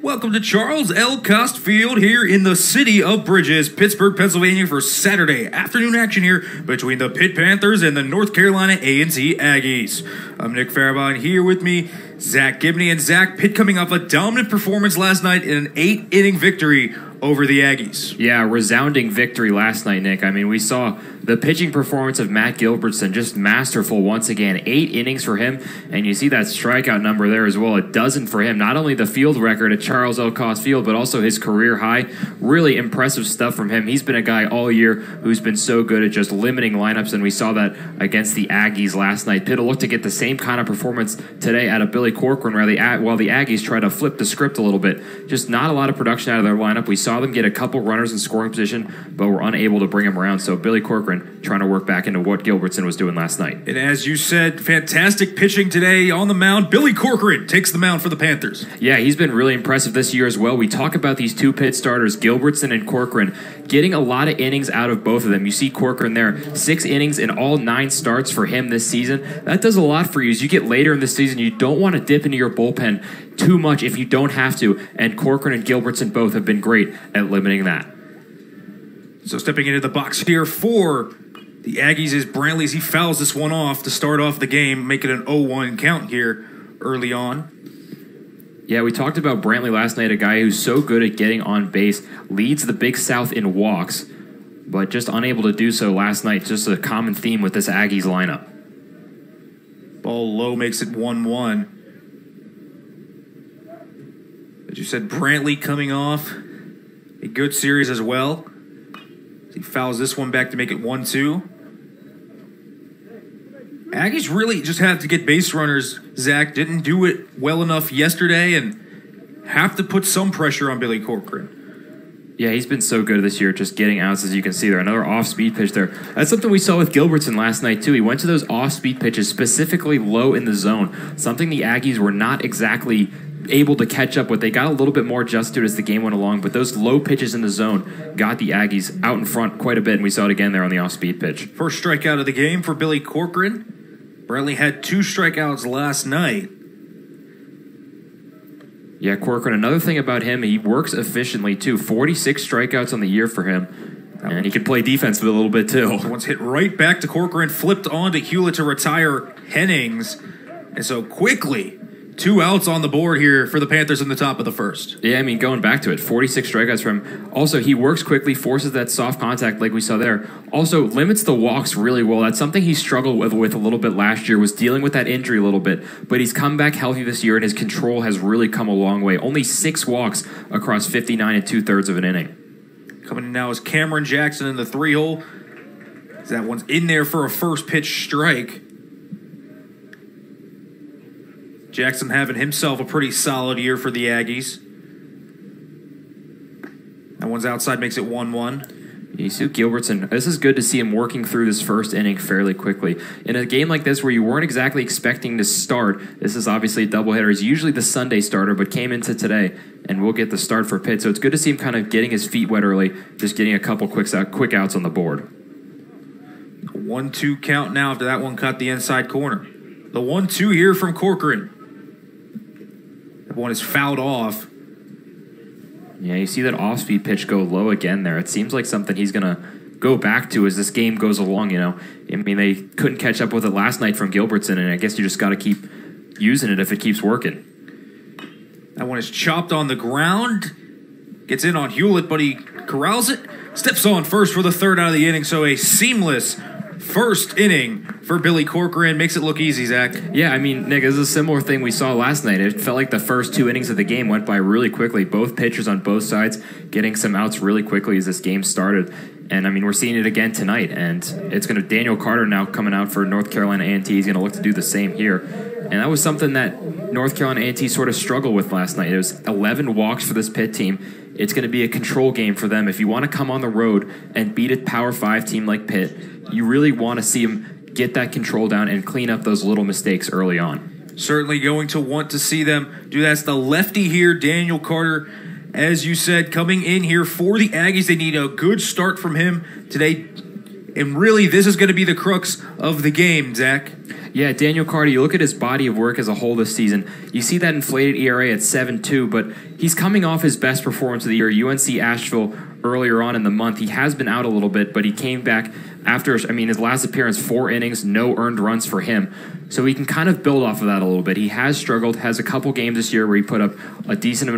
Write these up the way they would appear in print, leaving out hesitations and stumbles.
Welcome to Charles L. Cost Field here in the city of Bridges, Pittsburgh, Pennsylvania for Saturday afternoon action here between the Pitt Panthers and the North Carolina A&T Aggies. I'm Nick Farabon, here with me, Zach Gibney. And Zach, Pitt coming off a dominant performance last night in an 8-inning victory over the Aggies. Yeah, resounding victory last night, Nick. I mean, we saw the pitching performance of Matt Gilbertson, just masterful once again. 8 innings for him, and you see that strikeout number there as well, 12 for him. Not only the field record at Charles L. Cost Field, but also his career high. Really impressive stuff from him. He's been a guy all year who's been so good at just limiting lineups, and we saw that against the Aggies last night. Pitt will look to get the same kind of performance today out of Billy Corcoran, while the Aggies try to flip the script a little bit. Just not a lot of production out of their lineup. We saw them get a couple runners in scoring position, but were unable to bring them around. So Billy Corcoran trying to work back into what Gilbertson was doing last night. And as you said, fantastic pitching today on the mound. Billy Corcoran takes the mound for the Panthers. Yeah, he's been really impressive this year as well. We talk about these two Pitt starters, Gilbertson and Corcoran, getting a lot of innings out of both of them. You see Corcoran there, 6 innings in all 9 starts for him this season. That does a lot for you. As you get later in the season, you don't want to dip into your bullpen too much if you don't have to, and Corcoran and Gilbertson both have been great at limiting that. So stepping into the box here for the Aggies is Brantley as he fouls this one off to start off the game, making an 0-1 count here early on. Yeah, we talked about Brantley last night, a guy who's so good at getting on base, leads the Big South in walks, but just unable to do so last night. Just a common theme with this Aggies lineup. Ball low makes it 1-1. As you said, Brantley coming off a good series as well. He fouls this one back to make it 1-2. Aggies really just have to get base runners. Zach didn't do it well enough yesterday and have to put some pressure on Billy Corcoran. Yeah, he's been so good this year, just getting outs, as you can see there. Another off-speed pitch there. That's something we saw with Gilbertson last night, too. He went to those off-speed pitches, specifically low in the zone, something the Aggies were not exactly able to catch up with. They got a little bit more adjusted as the game went along, but those low pitches in the zone got the Aggies out in front quite a bit, and we saw it again there on the off-speed pitch. First strikeout of the game for Billy Corcoran. Brantley had 2 strikeouts last night. Yeah, Corcoran, another thing about him, he works efficiently, too. 46 strikeouts on the year for him, and he can play defense with a little bit, too. Once hit right back to Corcoran, flipped on to Hewlett to retire Hennings, and so quickly 2 outs on the board here for the Panthers in the top of the first. Yeah, I mean, going back to it, 46 strikeouts from him. Also, he works quickly, forces that soft contact like we saw there. Also, limits the walks really well. That's something he struggled with a little bit last year, was dealing with that injury a little bit. But he's come back healthy this year, and his control has really come a long way. Only 6 walks across 59 2/3 of an inning. Coming in now is Cameron Jackson in the 3-hole. That one's in there for a first pitch strike. Jackson having himself a pretty solid year for the Aggies. That one's outside, makes it 1-1. You see Gilbertson, this is good to see him working through this first inning fairly quickly. In a game like this where you weren't exactly expecting to start, this is obviously a doubleheader. He's usually the Sunday starter, but came into today, and we'll get the start for Pitt. So it's good to see him kind of getting his feet wet early, just getting a couple quick outs on the board. 1-2 count now after that one caught the inside corner. The 1-2 here from Corcoran. That one is fouled off. Yeah, you see that off-speed pitch go low again there. It seems like something he's going to go back to as this game goes along, you know. I mean, they couldn't catch up with it last night from Gilbertson, and I guess you just got to keep using it if it keeps working. That one is chopped on the ground. Gets in on Hewlett, but he corrals it. Steps on first for the 3rd out of the inning, so a seamless first inning for Billy Corcoran. Makes it look easy, Zach. Yeah, I mean, Nick, this is a similar thing we saw last night. It felt like the first 2 innings of the game went by really quickly. Both pitchers on both sides getting some outs really quickly as this game started. And, I mean, we're seeing it again tonight. And it's going to Daniel Carter now coming out for North Carolina A&T. He's going to look to do the same here. And that was something that North Carolina A&T sort of struggled with last night. It was 11 walks for this Pitt team. It's going to be a control game for them. If you want to come on the road and beat a Power 5 team like Pitt, you really want to see them get that control down and clean up those little mistakes early on. Certainly going to want to see them do that. It's the lefty here, Daniel Carter. As you said, coming in here for the Aggies, they need a good start from him today. And really, this is going to be the crux of the game, Zach. Yeah, Daniel Carter, you look at his body of work as a whole this season, you see that inflated ERA at 7.2, but he's coming off his best performance of the year, UNC Asheville, earlier on in the month. He has been out a little bit, but he came back after, his last appearance, 4 innings, no earned runs for him. So he can kind of build off of that a little bit. He has struggled, has a couple games this year where he put up a decent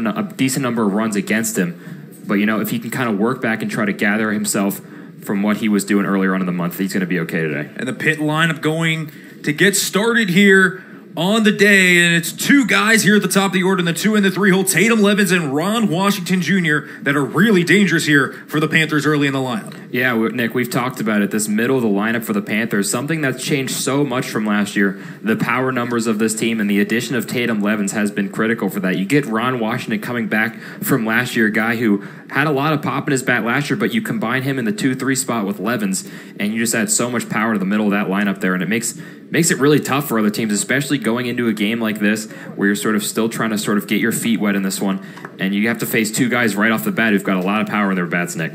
number of runs against him. But, if he can kind of work back and try to gather himself from what he was doing earlier on in the month, he's going to be okay today. And the Pitt lineup going to get started here on the day, and it's 2 guys here at the top of the order in the 2 and the 3 hole, Tatum Levens and Ron Washington Jr., that are really dangerous here for the Panthers early in the lineup. Yeah, Nick, we've talked about it. This middle of the lineup for the Panthers, something that's changed so much from last year. The power numbers of this team and the addition of Tatum Levens has been critical for that. You get Ron Washington coming back from last year, a guy who had a lot of pop in his bat last year, but you combine him in the 2-3 spot with Levens, and you just add so much power to the middle of that lineup there, and it makes it really tough for other teams, especially going into a game like this where you're sort of still trying to sort of get your feet wet in this one, and you have to face 2 guys right off the bat who've got a lot of power in their bats, Nick.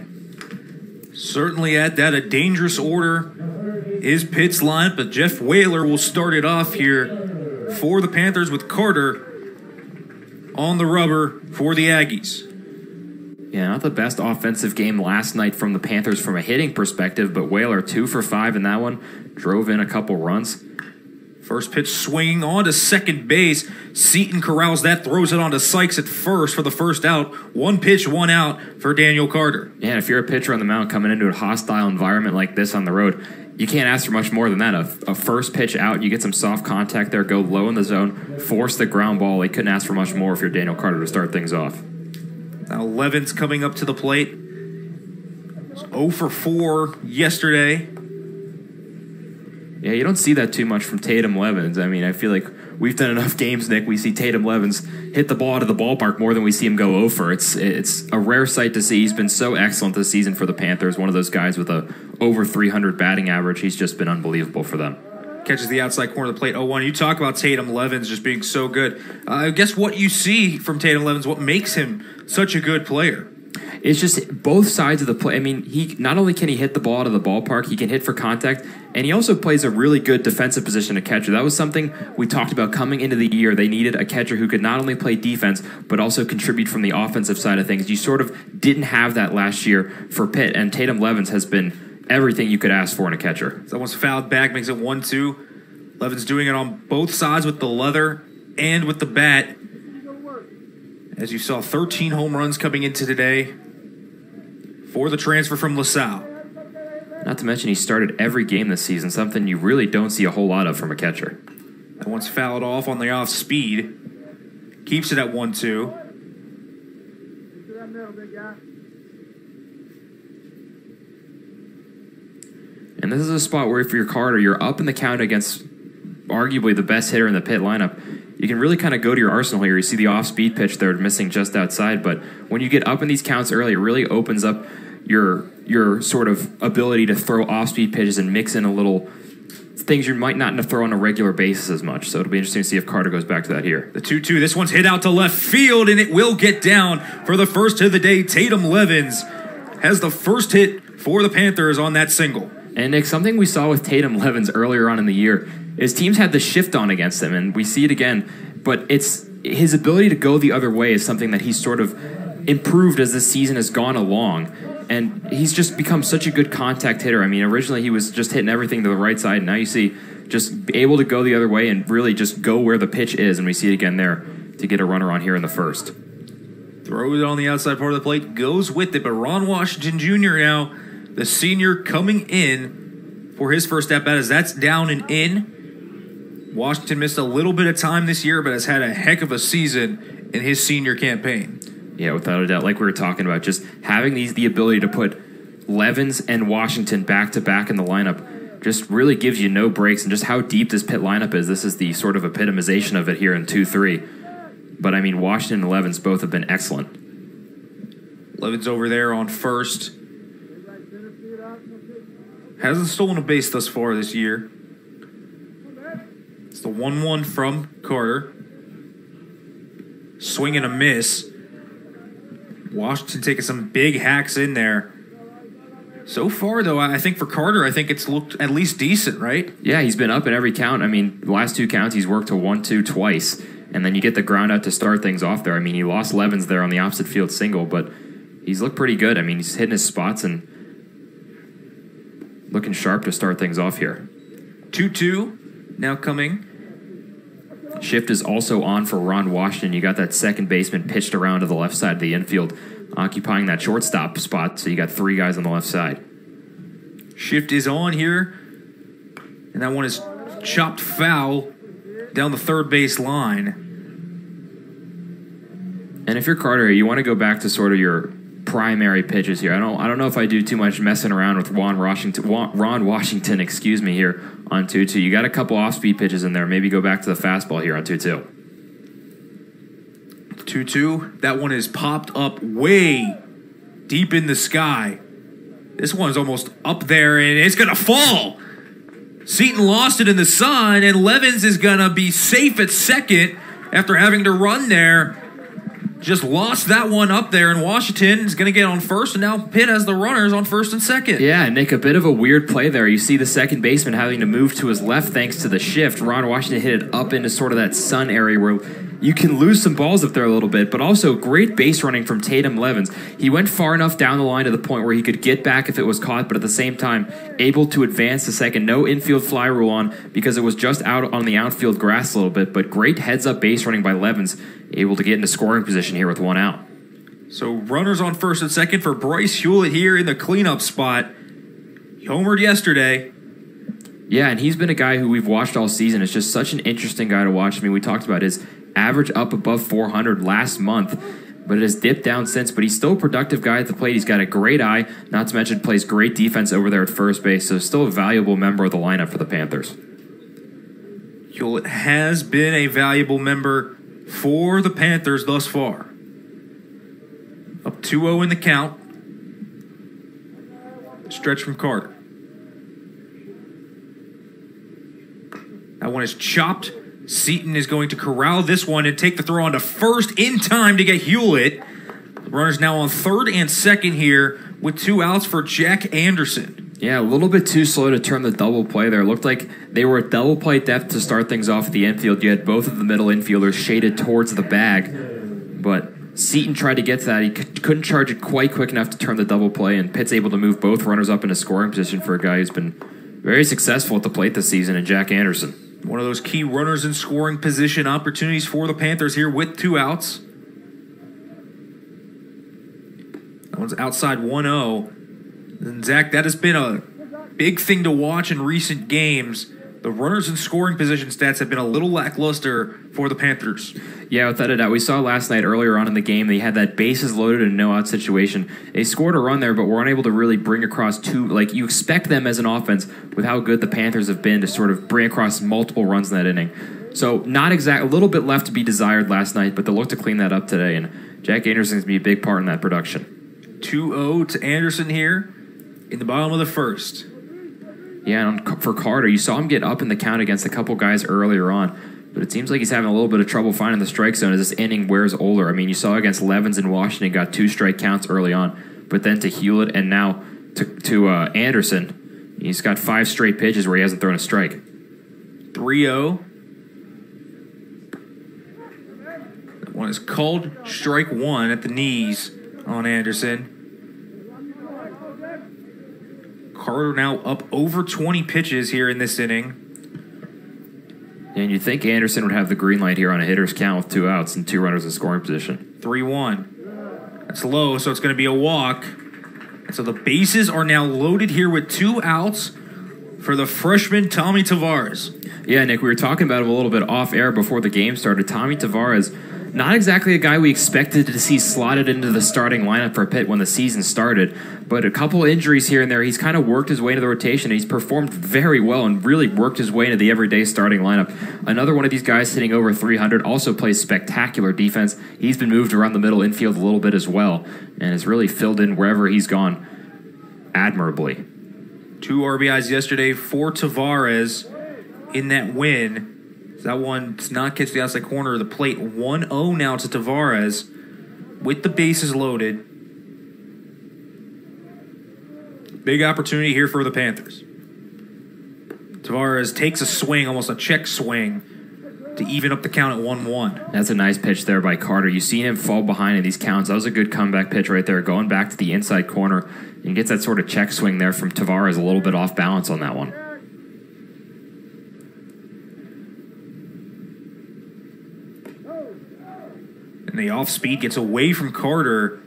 Certainly at that, a dangerous order is Pitt's lineup, but Jeff Whaler will start it off here for the Panthers with Carter on the rubber for the Aggies. Yeah, not the best offensive game last night from the Panthers from a hitting perspective, but Whaler 2 for 5 in that one, drove in a couple runs. First pitch swinging on to second base. Seaton corrals that, throws it on to Sykes at first for the first out. 1 pitch, 1 out for Daniel Carter. Yeah, if you're a pitcher on the mound coming into a hostile environment like this on the road, you can't ask for much more than that. A first pitch out, you get some soft contact there, go low in the zone, force the ground ball. They couldn't ask for much more if you're Daniel Carter to start things off. Now Levens coming up to the plate. 0 for 4 yesterday. Yeah, you don't see that too much from Tatum Levens. I feel like we've done enough games, Nick. We see Tatum Levens hit the ball out of the ballpark more than we see him go over. It's a rare sight to see. He's been so excellent this season for the Panthers. One of those guys with a over 300 batting average. He's just been unbelievable for them. Catches the outside corner of the plate. 0-1. You talk about Tatum Levens just being so good. I guess what you see from Tatum Levens, what makes him such a good player? It's just both sides of the play. He not only can he hit the ball out of the ballpark, he can hit for contact, and he also plays a really good defensive position, a catcher. That was something we talked about coming into the year. They needed a catcher who could not only play defense, but also contribute from the offensive side of things. You sort of didn't have that last year for Pitt, and Tatum Levens has been everything you could ask for in a catcher. It's almost fouled back, makes it 1-2. Levens doing it on both sides with the leather and with the bat. As you saw, 13 home runs coming into today for the transfer from LaSalle. Not to mention he started every game this season, something you really don't see a whole lot of from a catcher. That one's fouled off on the off speed. Keeps it at 1-2. And this is a spot where if you're Carter, you're up in the count against arguably the best hitter in the Pitt lineup. You can really kind of go to your arsenal here. You see the off-speed pitch there missing just outside, but when you get up in these counts early, it really opens up your sort of ability to throw off-speed pitches and mix in a little things you might not throw on a regular basis as much. So it'll be interesting to see if Carter goes back to that here. The 2-2. This one's hit out to left field, and it will get down for the first hit of the day. Tatum Levens has the first hit for the Panthers on that single. And Nick, something we saw with Tatum Levens earlier on in the year is teams had the shift on against him, and we see it again. But it's his ability to go the other way is something that he's sort of improved as the season has gone along. And he's just become such a good contact hitter. Originally he was just hitting everything to the right side, and now you see just able to go the other way and really just go where the pitch is, and we see it again there to get a runner on here in the first. Throws it on the outside part of the plate, goes with it, but Ron Washington Jr. now, the senior, coming in for his first at-bat as that's down and in. Washington missed a little bit of time this year, but has had a heck of a season in his senior campaign. Yeah, without a doubt. Like we were talking about, just having the ability to put Levens and Washington back-to-back in the lineup just really gives you no breaks, and just how deep this Pitt lineup is. This is the sort of epitomization of it here in 2-3. But, Washington and Levens both have been excellent. Levens over there on first. Hasn't stolen a base thus far this year. It's the 1-1 from Carter. Swing and a miss. Washington taking some big hacks in there. So far, though, I think for Carter, I think it's looked at least decent, right? Yeah, he's been up in every count. I mean, the last 2 counts, he's worked to 1-2 twice. And then you get the ground out to start things off there. I mean, he lost Levens there on the opposite field single, but he's looked pretty good. I mean, he's hitting his spots and looking sharp to start things off here. 2-2 now coming. Shift is also on for Ron Washington. You got that second baseman pitched around to the left side of the infield, occupying that shortstop spot, so you got 3 guys on the left side. Shift is on here, and that one is chopped foul down the third base line. And if you're Carter, you want to go back to sort of your primary pitches here. I don't know if I do too much messing around with Ron Washington, excuse me, here on 2-2. You got a couple off-speed pitches in there. Maybe go back to the fastball here on 2-2. 2-2. That one is popped up way deep in the sky. This one's almost up there, and it's going to fall. Seaton lost it in the sun, and Levens is going to be safe at second after having to run there. Just lost that one up there, and Washington is going to get on first, and now Pitt has the runners on first and second. Yeah, Nick, a bit of a weird play there. You see the second baseman having to move to his left thanks to the shift. Ron Washington hit it up into sort of that sun area where you can lose some balls up there a little bit, but also great base running from Tatum Levens. He went far enough down the line to the point where he could get back if it was caught, but at the same time, able to advance to second. No infield fly rule on because it was just out on the outfield grass a little bit, but great heads-up base running by Levens, able to get into scoring position here with 1 out. So runners on first and second for Bryce Hewlett here in the cleanup spot. He homered yesterday. Yeah, and he's been a guy who we've watched all season. It's just such an interesting guy to watch. I mean, we talked about his average up above 400 last month, but it has dipped down since. But he's still a productive guy at the plate. He's got a great eye, not to mention plays great defense over there at first base, so still a valuable member of the lineup for the Panthers. Hewlett has been a valuable member for the Panthers thus far. Up 2-0 in the count. Stretch from Carter. That one is chopped. Seaton is going to corral this one and take the throw on to first in time to get Hewlett. Runners now on third and second here with 2 outs for Jack Anderson. Yeah, a little bit too slow to turn the double play there. It looked like they were at double play depth to start things off at the infield. You had both of the middle infielders shaded towards the bag, but Seaton tried to get to that. He couldn't charge it quite quick enough to turn the double play, and Pitt's able to move both runners up into scoring position for a guy who's been very successful at the plate this season, and Jack Anderson. One of those key runners in scoring position opportunities for the Panthers here with 2 outs. That one's outside 1-0. And Zach, that has been a big thing to watch in recent games. The runners in scoring position stats have been a little lackluster for the Panthers. Yeah, without a doubt. We saw last night earlier on in the game, they had that bases loaded and no-out situation. They scored a run there, but were unable to really bring across you expect them as an offense with how good the Panthers have been to sort of bring across multiple runs in that inning. So a little bit left to be desired last night, but they'll look to clean that up today, and Jack Anderson's going to be a big part in that production. 2-0 to Anderson here in the bottom of the first. Yeah, and for Carter, you saw him get up in the count against a couple guys earlier on, but it seems like he's having a little bit of trouble finding the strike zone as this inning wears older. I mean, you saw against Levens and Washington, got 2 strike counts early on, but then to Hewlett and now to Anderson, he's got 5 straight pitches where he hasn't thrown a strike. 3-0. That one is called strike 1 at the knees on Anderson. Carter now up over 20 pitches here in this inning. And you'd think Anderson would have the green light here on a hitter's count with 2 outs and 2 runners in scoring position. 3-1. That's low, so it's going to be a walk. And so the bases are now loaded here with 2 outs for the freshman Tommy Tavares. Yeah, Nick, we were talking about him a little bit off air before the game started. Tommy Tavares, not exactly a guy we expected to see slotted into the starting lineup for Pitt when the season started, but a couple injuries here and there, he's kind of worked his way into the rotation, and he's performed very well and really worked his way into the everyday starting lineup. Another one of these guys hitting over 300, also plays spectacular defense. He's been moved around the middle infield a little bit as well, and has really filled in wherever he's gone admirably. 2 RBIs yesterday for Tavares in that win. That one does not catch the outside corner of the plate. 1-0 now to Tavares with the bases loaded. Big opportunity here for the Panthers. Tavares takes a swing, almost a check swing, to even up the count at 1-1. That's a nice pitch there by Carter. You've seen him fall behind in these counts. That was a good comeback pitch right there, going back to the inside corner and gets that sort of check swing there from Tavares, a little bit off balance on that one. And the off-speed gets away from Carter.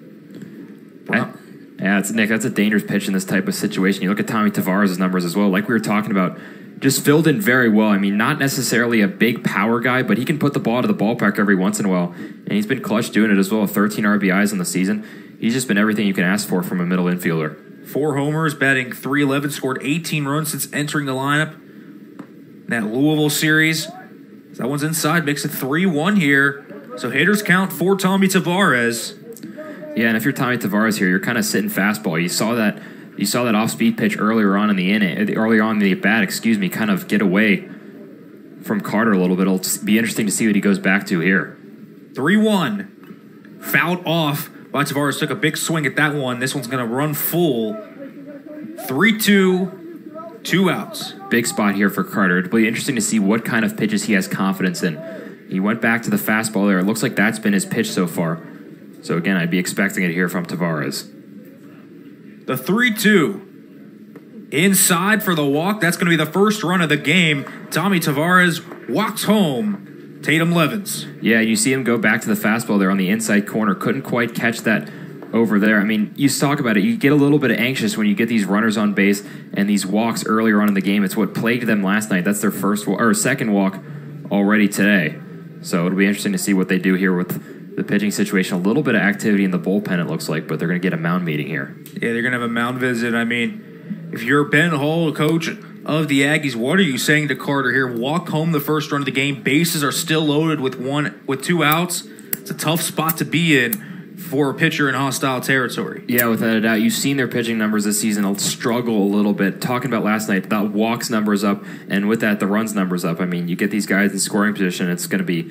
Wow. Yeah, Nick, that's a dangerous pitch in this type of situation. You look at Tommy Tavares' numbers as well, like we were talking about, just filled in very well. I mean, not necessarily a big power guy, but he can put the ball to the ballpark every once in a while, and he's been clutch doing it as well. 13 RBIs in the season. He's just been everything you can ask for from a middle infielder. 4 homers, batting .311, scored 18 runs since entering the lineup. That Louisville series, that one's inside, makes it 3-1 here. So hitters count for Tommy Tavares. Yeah, and if you're Tommy Tavares here, you're kind of sitting fastball. You saw that off-speed pitch earlier on in the inning, earlier on in the at-bat, kind of get away from Carter a little bit. It'll be interesting to see what he goes back to here. 3-1. Fouled off by Tavares. Took a big swing at that one. This one's going to run full. 3-2, 2 outs. Big spot here for Carter. It'll be interesting to see what kind of pitches he has confidence in. He went back to the fastball there. It looks like that's been his pitch so far. So again, I'd be expecting it here from Tavares. The 3-2. Inside for the walk. That's going to be the first run of the game. Tommy Tavares walks home. Tatum Levens. Yeah, you see him go back to the fastball there on the inside corner. Couldn't quite catch that over there. I mean, you talk about it. You get a little bit anxious when you get these runners on base and these walks earlier on in the game. It's what plagued them last night. That's their second walk already today. So it'll be interesting to see what they do here with the pitching situation. A little bit of activity in the bullpen, it looks like, but they're going to get a mound meeting here. Yeah, they're going to have a mound visit. I mean, if you're Ben Hull, coach of the Aggies, what are you saying to Carter here? Walk home the first run of the game. Bases are still loaded with 2 outs. It's a tough spot to be in for a pitcher in hostile territory. Yeah, without a doubt. You've seen their pitching numbers this season. They'll struggle a little bit. Talking about last night, the walks numbers up, and with that, the runs numbers up. I mean, you get these guys in scoring position, it's going to be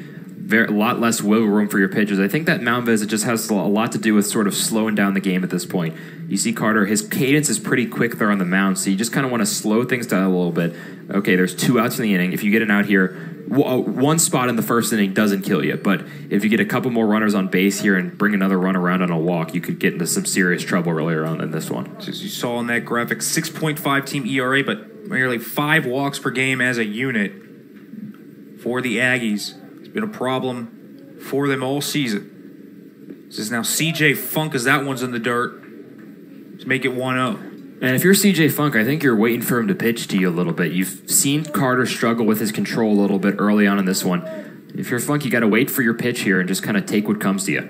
a lot less wiggle room for your pitchers. I think that mound visit just has a lot to do with sort of slowing down the game at this point. You see Carter, his cadence is pretty quick there on the mound, so you just kind of want to slow things down a little bit. Okay, there's 2 outs in the inning. If you get an out here, one spot in the first inning doesn't kill you, but if you get a couple more runners on base here and bring another run around on a walk, you could get into some serious trouble earlier on in this one. As you saw in that graphic, 6.5 team ERA, but nearly 5 walks per game as a unit for the Aggies. It's been a problem for them all season. This is now CJ Funk, as that one's in the dirt, to make it 1-0. And if you're CJ Funk, I think you're waiting for him to pitch to you a little bit. You've seen Carter struggle with his control a little bit early on in this one. If you're Funk, you got to wait for your pitch here and just kind of take what comes to you.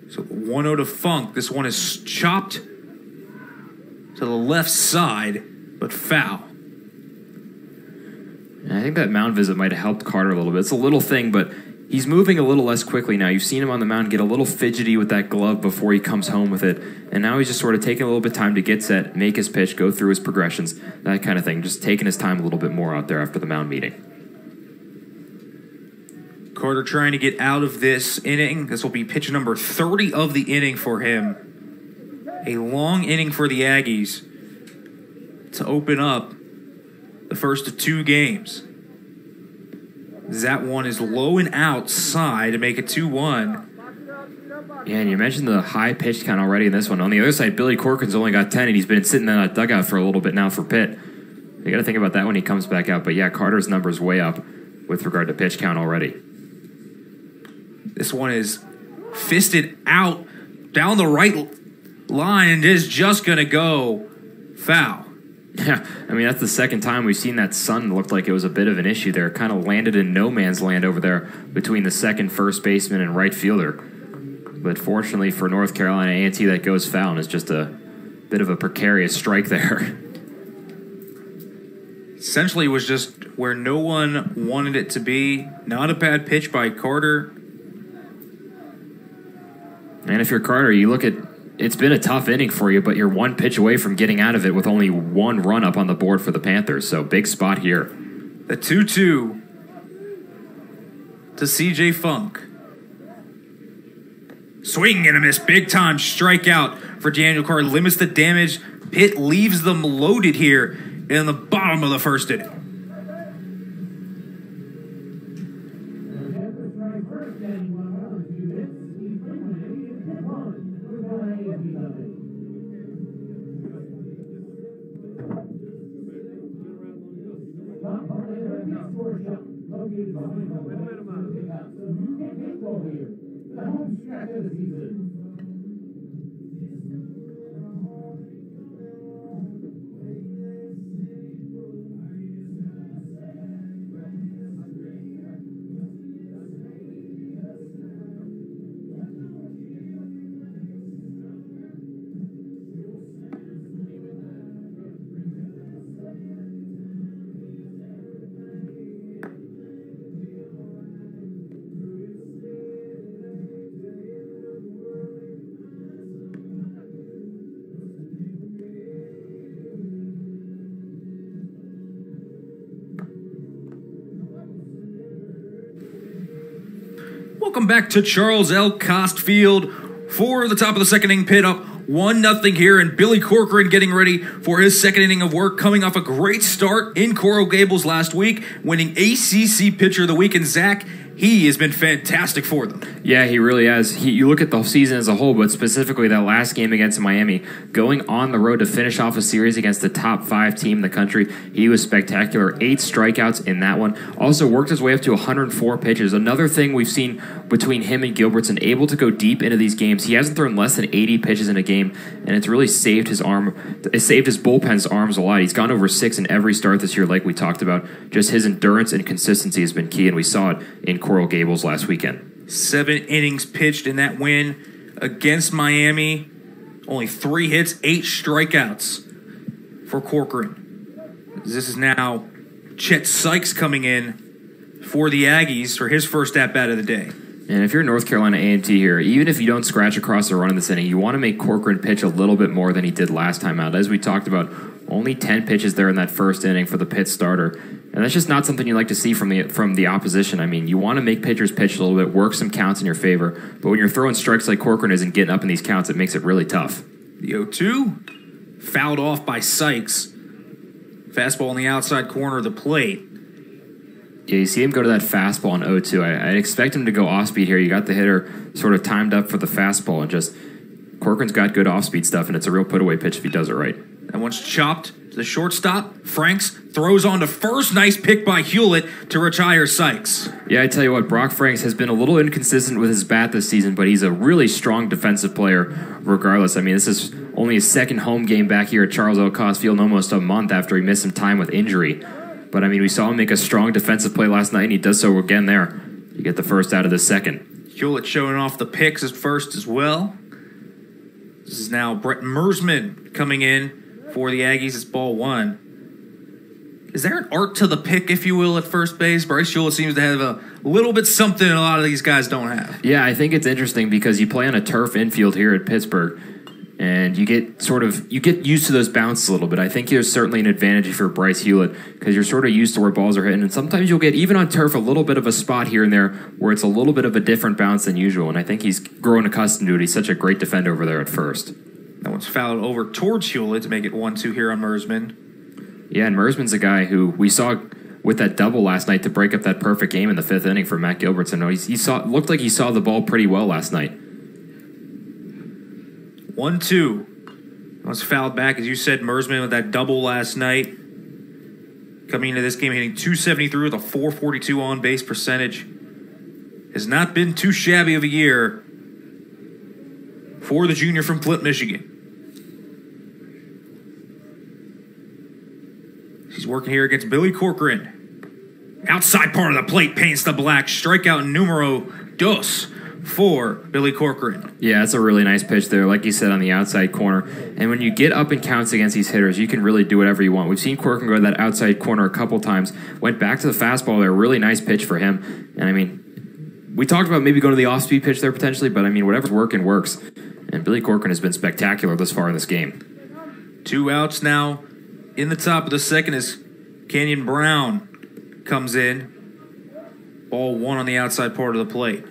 So 1-0 to Funk. This one is chopped to the left side, but foul. And I think that mound visit might have helped Carter a little bit. It's a little thing, but he's moving a little less quickly now. You've seen him on the mound get a little fidgety with that glove before he comes home with it. And now he's just sort of taking a little bit of time to get set, make his pitch, go through his progressions, that kind of thing. Just taking his time a little bit more out there after the mound meeting. Carter trying to get out of this inning. This will be pitch number 30 of the inning for him. A long inning for the Aggies to open up the first of 2 games. That one is low and outside to make it 2-1. Yeah, and you mentioned the high pitch count already in this one. On the other side, Billy Corcoran's only got 10, and he's been sitting in that dugout for a little bit now for Pitt. You got to think about that when he comes back out. But yeah, Carter's number's way up with regard to pitch count already. This one is fisted out down the right line and is just going to go foul. Yeah, I mean, that's the second time we've seen that sun looked like it was a bit of an issue there. Kind of landed in no man's land over there between the second first baseman and right fielder. But fortunately for North Carolina A&T, that goes foul, and it's just a bit of a precarious strike there. Essentially, it was just where no one wanted it to be. Not a bad pitch by Carter. And if you're Carter, you look at, it's been a tough inning for you, but you're 1 pitch away from getting out of it with only 1 run up on the board for the Panthers. So big spot here. The 2-2 to CJ Funk. Swing and a miss. Big time strikeout for Daniel Carr. Limits the damage. Pitt leaves them loaded here in the bottom of the first inning. Welcome back to Charles L. Cost Field for the top of the second inning. Pitt up 1-0 here, and Billy Corcoran getting ready for his second inning of work, coming off a great start in Coral Gables last week, winning ACC Pitcher of the Week. And Zach, he has been fantastic for them. Yeah, he really has. You look at the season as a whole, but specifically that last game against Miami, going on the road to finish off a series against the top 5 team in the country, he was spectacular. 8 strikeouts in that one. Also worked his way up to 104 pitches. Another thing we've seen between him and Gilbertson, able to go deep into these games. He hasn't thrown less than 80 pitches in a game, and it's really saved his bullpen's arms a lot. He's gone over 6 in every start this year, like we talked about. Just his endurance and consistency has been key, and we saw it in Coral Gables last weekend. 7 innings pitched in that win against Miami. Only 3 hits, 8 strikeouts for Corcoran. This is now Chet Sykes coming in for the Aggies for his first at-bat of the day. And if you're North Carolina A&T here, even if you don't scratch across the run in this inning, you want to make Corcoran pitch a little bit more than he did last time out. As we talked about, only 10 pitches there in that first inning for the Pitt starter. And that's just not something you like to see from the opposition. I mean, you want to make pitchers pitch a little bit, work some counts in your favor. But when you're throwing strikes like Corcoran isn't getting up in these counts, it makes it really tough. The 0-2, fouled off by Sykes. Fastball on the outside corner of the plate. Yeah, you see him go to that fastball on 0-2. I'd expect him to go off-speed here. You got the hitter sort of timed up for the fastball, and just Corcoran's got good off-speed stuff, and it's a real put-away pitch if he does it right. That one's chopped to the shortstop. Franks throws on to first. Nice pick by Hewlett to retire Sykes. Yeah, I tell you what, Brock Franks has been a little inconsistent with his bat this season, but he's a really strong defensive player regardless. I mean, this is only his second home game back here at Charles L. Cost Field in almost a month after he missed some time with injury. But, I mean, we saw him make a strong defensive play last night, and he does so again there. You get the first out of the second. Hewlett showing off the picks at first as well. This is now Brett Mersman coming in for the Aggies. It's ball 1. Is there an art to the pick, if you will, at first base? Bryce Hewlett seems to have a little bit something a lot of these guys don't have. Yeah, I think it's interesting because you play on a turf infield here at Pittsburgh, and you get used to those bounces a little bit. I think there's certainly an advantage for Bryce Hewlett because you're sort of used to where balls are hitting, and sometimes you'll get, even on turf, a little bit of a spot here and there where it's a little bit of a different bounce than usual, and I think he's grown accustomed to it. He's such a great defender over there at first. That one's fouled over towards Hewlett to make it 1-2 here on Mersman. Yeah, and Mersman's a guy who we saw with that double last night to break up that perfect game in the 5th inning for Matt Gilbertson. Looked like he saw the ball pretty well last night. 1-2. Was fouled back, as you said, Mersman with that double last night. Coming into this game, hitting .273 with a .442 on-base percentage. Has not been too shabby of a year for the junior from Flint, Michigan. He's working here against Billy Corcoran. Outside part of the plate paints the black. Strikeout numero dos for Billy Corcoran. Yeah, that's a really nice pitch there, like you said, on the outside corner. And when you get up in counts against these hitters, you can really do whatever you want. We've seen Corcoran go to that outside corner a couple times. Went back to the fastball there. Really nice pitch for him. And, I mean, we talked about maybe going to the off-speed pitch there potentially, but, I mean, whatever's working works. And Billy Corcoran has been spectacular thus far in this game. 2 outs now. In the top of the second as Kenyon Brown comes in. Ball 1 on the outside part of the plate.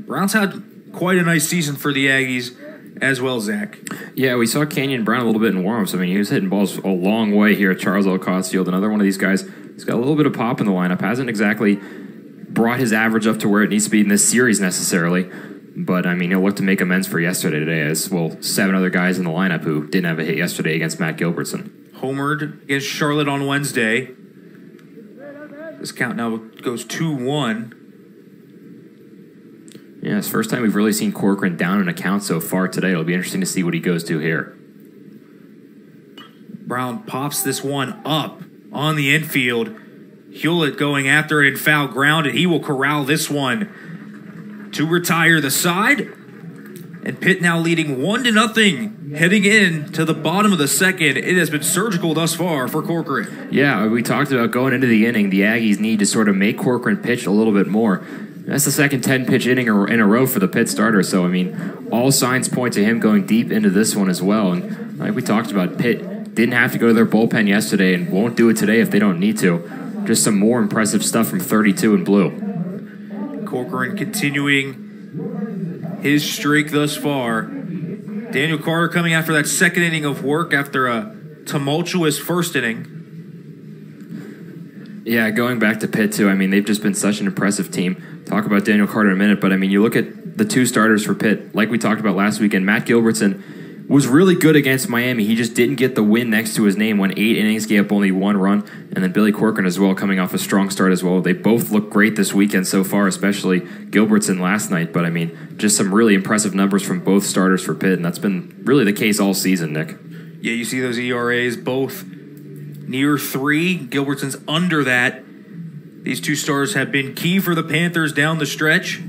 Brown's had quite a nice season for the Aggies as well, Zach. Yeah, we saw Kenyon Brown a little bit in warm-ups. I mean, he was hitting balls a long way here at Charles L. Cost Field. Another one of these guys, he's got a little bit of pop in the lineup. Hasn't exactly brought his average up to where it needs to be in this series necessarily. But, I mean, he'll look to make amends for yesterday today as, well, 7 other guys in the lineup who didn't have a hit yesterday against Matt Gilbertson. Homered against Charlotte on Wednesday. This count now goes 2-1. Yeah, it's the first time we've really seen Corcoran down an account so far today. It'll be interesting to see what he goes to here. Brown pops this one up on the infield. Hewlett going after it in foul ground, and he will corral this one to retire the side. And Pitt now leading 1-0 heading in to the bottom of the second. It has been surgical thus far for Corcoran. Yeah, we talked about going into the inning. The Aggies need to sort of make Corcoran pitch a little bit more. That's the second 10-pitch inning in a row for the Pitt starter. So, I mean, all signs point to him going deep into this one as well. And like we talked about, Pitt didn't have to go to their bullpen yesterday and won't do it today if they don't need to. Just some more impressive stuff from 32 in blue. Corcoran continuing his streak thus far. Daniel Carter coming after that second inning of work after a tumultuous first inning. Yeah, going back to Pitt, too, I mean, they've just been such an impressive team. Talk about Daniel Carter in a minute, but, I mean, you look at the 2 starters for Pitt, like we talked about last weekend. Matt Gilbertson was really good against Miami. He just didn't get the win next to his name. Went 8 innings, gave up only 1 run, and then Billy Corcoran as well, coming off a strong start as well. They both look great this weekend so far, especially Gilbertson last night, but, I mean, just some really impressive numbers from both starters for Pitt, and that's been really the case all season, Nick. Yeah, you see those ERAs both near 3. Gilbertson's under that. These 2 stars have been key for the Panthers down the stretch,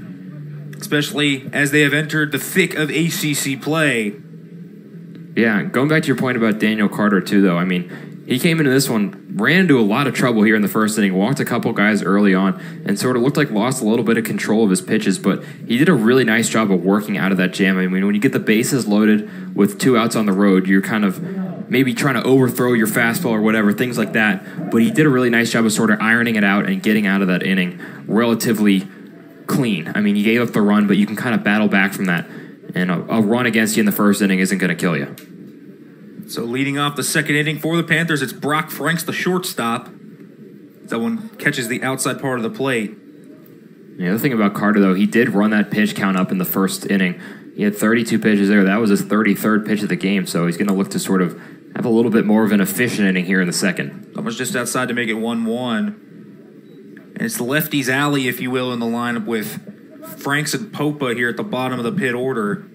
especially as they have entered the thick of ACC play. Yeah, going back to your point about Daniel Carter, too, though, I mean, he came into this one, ran into a lot of trouble here in the first inning, walked a couple guys early on, and sort of looked like lost a little bit of control of his pitches, but he did a really nice job of working out of that jam. I mean, when you get the bases loaded with 2 outs on the road, you're kind of maybe trying to overthrow your fastball or whatever, things like that. But he did a really nice job of sort of ironing it out and getting out of that inning relatively clean. I mean, you gave up the run, but you can kind of battle back from that. And a run against you in the first inning isn't going to kill you. So leading off the second inning for the Panthers, it's Brock Franks, the shortstop. That one catches the outside part of the plate. The other thing about Carter, though, he did run that pitch count up in the first inning. He had 32 pitches there. That was his 33rd pitch of the game, so he's going to look to sort of have a little bit more of an efficient inning here in the second. Almost just outside to make it 1-1. And it's the lefties' alley, if you will, in the lineup with Franks and Popa here at the bottom of the Pitt order.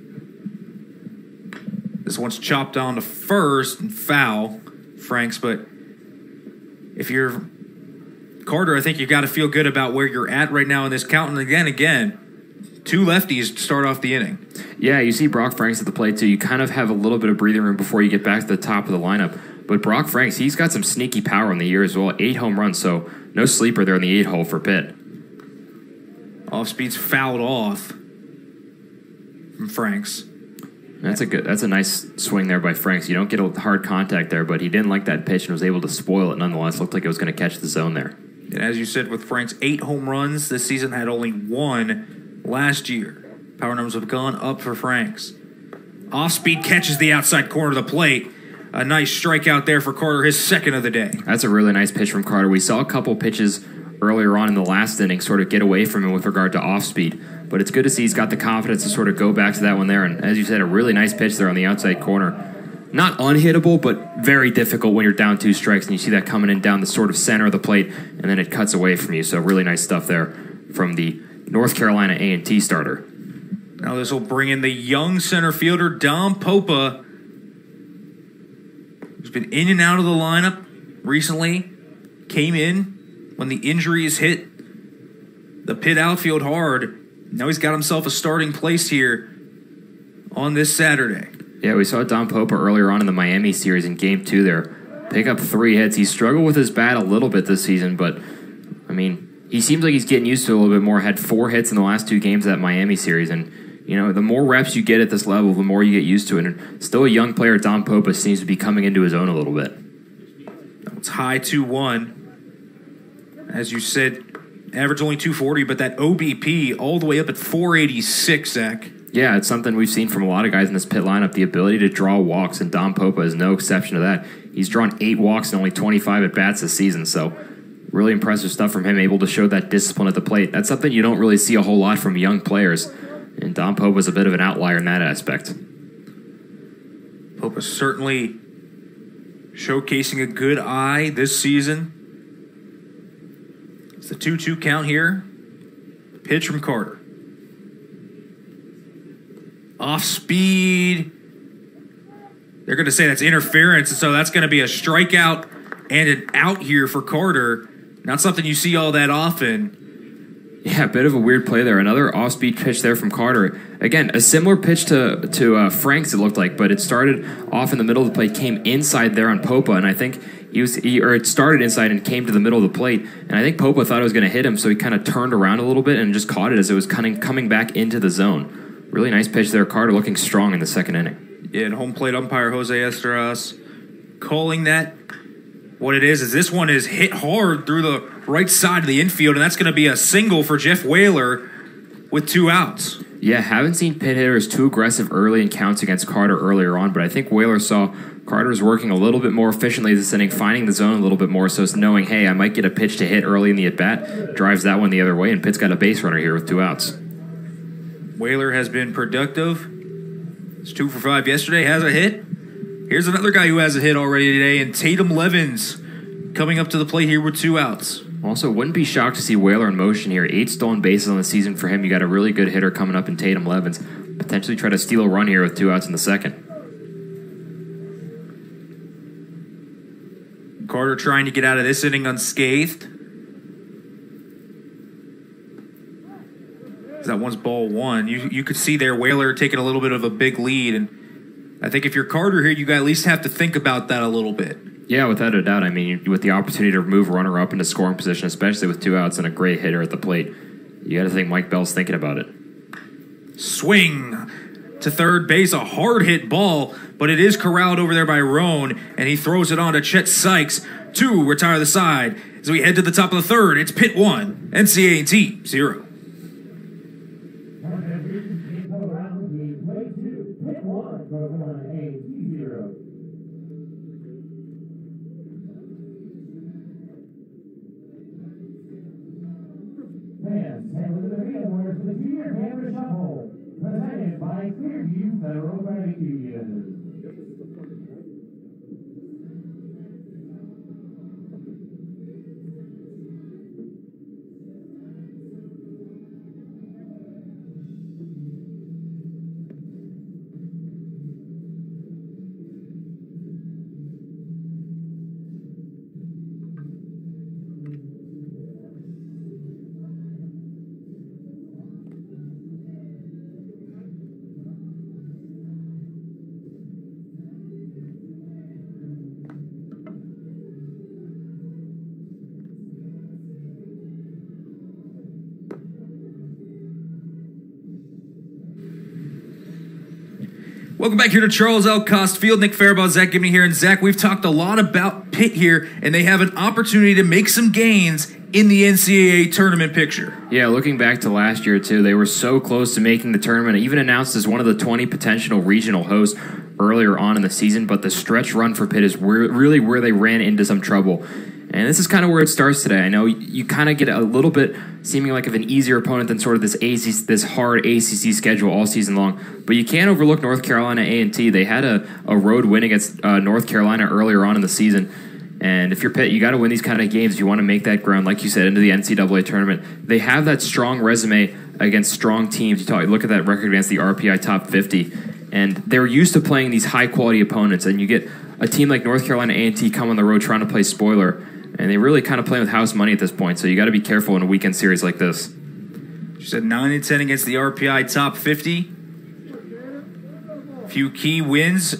This one's chopped on to first and foul, Franks, but if you're Carter, I think you got to feel good about where you're at right now in this count. And again, 2 lefties start off the inning. Yeah, you see Brock Franks at the plate, too. You kind of have a little bit of breathing room before you get back to the top of the lineup. But Brock Franks, he's got some sneaky power in the year as well. 8 home runs, so no sleeper there in the 8-hole for Pitt. Off speed's fouled off from Franks. That's a nice swing there by Franks. You don't get a hard contact there, but he didn't like that pitch and was able to spoil it nonetheless. Looked like it was going to catch the zone there. And as you said, with Franks, 8 home runs this season, had only 1 last year. Power numbers have gone up for Franks. Off-speed catches the outside corner of the plate. A nice strikeout there for Carter, his second of the day. That's a really nice pitch from Carter. We saw a couple pitches earlier on in the last inning sort of get away from him with regard to off-speed. But it's good to see he's got the confidence to sort of go back to that one there. And as you said, a really nice pitch there on the outside corner. Not unhittable, but very difficult when you're down 2 strikes and you see that coming in down the sort of center of the plate, and then it cuts away from you. So really nice stuff there from the North Carolina A&T starter. Now this will bring in the young center fielder, Dom Popa, who's been in and out of the lineup recently. Came in when the injuries hit the Pitt outfield hard. Now he's got himself a starting place here on this Saturday. Yeah, we saw Dom Popa earlier on in the Miami series in Game 2 there. Pick up 3 hits. He struggled with his bat a little bit this season, but, I mean, he seems like he's getting used to it a little bit more. Had 4 hits in the last 2 games of that Miami series, and, you know, the more reps you get at this level, the more you get used to it. And still a young player, Dom Popa, seems to be coming into his own a little bit. It's high 2-1. As you said, Average only 240, but that OBP all the way up at 486, Zach. Yeah, it's something we've seen from a lot of guys in this pit lineup, the ability to draw walks, and Dom Popa is no exception to that. He's drawn 8 walks and only 25 at-bats this season, so really impressive stuff from him, able to show that discipline at the plate. That's something you don't really see a whole lot from young players, and Dom Popa is a bit of an outlier in that aspect. Popa certainly showcasing a good eye this season. It's the 2-2 count here. Pitch from Carter. Off speed. They're going to say that's interference, and so that's going to be a strikeout and an out here for Carter. Not something you see all that often. Yeah, a bit of a weird play there. Another off-speed pitch there from Carter. Again, a similar pitch to Frank's, it looked like, but it started off in the middle of the plate, came inside there on Popa, and I think it started inside and came to the middle of the plate, and I think Popa thought it was going to hit him, so he kind of turned around a little bit and just caught it as it was coming back into the zone. Really nice pitch there. Carter looking strong in the second inning. Yeah, and home plate umpire Jose Esteras calling that. What it is this one is hit hard through the right side of the infield, and that's going to be a single for Jeff Whaler with 2 outs. Yeah, haven't seen pit hitters too aggressive early in counts against Carter earlier on, but I think Whaler saw Carter's working a little bit more efficiently this inning, finding the zone a little bit more, so it's knowing, hey, I might get a pitch to hit early in the at-bat, drives that one the other way, and Pitt's got a base runner here with 2 outs. Whaler has been productive. It's 2 for 5 yesterday, has a hit. Here's another guy who has a hit already today, and Tatum Levens coming up to the plate here with 2 outs. Also, wouldn't be shocked to see Whaler in motion here. 8 stolen bases on the season for him. You got a really good hitter coming up in Tatum Levens. Potentially try to steal a run here with 2 outs in the second. Carter trying to get out of this inning unscathed. That one's ball 1. You could see there Whaler taking a little bit of a big lead, and I think if you're Carter here, you at least have to think about that a little bit. Yeah, without a doubt. I mean, with the opportunity to move a runner up into scoring position, especially with 2 outs and a great hitter at the plate, you got to think Mike Bell's thinking about it. Swing to third base, a hard hit ball, but it is corralled over there by Roan, and he throws it on to Chet Sykes to retire the side. As we head to the top of the third, it's Pitt 1, NCA&T 0. Presented by Clearview Federal Credit Union. Welcome back here to Charles L. Cost Field. Nick Faribault, Zach Gibney here. And Zach, we've talked a lot about Pitt here, and they have an opportunity to make some gains in the NCAA tournament picture. Yeah, looking back to last year, too, they were so close to making the tournament, even announced as one of the 20 potential regional hosts earlier on in the season, but the stretch run for Pitt is really where they ran into some trouble. And this is kind of where it starts today. I know you kind of get a little bit seeming like of an easier opponent than sort of this hard ACC schedule all season long. But you can't overlook North Carolina A&T. They had a road win against North Carolina earlier on in the season. And if you're Pitt, you got to win these kind of games if you want to make that ground, like you said, into the NCAA tournament. They have that strong resume against strong teams. You look at that record against the RPI Top 50. And they're used to playing these high-quality opponents. And you get a team like North Carolina A&T come on the road trying to play spoiler. And they really kind of play with house money at this point, so you got to be careful in a weekend series like this. You said 9-10 against the RPI Top 50. A few key wins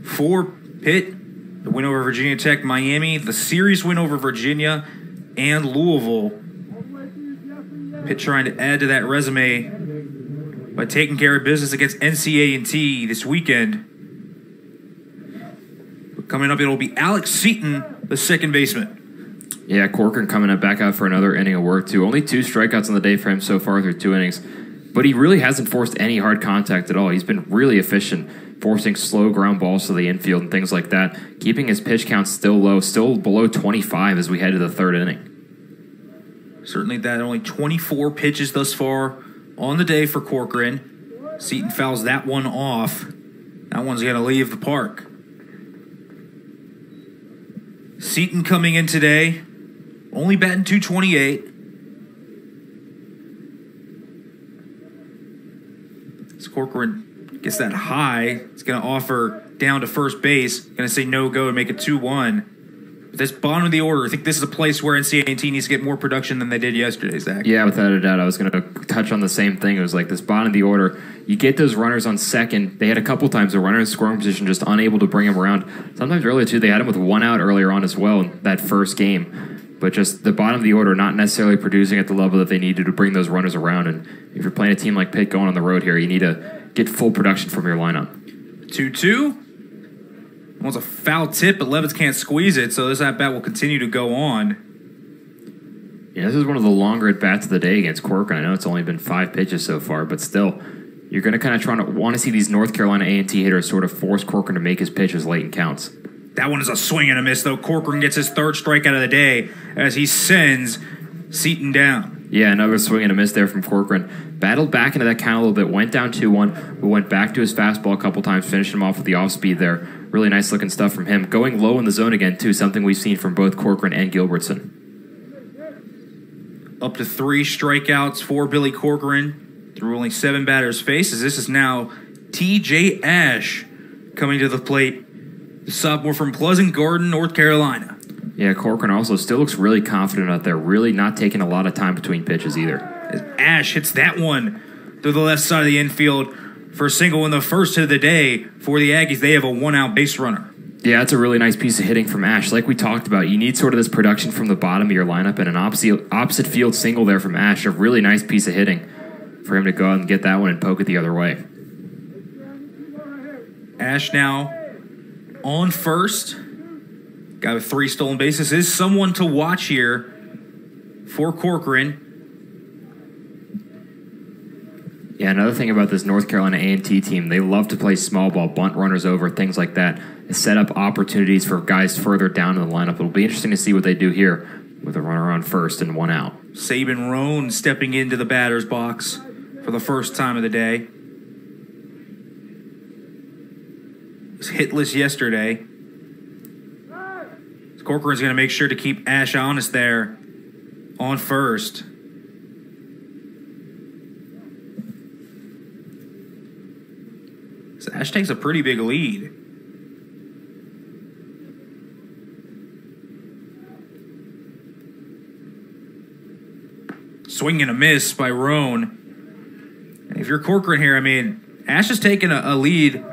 for Pitt. The win over Virginia Tech, Miami, the series win over Virginia, and Louisville. Pitt trying to add to that resume by taking care of business against NCA&T this weekend. But coming up, it'll be Alex Seaton, the second baseman. Yeah, Corcoran coming up back out for another inning of work, too. Only 2 strikeouts on the day for him so far through 2 innings. But he really hasn't forced any hard contact at all. He's been really efficient, forcing slow ground balls to the infield and things like that, keeping his pitch count still low, still below 25 as we head to the 3rd inning. Certainly that only 24 pitches thus far on the day for Corcoran. Seaton fouls that one off. That one's going to leave the park. Seaton coming in today, only batting .228. As Corcoran gets that high, it's going to offer down to first base. Going to say no go and make it 2-1. But this bottom of the order, I think this is a place where NCAT needs to get more production than they did yesterday, Zach. Yeah, without a doubt. I was going to touch on the same thing. It was like this bottom of the order. You get those runners on second. They had a couple times a runner in scoring position just unable to bring him around. Sometimes earlier, too, they had him with 1 out earlier on as well in that first game. But just the bottom of the order not necessarily producing at the level that they needed to bring those runners around. And if you're playing a team like Pitt going on the road here, you need to get full production from your lineup. 2-2. One's a foul tip, but Levitz can't squeeze it, so this at-bat will continue to go on. Yeah, this is one of the longer at-bats of the day against Corcoran. I know it's only been 5 pitches so far, but still, you're going to kind of want to see these North Carolina A&T hitters sort of force Corcoran to make his pitches late in counts. That one is a swing and a miss, though. Corcoran gets his 3rd strikeout of the day as he sends Seaton down. Yeah, another swing and a miss there from Corcoran. Battled back into that count a little bit, went down 2-1, but went back to his fastball a couple times, finished him off with the off-speed there. Really nice looking stuff from him. Going low in the zone again, too, something we've seen from both Corcoran and Gilbertson. Up to 3 strikeouts for Billy Corcoran through only 7 batters' faces. This is now T.J. Ash coming to the plate. The sophomore from Pleasant Garden, North Carolina. Yeah, Corcoran also still looks really confident out there, really not taking a lot of time between pitches either. As Ash hits that one through the left side of the infield for a single in the first hit of the day for the Aggies. They have a 1-out base runner. Yeah, that's a really nice piece of hitting from Ash. Like we talked about, you need sort of this production from the bottom of your lineup, and an opposite field single there from Ash. A really nice piece of hitting for him to go out and get that one and poke it the other way. Ash now on first. Guy with 3 stolen bases is someone to watch here for Corcoran. Yeah, another thing about this North Carolina A&T team, they love to play small ball, bunt runners over, things like that, and set up opportunities for guys further down in the lineup. It'll be interesting to see what they do here with a runner on first and 1 out. Saban Roan stepping into the batter's box for the first time of the day. Was hitless yesterday. Corcoran's going to make sure to keep Ash honest there on first. So Ash takes a pretty big lead. Swing and a miss by Roan. And if you're Corcoran here, I mean, Ash has taken a lead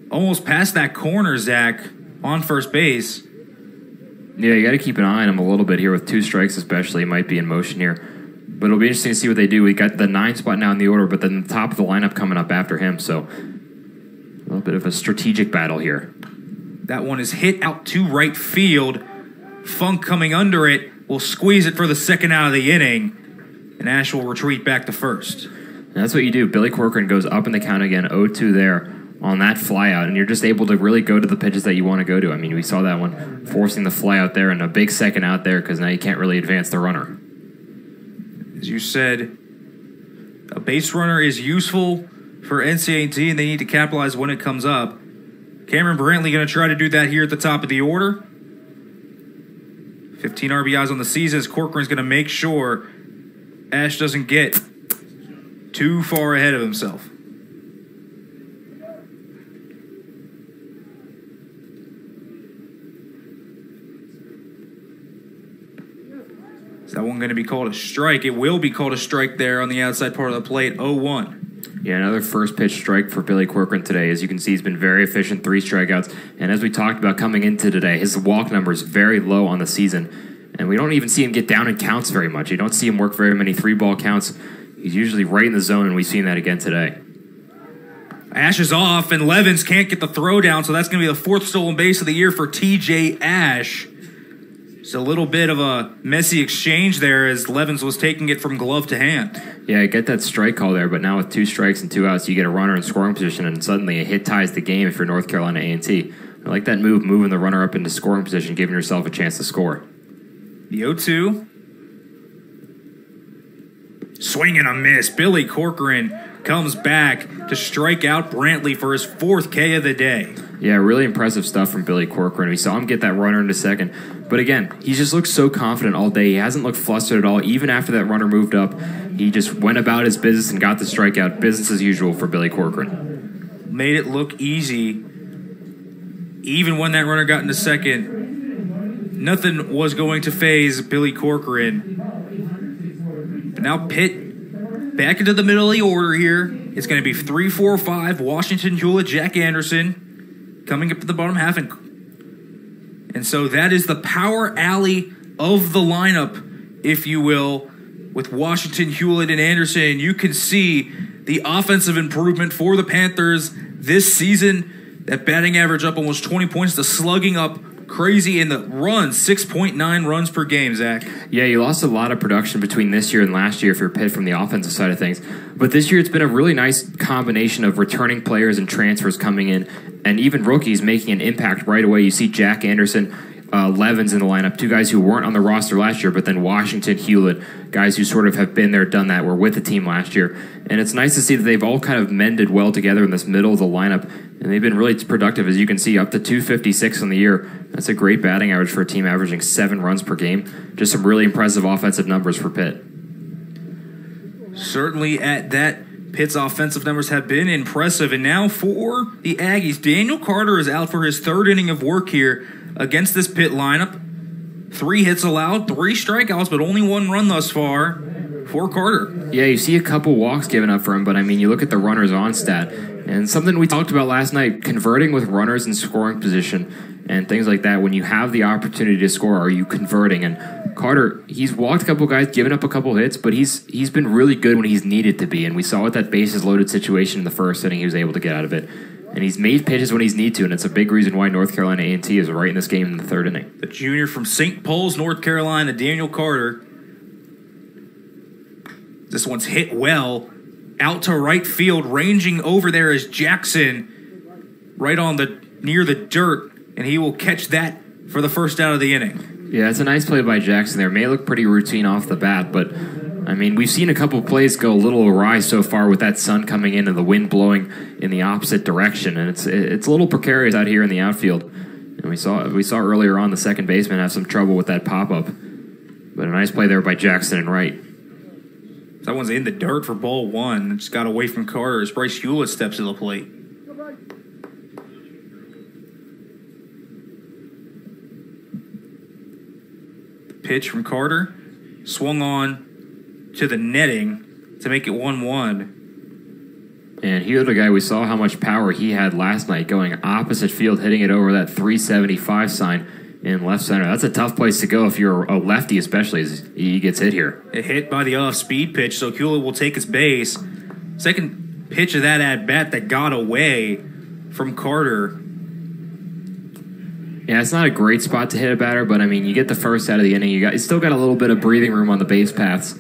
almost past that corner, Zach, on first base. Yeah, you got to keep an eye on him a little bit here with 2 strikes especially. He might be in motion here. But it'll be interesting to see what they do. We got the 9 spot now in the order, but then the top of the lineup coming up after him. So a little bit of a strategic battle here. That one is hit out to right field. Funk coming under it will squeeze it for the 2nd out of the inning. And Ash will retreat back to first. And that's what you do. Billy Corcoran goes up in the count again, 0-2 there on that flyout, and you're just able to really go to the pitches that you want to go to. I mean, we saw that one forcing the flyout there and a big 2nd out there because now you can't really advance the runner. As you said, a base runner is useful for NCAT, and they need to capitalize when it comes up. Cameron Brantley going to try to do that here at the top of the order. 15 RBIs on the season as Corcoran's going to make sure Ash doesn't get too far ahead of himself. Is that one going to be called a strike? It will be called a strike there on the outside part of the plate, 0-1. Yeah, another first pitch strike for Billy Corcoran today. As you can see, he's been very efficient, 3 strikeouts. And as we talked about coming into today, his walk number is very low on the season. And we don't even see him get down in counts very much. You don't see him work very many 3-ball counts. He's usually right in the zone, and we've seen that again today. Ash is off, and Levins can't get the throw down, so that's going to be the 4th stolen base of the year for T.J. Ash. It's a little bit of a messy exchange there as Levens was taking it from glove to hand. Yeah, I get that strike call there, but now with 2 strikes and 2 outs, you get a runner in scoring position, and suddenly a hit ties the game if you're North Carolina A&T. I like that move, moving the runner up into scoring position, giving yourself a chance to score. The 0-2. Swing and a miss. Billy Corcoran comes back to strike out Brantley for his 4th K of the day. Yeah, really impressive stuff from Billy Corcoran. We saw him get that runner into second. But again, he just looks so confident all day. He hasn't looked flustered at all. Even after that runner moved up, he just went about his business and got the strikeout. Business as usual for Billy Corcoran. Made it look easy. Even when that runner got into second, nothing was going to faze Billy Corcoran. But now Pitt back into the middle of the order here. It's going to be 3-4-5, Washington, Hewlett, Jack Anderson coming up to the bottom half. And so that is the power alley of the lineup, if you will, with Washington, Hewlett, and Anderson. You can see the offensive improvement for the Panthers this season. That batting average up almost 20 points, the slugging up crazy, in the runs, 6.9 runs per game, Zach. Yeah, you lost a lot of production between this year and last year if you're Pitt from the offensive side of things. But this year it's been a really nice combination of returning players and transfers coming in, and even rookies making an impact right away. You see Jack Anderson, Levens in the lineup, 2 guys who weren't on the roster last year, but then Washington, Hewlett, guys who sort of have been there, done that, were with the team last year. And it's nice to see that they've all kind of mended well together in this middle of the lineup, and they've been really productive, as you can see, up to 256 on the year. That's a great batting average for a team averaging 7 runs per game. Just some really impressive offensive numbers for Pitt. Certainly at that, Pitt's offensive numbers have been impressive. And now for the Aggies, Daniel Carter is out for his 3rd inning of work here against this Pitt lineup. 3 hits allowed, 3 strikeouts, but only 1 run thus far for Carter. Yeah, you see a couple walks given up for him, but I mean, you look at the runners on stat, and something we talked about last night, converting with runners in scoring position and things like that. When you have the opportunity to score, are you converting? And Carter, he's walked a couple guys, given up a couple hits, but he's been really good when he's needed to be. And we saw with that bases loaded situation in the 1st inning, he was able to get out of it. And he's made pitches when he's needed to, and it's a big reason why North Carolina A&T is right in this game in the 3rd inning. The junior from St. Paul's, North Carolina, Daniel Carter. This one's hit well. Out to right field, ranging over there is Jackson, right on near the dirt, and he will catch that for the 1st out of the inning. Yeah, it's a nice play by Jackson there. May look pretty routine off the bat, but I mean, we've seen a couple of plays go a little awry so far with that sun coming in and the wind blowing in the opposite direction, and it's a little precarious out here in the outfield. And we saw earlier on the second baseman have some trouble with that pop-up, but a nice play there by Jackson and right. That one's in the dirt for ball 1. Just got away from Carter as Bryce Hewlett steps to the plate. Pitch from Carter. Swung on to the netting to make it 1-1. And he was a guy, we saw how much power he had last night going opposite field, hitting it over that 375 sign in left center. That's a tough place to go if you're a lefty, especially as he gets hit here. A hit by the off-speed pitch, so Hewlett will take his base. Second pitch of that at-bat that got away from Carter. Yeah, it's not a great spot to hit a batter, but I mean, you get the 1st out of the inning. You still got a little bit of breathing room on the base paths,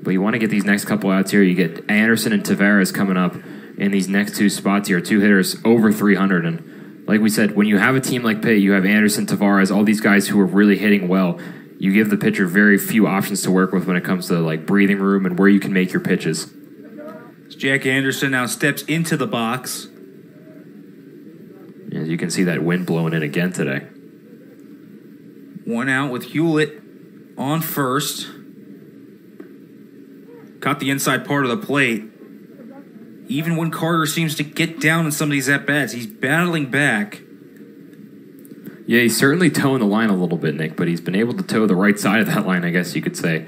but you want to get these next couple outs here. You get Anderson and Tavares coming up in these next 2 spots here, 2 hitters over 300. And like we said, when you have a team like Pitt, you have Anderson, Tavares, all these guys who are really hitting well. You give the pitcher very few options to work with when it comes to like breathing room and where you can make your pitches. Jack Anderson now steps into the box. As you can see that wind blowing in again today. 1 out with Hewlett on first. Caught the inside part of the plate. Even when Carter seems to get down in some of these at-bats, he's battling back. Yeah, he's certainly towing the line a little bit, Nick, but he's been able to toe the right side of that line, I guess you could say,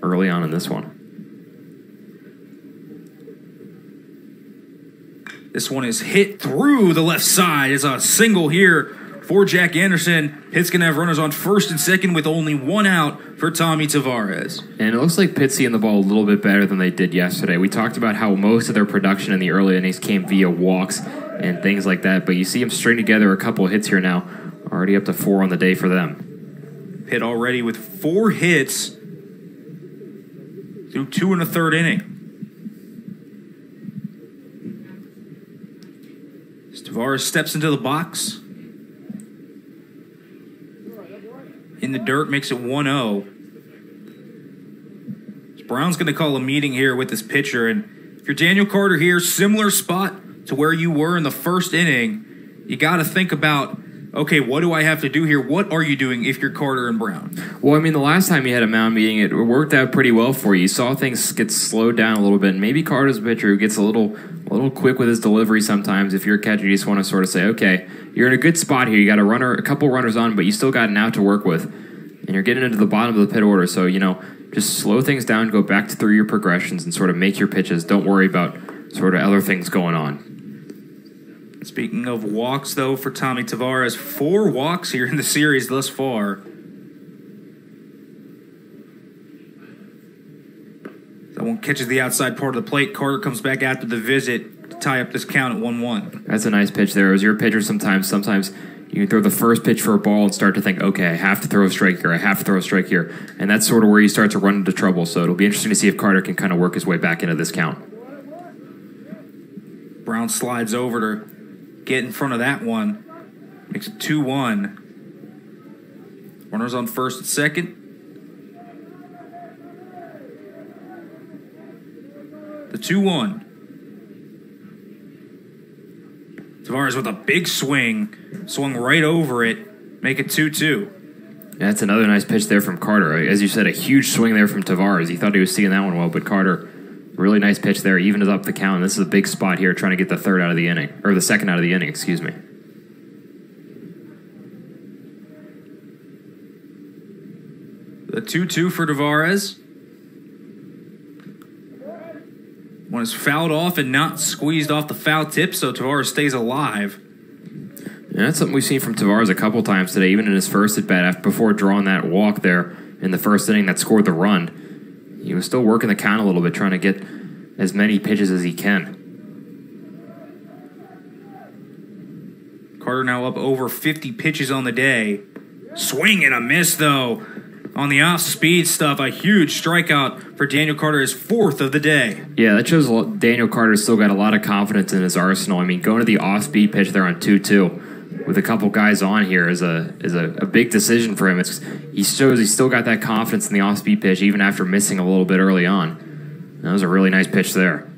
early on in this one. This one is hit through the left side. It's a single here for Jack Anderson. Pitt's going to have runners on first and second with only 1 out for Tommy Tavares. And it looks like Pitt's seeing the ball a little bit better than they did yesterday. We talked about how most of their production in the early innings came via walks and things like that, but you see them string together a couple of hits here now. Already up to 4 on the day for them. hit already with 4 hits through 2 1/3 inning. Tavares steps into the box. In the dirt, makes it 1-0. Brown's going to call a meeting here with this pitcher, and if you're Daniel Carter here, similar spot to where you were in the first inning, you got to think about, okay, what do I have to do here? What are you doing if you're Carter and Brown? Well, I mean, the last time you had a mound meeting, it worked out pretty well for you. You saw things get slowed down a little bit. And maybe Carter's a pitcher who gets a little quick with his delivery sometimes. If you're a catcher, you just want to sort of say, okay, you're in a good spot here. You got a couple runners on, but you still got an out to work with. And you're getting into the bottom of the pit order. So, just slow things down, go back through your progressions and sort of make your pitches. Don't worry about sort of other things going on. Speaking of walks, though, for Tommy Tavares, 4 walks here in the series thus far. That one catches the outside part of the plate. Carter comes back after the visit to tie up this count at 1-1. That's a nice pitch there. As your pitcher, sometimes you can throw the first pitch for a ball and start to think, okay, I have to throw a strike here. I have to throw a strike here. And that's sort of where you start to run into trouble. So it'll be interesting to see if Carter can kind of work his way back into this count. Brown slides over to get in front of that one. Makes it 2-1. Runners on first and second. The 2-1. Tavares with a big swing. Swung right over it. Make it 2-2. Yeah, that's another nice pitch there from Carter. As you said, a huge swing there from Tavares. He thought he was seeing that one well, but Carter, really nice pitch there. Evened up the count. This is a big spot here, trying to get the second out of the inning, excuse me. The 2-2 for Tavares. One is fouled off and not squeezed off the foul tip, so Tavares stays alive. Yeah, that's something we've seen from Tavares a couple times today, even in his first at-bat, before drawing that walk there in the first inning that scored the run. He was still working the count a little bit, trying to get as many pitches as he can. Carter now up over 50 pitches on the day. Swing and a miss, though. On the off-speed stuff, a huge strikeout for Daniel Carter, his 4th of the day. Yeah, that shows Daniel Carter's still got a lot of confidence in his arsenal. I mean, going to the off-speed pitch there on 2-2 with a couple guys on here is a big decision for him. He shows he's still got that confidence in the off-speed pitch even after missing a little bit early on. That was a really nice pitch there.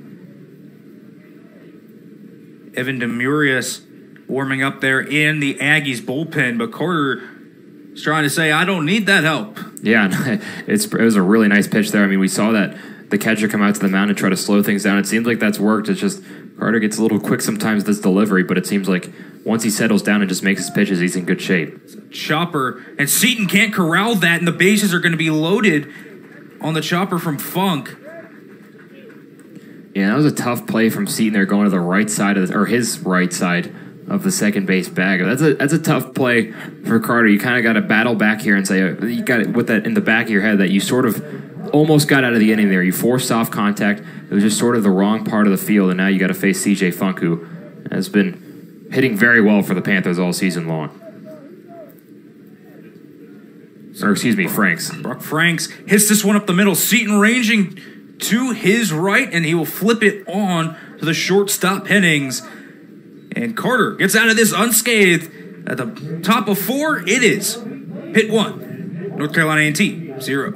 Evan Demurius warming up there in the Aggies bullpen, but Carter is trying to say, I don't need that help. Yeah, it was a really nice pitch there. I mean, we saw that the catcher come out to the mound and try to slow things down. It seems like that's worked. It's just Carter gets a little quick sometimes with this delivery, but it seems like once he settles down and just makes his pitches, he's in good shape. Chopper, and Seaton can't corral that, and the bases are going to be loaded on the chopper from Funk. Yeah, that was a tough play from Seaton there, going to the right side or his right side of the second base bag. That's a tough play for Carter. You kind of got to battle back here and say, you got it with that in the back of your head that you sort of almost got out of the inning there. You forced soft contact. It was just sort of the wrong part of the field, and now you got to face C.J. Funk, who has been hitting very well for the Panthers all season long. Or excuse me, Franks. Brock Franks hits this one up the middle. Seaton ranging to his right, and he will flip it on to the shortstop Hennings. And Carter gets out of this unscathed at the top of 4. It is Pitt 1, North Carolina A&T 0.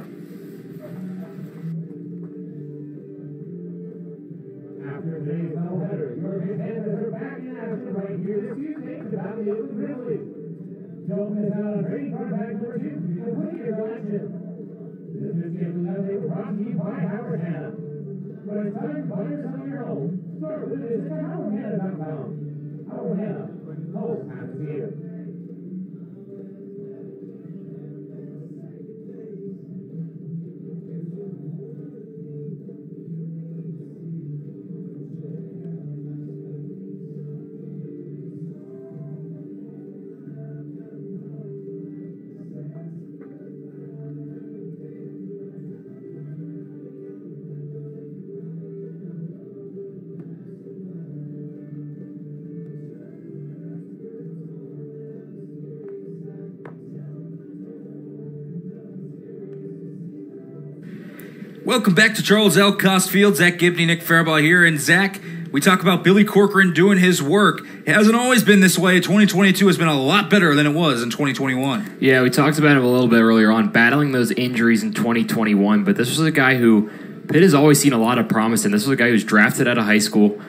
After today's doubleheader, your Panthers are back in action right here this evening to battle the Grizzlies. Don't miss out on trading card bag number 2 because with your election. This is given as a brought to you by Howard Hanna. When it's time to buy yourself your home, start with visit howardhanna.com. Howard Hanna, home half the year. Welcome back to Charles L. Cost Field. Zach Gibney, Nick Faribault here. And Zach, we talk about Billy Corcoran doing his work. It hasn't always been this way. 2022 has been a lot better than it was in 2021. Yeah, we talked about him a little bit earlier on, battling those injuries in 2021. But this was a guy who Pitt has always seen a lot of promise in. This was a guy who's drafted out of high school.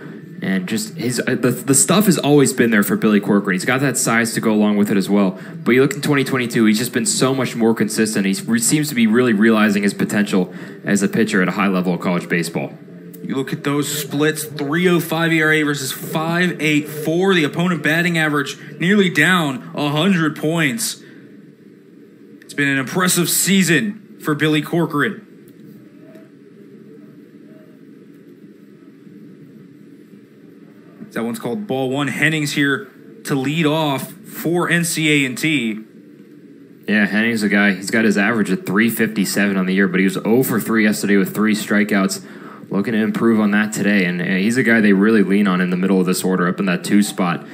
And just the stuff has always been there for Billy Corcoran. He's got that size to go along with it as well. But you look in 2022, he's just been so much more consistent. He seems to be really realizing his potential as a pitcher at a high level of college baseball. You look at those splits, 3.05 ERA versus 5.84. The opponent batting average nearly down 100 points. It's been an impressive season for Billy Corcoran. That one's called ball one. Hennings here to lead off for NCA&T. Yeah, Hennings, a guy, he's got his average at 357 on the year, but he was 0 for 3 yesterday with 3 strikeouts. Looking to improve on that today, and he's a guy they really lean on in the middle of this order, up in that 2 spot.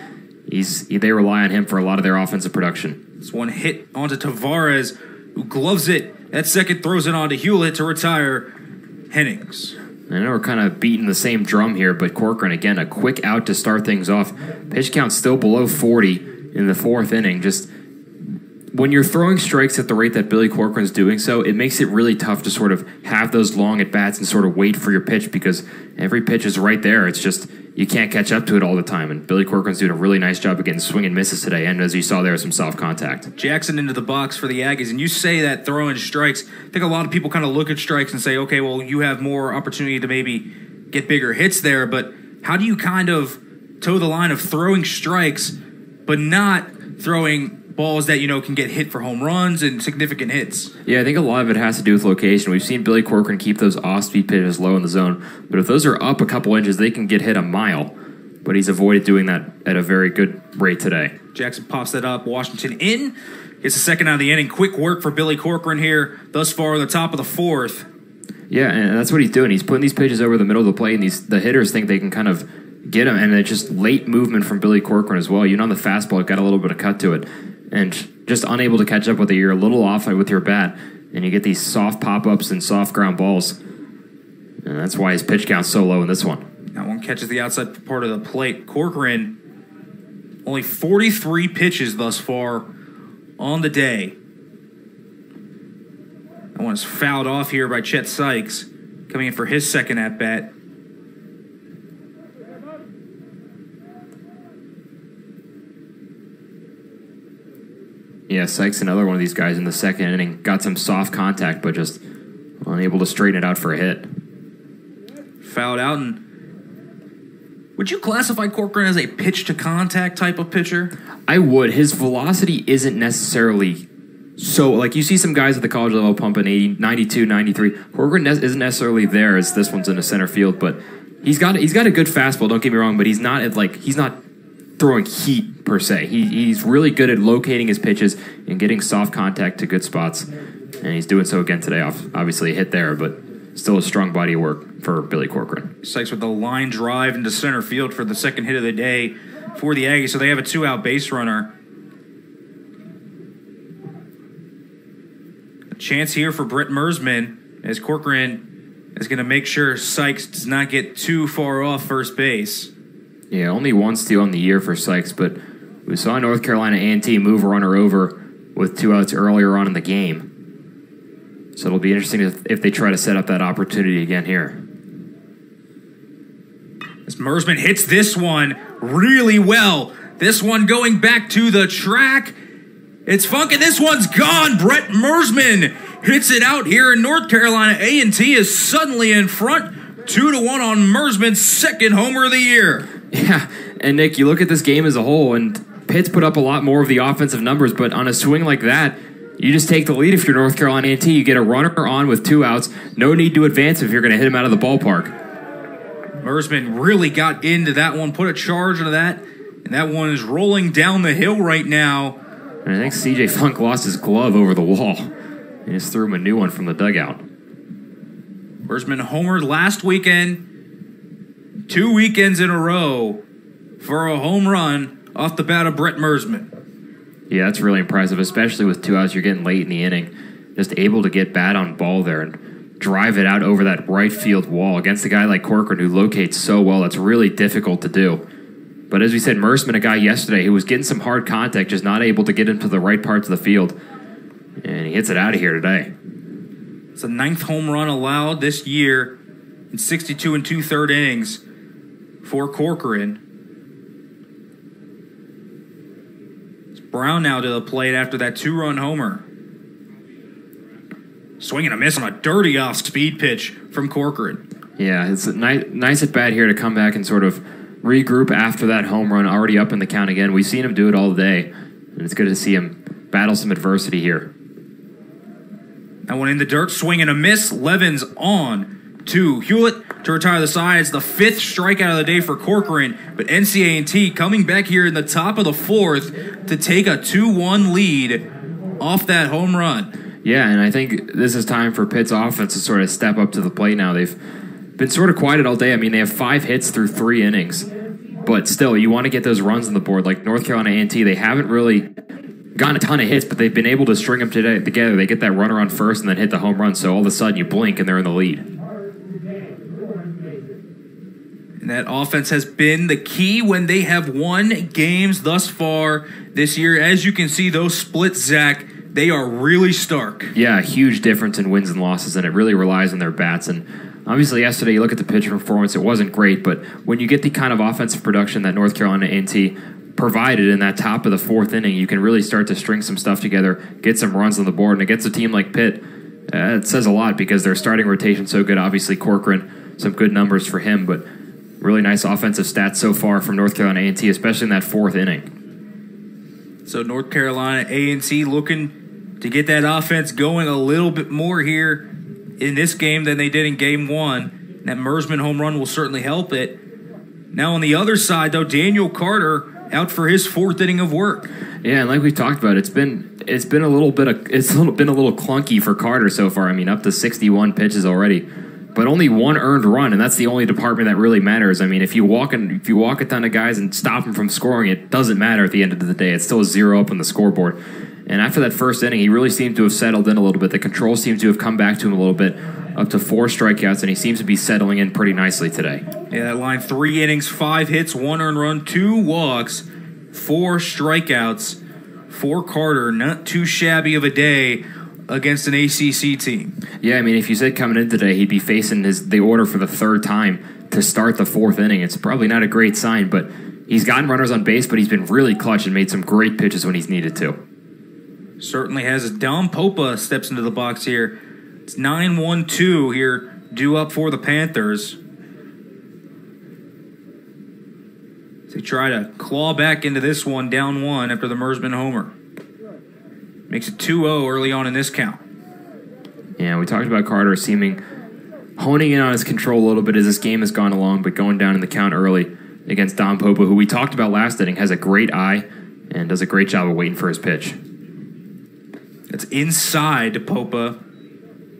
They rely on him for a lot of their offensive production. This one hit onto Tavares, who gloves it. That second throws it onto Hewlett to retire Hennings. I know we're kind of beating the same drum here, but Corcoran, again, a quick out to start things off. Pitch count still below 40 in the 4th inning. Just when you're throwing strikes at the rate that Billy Corcoran's doing so, it makes it really tough to sort of have those long at-bats and sort of wait for your pitch because every pitch is right there. It's just you can't catch up to it all the time, and Billy Corcoran's doing a really nice job of getting swing and misses today, and as you saw there, some soft contact. Jackson into the box for the Aggies, and you say that throwing strikes, I think a lot of people kind of look at strikes and say, okay, well, you have more opportunity to maybe get bigger hits there, but how do you kind of toe the line of throwing strikes but not throwing balls that, you know, can get hit for home runs and significant hits? Yeah, I think a lot of it has to do with location. We've seen Billy Corcoran keep those off-speed pitches low in the zone, but if those are up a couple inches, they can get hit a mile. But he's avoided doing that at a very good rate today. Jackson pops that up. Washington in. Gets the second out of the inning. Quick work for Billy Corcoran here thus far in the top of the 4th. Yeah, and that's what he's doing. He's putting these pitches over the middle of the plate, and the hitters think they can kind of get him, and it's just late movement from Billy Corcoran as well. You know, on the fastball, it got a little bit of cut to it, and just unable to catch up with it. You're a little off with your bat, and you get these soft pop-ups and soft ground balls, and that's why his pitch count's so low in this one. That one catches the outside part of the plate. Corcoran, only 43 pitches thus far on the day. That one is fouled off here by Chet Sykes, coming in for his second at-bat. Yeah, Sykes, another one of these guys in the second inning, got some soft contact, but just unable to straighten it out for a hit. Fouled out. And would you classify Corcoran as a pitch-to-contact type of pitcher? I would. His velocity isn't necessarily so... Like, you see some guys at the college level pumping 80, 92, 93. Corcoran isn't necessarily there as this one's in the center field, but he's got a good fastball, don't get me wrong, but he's not throwing heat per se. He's really good at locating his pitches and getting soft contact to good spots, and he's doing so again today. Obviously a hit there, but still a strong body of work for Billy Corcoran. Sykes with the line drive into center field for the second hit of the day for the Aggies, so they have a 2-out base runner. A chance here for Brett Mersman as Corcoran is going to make sure Sykes does not get too far off first base. Yeah, only one steal on the year for Sykes, but we saw North Carolina A&T move a runner over with 2 outs earlier on in the game. So it'll be interesting if they try to set up that opportunity again here. As Mersman hits this one really well. This one going back to the track. It's funky. This one's gone. Brett Mersman hits it out here in North Carolina. A&T is suddenly in front. 2-1 on Mersman's second homer of the year. Yeah, and Nick, you look at this game as a whole, and Pitt's put up a lot more of the offensive numbers, but on a swing like that, you just take the lead if you're North Carolina A&T. You get a runner on with 2 outs. No need to advance if you're going to hit him out of the ballpark. Mersman really got into that one, put a charge into that, and that one is rolling down the hill right now. And I think C.J. Funk lost his glove over the wall. He just threw him a new one from the dugout. Mersman homered last weekend, 2 weekends in a row for a home run off the bat of Brett Mersman. Yeah, that's really impressive, especially with 2 outs. You're getting late in the inning, just able to get bat on ball there. And drive it out over that right field wall against a guy like Corcoran who locates so well. That's really difficult to do. But as we said, Mersman, a guy yesterday who was getting some hard contact, just not able to get into the right parts of the field. And he hits it out of here today. It's the 9th home run allowed this year in 62 and 2/3 innings for Corcoran. It's Brown now to the plate after that 2-run homer. Swing and a miss on a dirty off-speed pitch from Corcoran. Yeah, it's a nice at bat here to come back and sort of regroup after that home run, already up in the count again. We've seen him do it all day, and it's good to see him battle some adversity here. That one in the dirt, swing and a miss. Levens on to Hewlett to retire the side. It's the 5th strikeout of the day for Corcoran, but NCA&T coming back here in the top of the 4th to take a 2-1 lead off that home run. Yeah, and I think this is time for Pitt's offense to sort of step up to the plate now. They've been sort of quiet all day. I mean, they have 5 hits through 3 innings. But still, you want to get those runs on the board. Like North Carolina A&T, they haven't really gotten a ton of hits, but they've been able to string them together. They get that runner on first and then hit the home run, so all of a sudden you blink and they're in the lead. And that offense has been the key when they have won games thus far this year. As you can see, those splits, Zach, they are really stark. Yeah, a huge difference in wins and losses, and it really relies on their bats. And obviously yesterday, you look at the pitcher performance, it wasn't great, but when you get the kind of offensive production that North Carolina A&T provided in that top of the 4th inning, you can really start to string some stuff together, get some runs on the board, and against a team like Pitt, it says a lot because their starting rotation so good. Obviously, Corcoran, some good numbers for him, but really nice offensive stats so far from North Carolina A&T, especially in that 4th inning. So North Carolina A&T looking to get that offense going a little bit more here in this game than they did in Game 1. That Mersman home run will certainly help it. Now on the other side, though, Daniel Carter out for his 4th inning of work. Yeah, and like we talked about, it's been a little clunky for Carter so far. I mean, up to 61 pitches already, but only 1 earned run, and that's the only department that really matters. I mean, if you walk a ton of guys and stop them from scoring, it doesn't matter at the end of the day. It's still a 0 up on the scoreboard. And after that 1st inning, he really seemed to have settled in a little bit. The control seems to have come back to him a little bit, up to 4 strikeouts, and he seems to be settling in pretty nicely today. Yeah, that line, 3 innings, 5 hits, 1 earned run, 2 walks, 4 strikeouts for Carter. Not too shabby of a day against an ACC team. Yeah, I mean, if you said coming in today he'd be facing the order for the 3rd time to start the 4th inning, it's probably not a great sign, but he's gotten runners on base, but he's been really clutch and made some great pitches when he's needed to. Certainly has. Dom Popa steps into the box here. It's 9-1-2 here, due up for the Panthers. They try to claw back into this one, down 1 after the Mersman homer. Makes it 2-0 early on in this count. Yeah, we talked about Carter honing in on his control a little bit as this game has gone along, but going down in the count early against Dom Popa, who we talked about last inning, has a great eye and does a great job of waiting for his pitch. It's inside to Popa.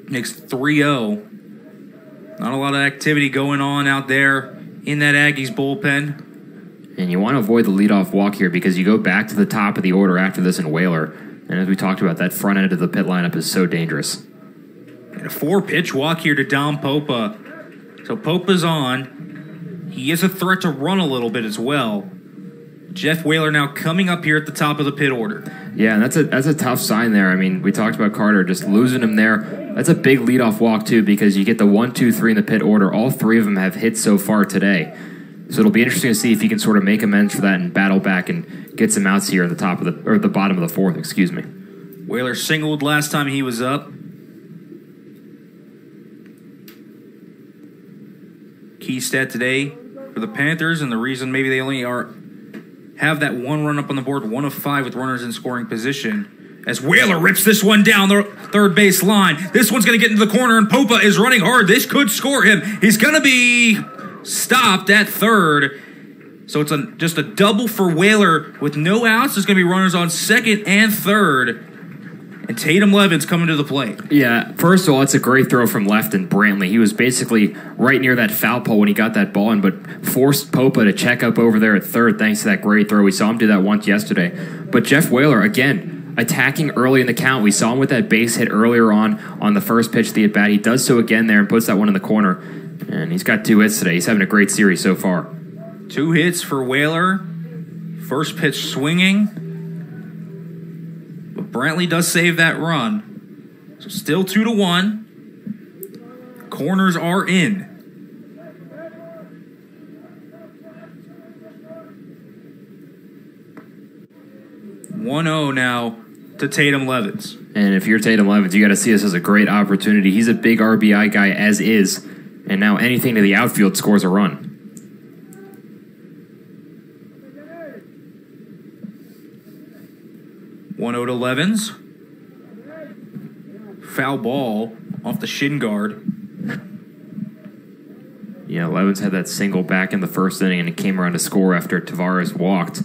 Makes 3-0. Not a lot of activity going on out there in that Aggies bullpen. And you want to avoid the leadoff walk here because you go back to the top of the order after this in Whaler. And as we talked about, that front end of the Pitt lineup is so dangerous. And a 4-pitch walk here to Dom Popa. So Popa's on. He is a threat to run a little bit as well. Jeff Whaler now coming up here at the top of the Pitt order. Yeah, and that's a tough sign there. I mean, we talked about Carter just losing him there. That's a big leadoff walk, too, because you get the 1, 2, 3 in the Pitt order. All 3 of them have hit so far today. So it'll be interesting to see if he can sort of make amends for that and battle back and get some outs here at the top of the bottom of the 4th, excuse me. Whaler singled last time he was up. Key stat today for the Panthers, and the reason maybe they only have that 1 run up on the board, 1 of 5 with runners in scoring position. As Whaler rips this one down the 3rd base line. This one's going to get into the corner, and Popa is running hard. This could score him. He's going to be stopped at 3rd. So it's just a double for Whaler with no outs. There's going to be runners on 2nd and 3rd. And Tatum Levens coming to the plate. Yeah, first of all, it's a great throw from Lefton Brantley. He was basically right near that foul pole when he got that ball in, but forced Popa to check up over there at 3rd thanks to that great throw. We saw him do that once yesterday. But Jeff Whaler, again, attacking early in the count. We saw him with that base hit earlier on the first pitch of the at-bat. He does so again there and puts that one in the corner. And he's got 2 hits today. He's having a great series so far. 2 hits for Whaler. First pitch swinging. But Brantley does save that run. So still 2-1. Corners are in. 1-0 now to Tatum Levens. And if you're Tatum Levens, you got to see this as a great opportunity. He's a big RBI guy as is. And now anything to the outfield scores a run. To Levens. Foul ball off the shin guard. Yeah, Levens had that single back in the first inning, and it came around to score after Tavares walked.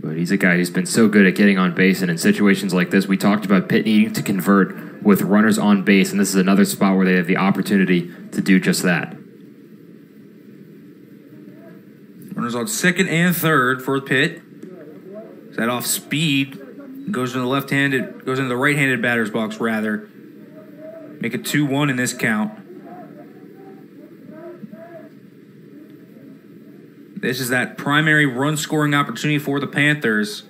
But he's a guy who's been so good at getting on base, and in situations like this, we talked about Pitt needing to convert with runners on base, and this is another spot where they have the opportunity to do just that. Runners on second and third for Pitt. Is that off speed? Goes into the right-handed batter's box rather. Make it 2-1 in this count. This is that primary run-scoring opportunity for the Panthers.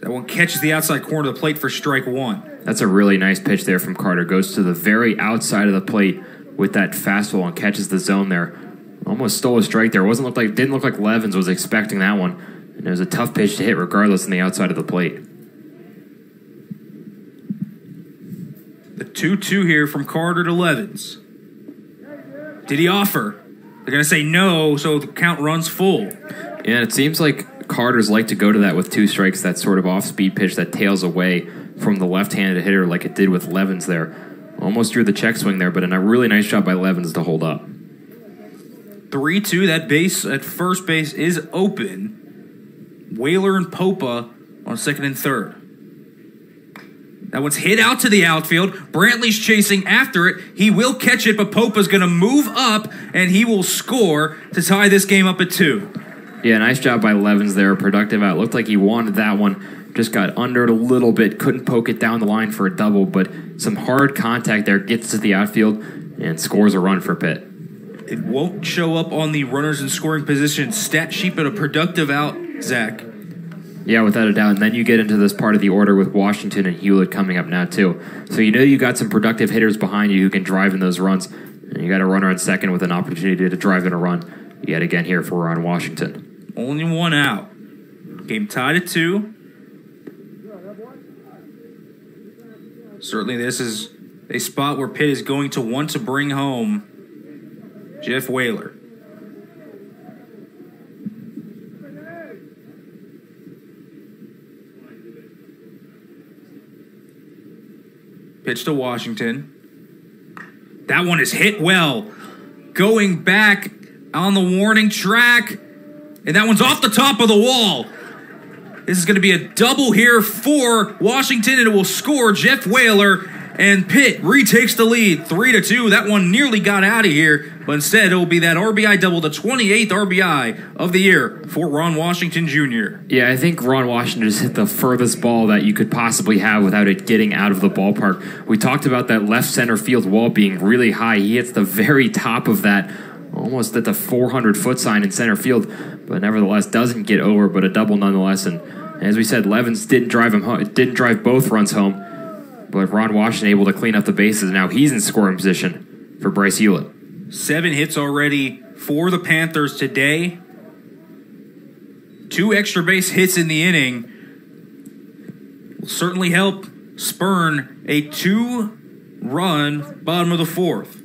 That one catches the outside corner of the plate for strike 1. That's a really nice pitch there from Carter. Goes to the very outside of the plate with that fastball and catches the zone there. Almost stole a strike there. Didn't look like Levens was expecting that one. And it was a tough pitch to hit regardless on the outside of the plate. The 2-2 here from Carter to Levens. Did he offer? They're going to say no, so the count runs full. Yeah, it seems like Carter's like to go to that with 2 strikes, that sort of off-speed pitch that tails away from the left-handed hitter like it did with Levens there. Almost drew the check swing there, but a really nice job by Levens to hold up. 3-2, that base at first base is open. Whaler and Popa on second and third. That one's hit out to the outfield. Brantley's chasing after it. He will catch it, but Popa's going to move up, and he will score to tie this game up at 2. Yeah, nice job by Levens there. Productive out. Looked like he wanted that one. Just got under it a little bit. Couldn't poke it down the line for a double, but some hard contact there. Gets to the outfield and scores a run for Pitt. It won't show up on the runners in scoring position stat sheet, but a productive out, Zach. Yeah, without a doubt. And then you get into this part of the order with Washington and Hewlett coming up now, too. So you got some productive hitters behind you who can drive in those runs. And you got a runner on second with an opportunity to drive in a run yet again here for Ron Washington. Only 1 out. Game tied at 2. Certainly this is a spot where Pitt is going to want to bring home Jeff Whaler. Pitch to Washington. That one is hit well. Going back on the warning track. And that one's off the top of the wall. This is going to be a double here for Washington, and it will score Jeff Whaler. And Pitt retakes the lead, 3-2. That one nearly got out of here, but instead it will be that RBI double, the 28th RBI of the year for Ron Washington Jr. Yeah, I think Ron Washington just hit the furthest ball that you could possibly have without it getting out of the ballpark. We talked about that left center field wall being really high. He hits the very top of that, almost at the 400-foot sign in center field, but nevertheless doesn't get over, but a double nonetheless. And as we said, Levens didn't drive both runs home. But Ron Washington able to clean up the bases. Now he's in scoring position for Bryce Hewlett. 7 hits already for the Panthers today. 2 extra base hits in the inning will certainly help spurn a 2-run bottom of the 4th.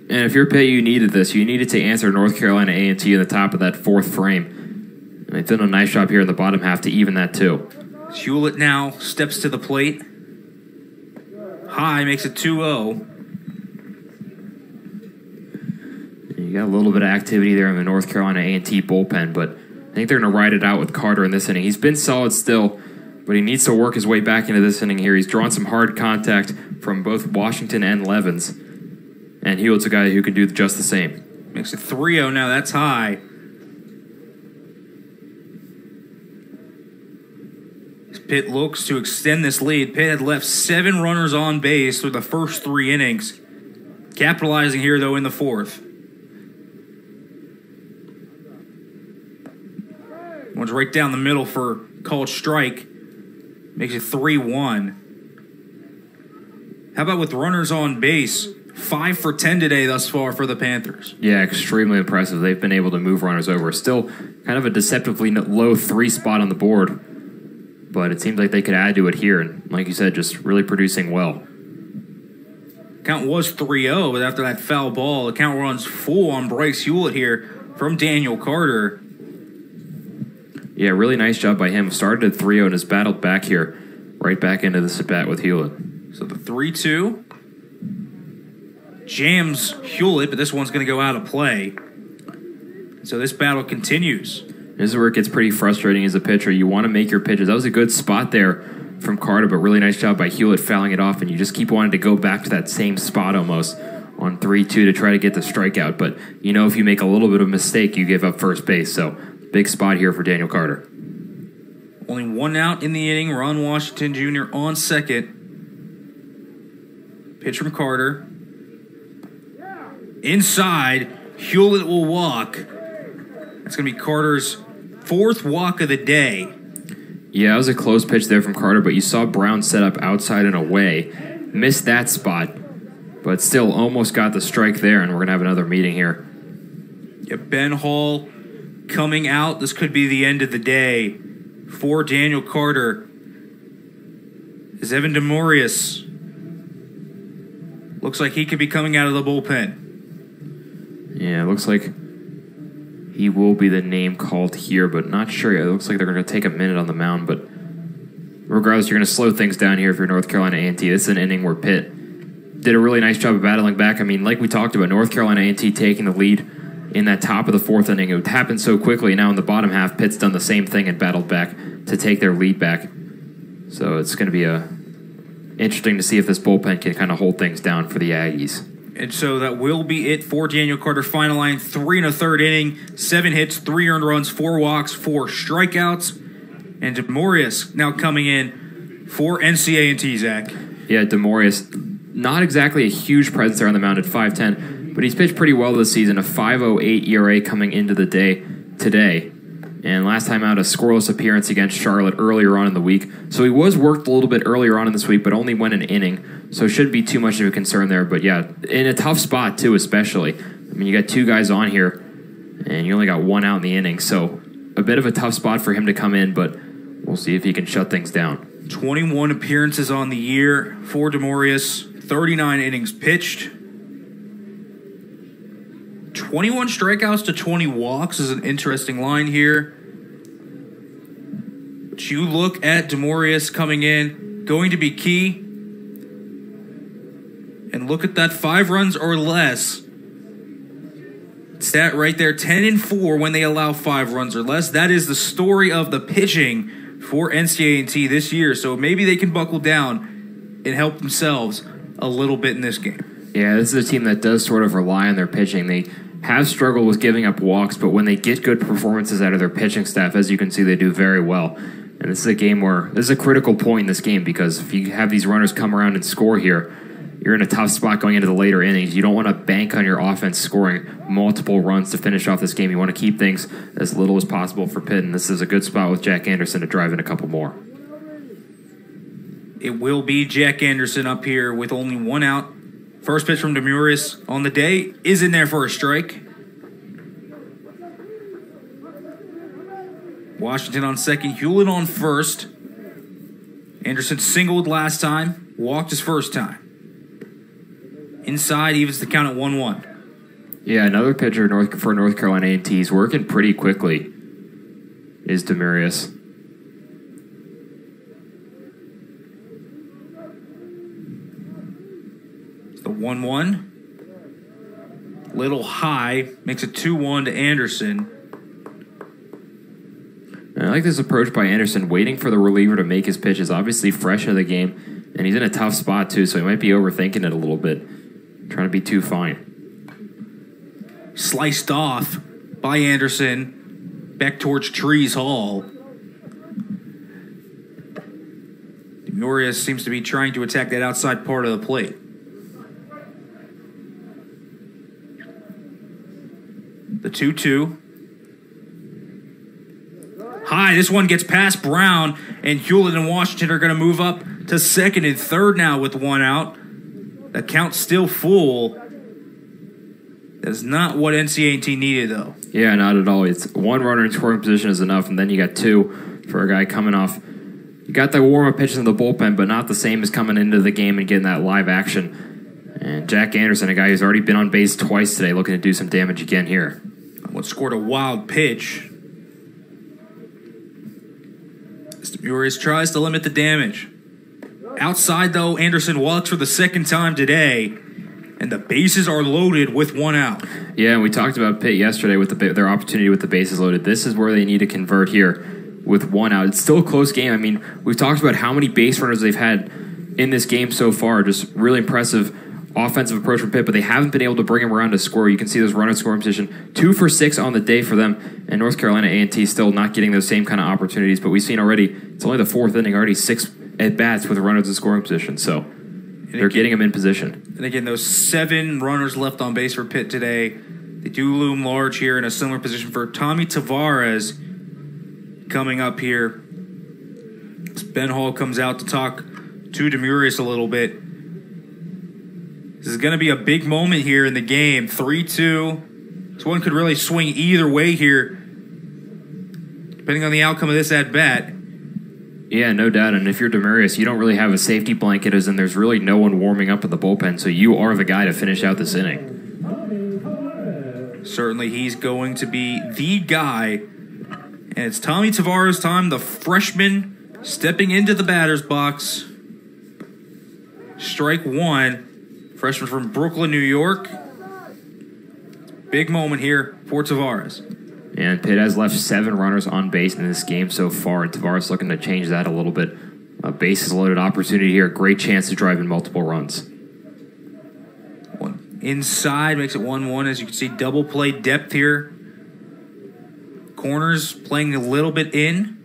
And if you're Pitt, you needed this. You needed to answer North Carolina A&T in the top of that 4th frame. And they've done a nice job here in the bottom half to even that too. Hewlett now steps to the plate. High makes it 2-0. You got a little bit of activity there in the North Carolina A&T bullpen, but I think they're going to ride it out with Carter in this inning. He's been solid still, but he needs to work his way back into this inning here. He's drawn some hard contact from both Washington and Levens, and Hewlett's a guy who can do just the same. Makes it 3-0 now. That's high. Pitt looks to extend this lead. Pitt had left 7 runners on base through the first 3 innings. Capitalizing here, though, in the 4th. One's right down the middle for called strike. Makes it 3-1. How about with runners on base? 5 for 10 today thus far for the Panthers. Yeah, extremely impressive. They've been able to move runners over. Still kind of a deceptively low 3 spot on the board. But it seems like they could add to it here. And like you said, just really producing well. Count was 3-0, but after that foul ball, the count runs full on Bryce Hewlett here from Daniel Carter. Yeah, really nice job by him. Started at 3-0 and has battled back here. Right back into this at-bat with Hewlett. So the 3-2 jams Hewlett, but this one's going to go out of play. So this battle continues. This is where it gets pretty frustrating as a pitcher. You want to make your pitches. That was a good spot there from Carter, but really nice job by Hewlett fouling it off, and you just keep wanting to go back to that same spot almost on 3-2 to try to get the strikeout. But you know if you make a little bit of a mistake, you give up first base. So big spot here for Daniel Carter. Only 1 out in the inning. Ron Washington Jr. on second. Pitch from Carter. Inside, Hewlett will walk. That's going to be Carter's 4th walk of the day. Yeah, it was a close pitch there from Carter, but you saw Brown set up outside and away. Missed that spot, but still almost got the strike there, and we're going to have another meeting here. Yeah, Ben Hall coming out. This could be the end of the day for Daniel Carter. As Evan DeMorius looks like he could be coming out of the bullpen. Yeah, it looks like he will be the name called here, but not sure yet. It looks like they're going to take a minute on the mound, but regardless, you're going to slow things down here if you're North Carolina A&T. This is an inning where Pitt did a really nice job of battling back. I mean, like we talked about, North Carolina A&T taking the lead in that top of the 4th inning. It happened so quickly. Now in the bottom half, Pitt's done the same thing and battled back to take their lead back. So it's going to be interesting to see if this bullpen can kind of hold things down for the Aggies. And so that will be it for Daniel Carter. Final line, 3 1/3 inning, 7 hits, 3 earned runs, 4 walks, 4 strikeouts. And DeMorius now coming in for NCA&T, Zach. Yeah, DeMorius, not exactly a huge presence there on the mound at 5'10", but he's pitched pretty well this season. A 5.08 ERA coming into the day today. And last time out, a scoreless appearance against Charlotte earlier on in the week. So he was worked a little bit earlier on in this week, but only went an inning. So it shouldn't be too much of a concern there. But yeah, in a tough spot too, especially. I mean, you got 2 guys on here, and you only got 1 out in the inning. So a bit of a tough spot for him to come in, but we'll see if he can shut things down. 21 appearances on the year for DeMorius. 39 innings pitched. 21 strikeouts to 20 walks is an interesting line here. But you look at DeMorius coming in, going to be key. And look at that 5 runs or less. Stat right there, 10-4 when they allow 5 runs or less. That is the story of the pitching for NCA&T this year. So maybe they can buckle down and help themselves a little bit in this game. Yeah, this is a team that does sort of rely on their pitching. They have struggled with giving up walks, but when they get good performances out of their pitching staff, as you can see, they do very well. And this is a game where this is a critical point in this game because if you have these runners come around and score here, you're in a tough spot going into the later innings. You don't want to bank on your offense scoring multiple runs to finish off this game. You want to keep things as little as possible for Pitt, and this is a good spot with Jack Anderson to drive in a couple more. It will be Jack Anderson up here with only 1 out. First pitch from DeMorius on the day is in there for a strike. Washington on second, Hewlett on first. Anderson singled last time, walked his first time. Inside, evens the count at 1-1. Yeah, another pitcher for North Carolina A&T. He's working pretty quickly, is DeMorius. It's the 1-1. Little high, makes it 2-1 to Anderson. And I like this approach by Anderson, waiting for the reliever to make his pitches. Obviously fresh in the game, and he's in a tough spot too, so he might be overthinking it a little bit, trying to be too fine. sliced off by Anderson back towards Trees Hall. Demurius seems to be trying to attack that outside part of the plate. The 2-2. High. This one gets past Brown, and Hewlett and Washington are going to move up to second and third now with one out. The count's still full. That's not what NCAT needed, though. Yeah, not at all. It's one runner in scoring position is enough, and then you got two for a guy coming off. You got the warm-up pitches in the bullpen, but not the same as coming into the game and getting that live action. And Jack Anderson, a guy who's already been on base twice today, looking to do some damage again here. What scored a wild pitch. Demurius tries to limit the damage. Outside, though, Anderson walks for the second time today, and the bases are loaded with one out. Yeah, and we talked about Pitt yesterday with their opportunity with the bases loaded. This is where they need to convert here with one out. It's still a close game. I mean, we've talked about how many base runners they've had in this game so far. Just really impressive offensive approach from Pitt, but they haven't been able to bring him around to score. You can see those runners scoring position. 2 for 6 on the day for them, and North Carolina A&T still not getting those same kind of opportunities. But we've seen already, it's only the fourth inning, already 6 at-bats with runners in scoring position. So they're getting them in position. And again, those 7 runners left on base for Pitt today, they do loom large here in a similar position for Tommy Tavares coming up here. Ben Hall comes out to talk to Demurius a little bit. This is going to be a big moment here in the game. 3-2. This one could really swing either way here, depending on the outcome of this at-bat. Yeah, no doubt. And if you're Demurius, you don't really have a safety blanket, as in there's really no one warming up in the bullpen, so you are the guy to finish out this inning. Certainly he's going to be the guy. And it's Tommy Tavares' time, the freshman stepping into the batter's box. Strike one. Freshman from Brooklyn, New York. Big moment here for Tavares. And Pitt has left 7 runners on base in this game so far, and Tavares looking to change that a little bit. A bases-loaded opportunity here. Great chance to drive in multiple runs. One inside makes it 1-1. As you can see, double play depth here. Corners playing a little bit in.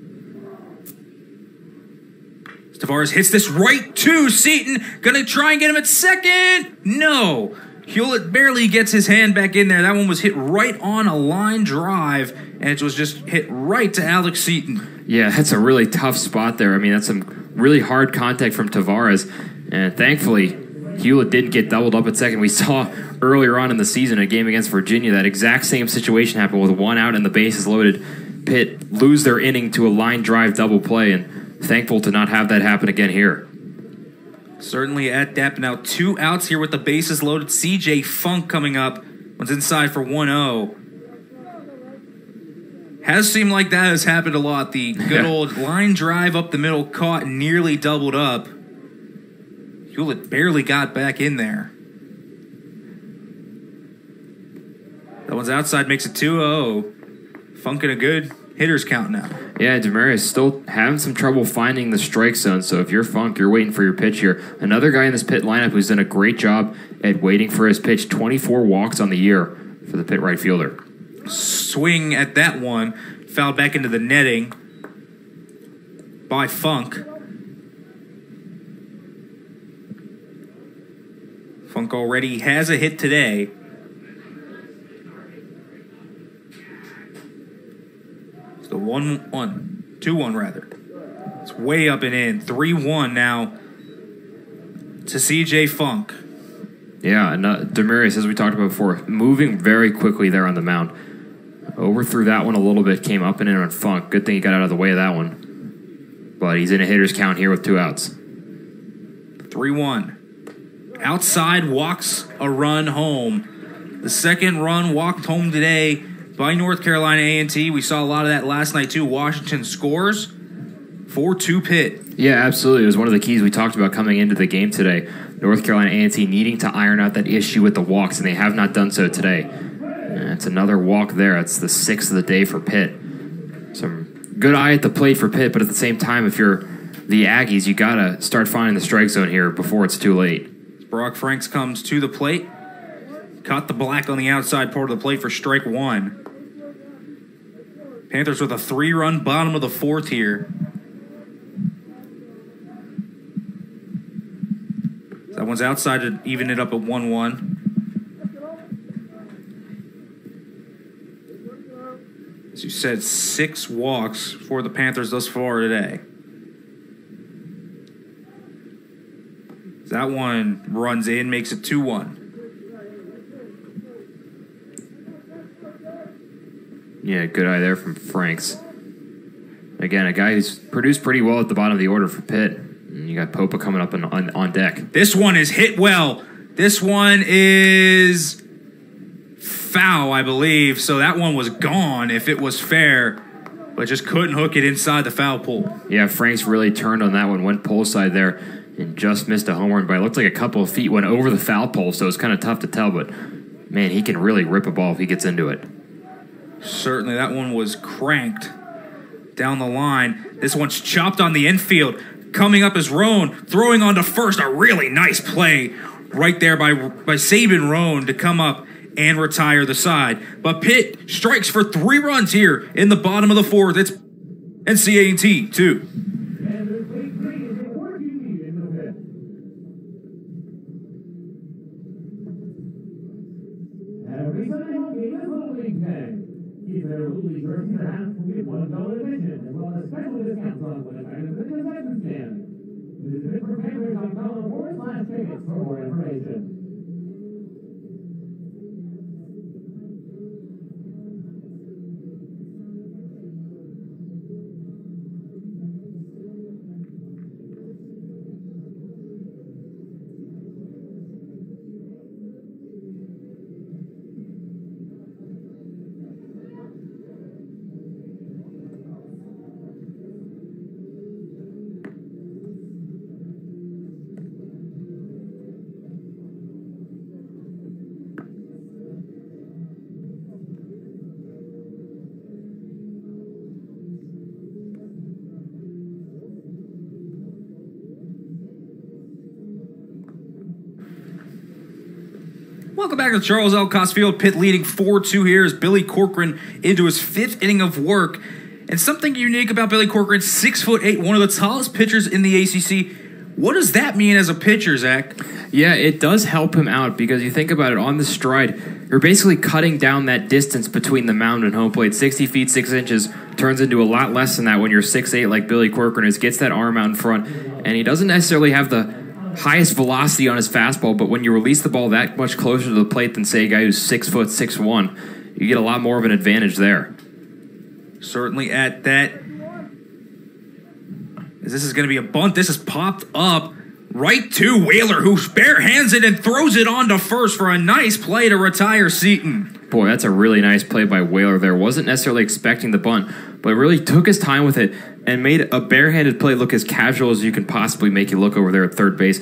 Tavares hits this right to Seaton. Gonna try and get him at second. No. Hewlett barely gets his hand back in there. That one was hit right on a line drive, and it was just hit right to Alex Seaton. Yeah, that's a really tough spot there. I mean, that's some really hard contact from Tavares, and thankfully, Hewlett didn't get doubled up at second. We saw earlier on in the season, a game against Virginia, that exact same situation happened with one out and the bases loaded. Pitt lose their inning to a line drive double play, and thankful to not have that happen again here. Certainly at depth. Now 2 outs here with the bases loaded. C.J. Funk coming up. One's inside for 1-0. Has seemed like that has happened a lot. The good old line drive up the middle caught and nearly doubled up. Hewlett barely got back in there. That one's outside, makes it 2-0. Funk in a good hitter's count now. Yeah, Demurius still having some trouble finding the strike zone, so if you're Funk, you're waiting for your pitch here. Another guy in this Pitt lineup who's done a great job at waiting for his pitch. 24 walks on the year for the Pitt right fielder. Swing at that one. Fouled back into the netting by Funk. Funk already has a hit today. It's the 1-1. 2-1 rather. It's way up and in. 3-1 now to C.J. Funk. Yeah, and Demurius, as we talked about before, moving very quickly there on the mound. Overthrew that one a little bit, came up and in on Funk. Good thing he got out of the way of that one. But he's in a hitter's count here with 2 outs. 3-1. Outside walks a run home. The second run walked home today by North Carolina A&T. We saw a lot of that last night too. Washington scores 4-2 Pitt. Yeah, absolutely. It was one of the keys we talked about coming into the game today. North Carolina A&T needing to iron out that issue with the walks, and they have not done so today. And it's another walk there. It's the 6th of the day for Pitt. Some good eye at the plate for Pitt, but at the same time, if you're the Aggies, you got to start finding the strike zone here before it's too late. Brock Franks comes to the plate. Caught the black on the outside part of the plate for strike one. Panthers with a 3-run bottom of the 4th here. That one's outside to even it up at 1-1. As you said, 6 walks for the Panthers thus far today. That one runs in, makes it 2-1. Yeah, good eye there from Franks. Again, a guy who's produced pretty well at the bottom of the order for Pitt. And you got Popa coming up on deck. This one is hit well. This one is foul, I believe. So that one was gone if it was fair, but just couldn't hook it inside the foul pole. Yeah, Franks really turned on that one, went pole side there, and just missed a home run. But it looked like a couple of feet went over the foul pole, so it's kind of tough to tell. But, man, he can really rip a ball if he gets into it. Certainly that one was cranked down the line. This one's chopped on the infield. Coming up is Roan, throwing on to first. A really nice play right there by Saban Roan to come up and retire the side. But Pitt strikes for 3 runs here in the bottom of the 4th. It's NCA&T 2. Tickets for more information. Welcome back to Charles L. Cost Field. Pitt leading 4-2 here as Billy Corcoran into his 5th inning of work. And something unique about Billy Corcoran, 6'8", one of the tallest pitchers in the ACC. What does that mean as a pitcher, Zach? Yeah, it does help him out because you think about it, on the stride, you're basically cutting down that distance between the mound and home plate. 60 feet, 6 inches turns into a lot less than that when you're 6'8", like Billy Corcoran is, gets that arm out in front, and he doesn't necessarily have the highest velocity on his fastball, but when you release the ball that much closer to the plate than, say, a guy who's 6'6", you get a lot more of an advantage there. Certainly at that. This is going to be a bunt. This is popped up right to Whaler, who barehands it and throws it on to first for a nice play to retire Seaton. Boy, that's a really nice play by Whaler there. Wasn't necessarily expecting the bunt, but really took his time with it and made a barehanded play look as casual as you can possibly make it look over there at third base.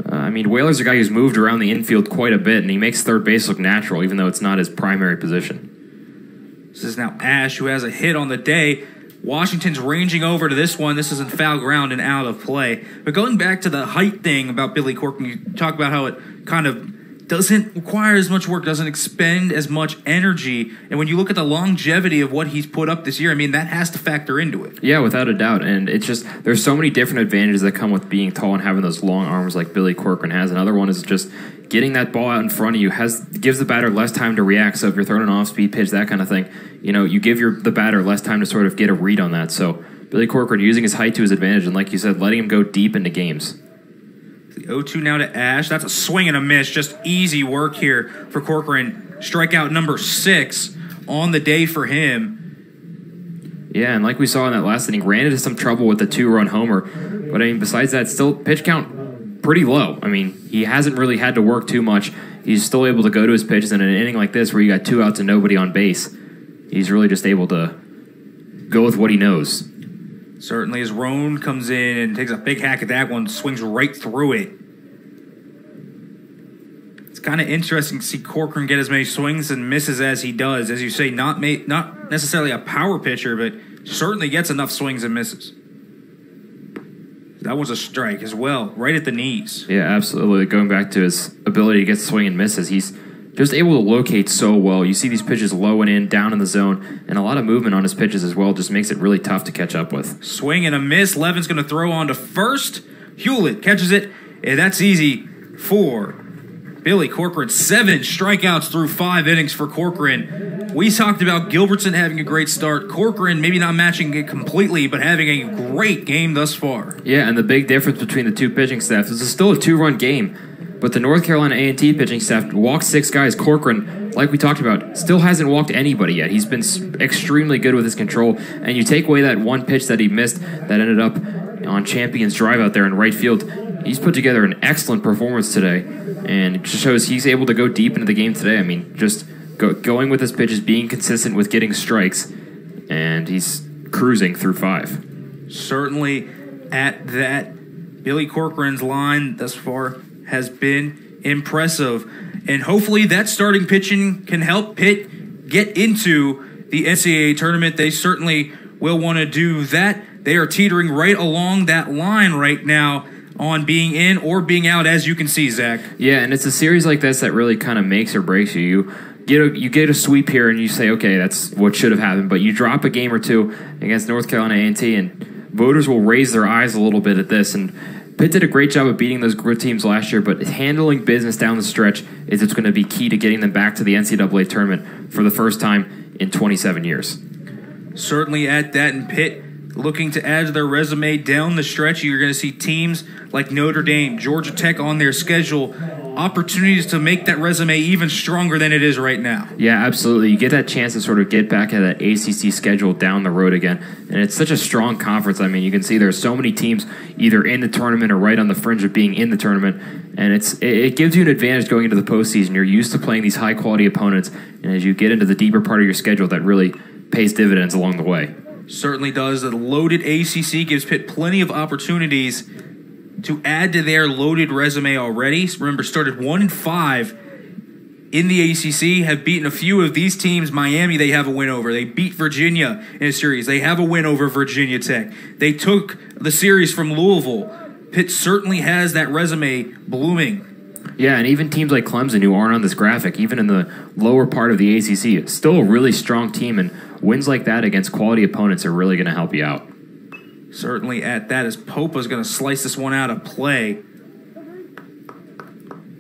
I mean, Whaler's a guy who's moved around the infield quite a bit, and he makes third base look natural, even though it's not his primary position. This is now Ash, who has a hit on the day. Washington's ranging over to this one. This is in foul ground and out of play. But going back to the height thing about Billy Corcoran, you talk about how it kind of doesn't require as much work, doesn't expend as much energy. And when you look at the longevity of what he's put up this year, I mean, that has to factor into it. Yeah, without a doubt. And it's just, there's so many different advantages that come with being tall and having those long arms like Billy Corcoran has. Another one is just getting that ball out in front of you gives the batter less time to react. So if you're throwing an off-speed pitch, that kind of thing, you give the batter less time to sort of get a read on that. So Billy Corcoran using his height to his advantage, and like you said, letting him go deep into games. The 0-2 now to Ash. That's a swing and a miss. Just easy work here for Corcoran. Strikeout number 6 on the day for him. Yeah, and like we saw in that last inning, ran into some trouble with the 2-run homer. But, I mean, besides that, still pitch count pretty low. I mean, he hasn't really had to work too much. He's still able to go to his pitches in an inning like this where you got 2 outs and nobody on base. He's really just able to go with what he knows. Certainly as Roan comes in and takes a big hack at that one, swings right through it. It's kind of interesting to see Corcoran get as many swings and misses as he does. As you say, not necessarily a power pitcher, but certainly gets enough swings and misses. That was a strike as well, right at the knees. Yeah, absolutely. Going back to his ability to get swing and misses, he's just able to locate so well. You see these pitches low and in, down in the zone, and a lot of movement on his pitches as well. Just makes it really tough to catch up with. Swing and a miss. Levin's going to throw on to first. Hewlett catches it, and that's easy for Billy Corcoran. 7 strikeouts through 5 innings for Corcoran. We talked about Gilbertson having a great start. Corcoran maybe not matching it completely, but having a great game thus far. Yeah, and the big difference between the two pitching staffs is it's still a 2-run game. But the North Carolina A&T pitching staff walked 6 guys. Corcoran, like we talked about, still hasn't walked anybody yet. He's been extremely good with his control. And you take away that one pitch that he missed that ended up on Champion's drive out there in right field. He's put together an excellent performance today. And it just shows he's able to go deep into the game today. I mean, just going with his pitches, being consistent with getting strikes. And he's cruising through 5. Certainly at that, Billy Corcoran's line thus far has been impressive. And hopefully that starting pitching can help Pitt get into the NCAA tournament. They certainly will want to do that. They are teetering right along that line right now on being in or being out, as you can see, Zach. Yeah, and it's a series like this that really kind of makes or breaks you. You get a sweep here and you say, okay, that's what should have happened. But you drop a game or two against North Carolina A&T, and voters will raise their eyes a little bit at this. And Pitt did a great job of beating those good teams last year, but handling business down the stretch is it's going to be key to getting them back to the NCAA tournament for the first time in 27 years. Certainly at that, and Pitt looking to add to their resume down the stretch. You're going to see teams like Notre Dame, Georgia Tech on their schedule, opportunities to make that resume even stronger than it is right now. Yeah, absolutely. You get that chance to sort of get back at that ACC schedule down the road again. And it's such a strong conference. I mean, you can see there's so many teams either in the tournament or right on the fringe of being in the tournament. And it gives you an advantage going into the postseason. You're used to playing these high-quality opponents. And as you get into the deeper part of your schedule, that really pays dividends along the way. Certainly does. The loaded ACC gives Pitt plenty of opportunities to add to their loaded resume already. Remember, started 1-5 in the ACC, have beaten a few of these teams. Miami, they have a win over. They beat Virginia in a series. They have a win over Virginia Tech. They took the series from Louisville. Pitt certainly has that resume blooming. Yeah, and even teams like Clemson, who aren't on this graphic, even in the lower part of the ACC, it's still a really strong team, and wins like that against quality opponents are really going to help you out. Certainly at that, as Popa's going to slice this one out of play.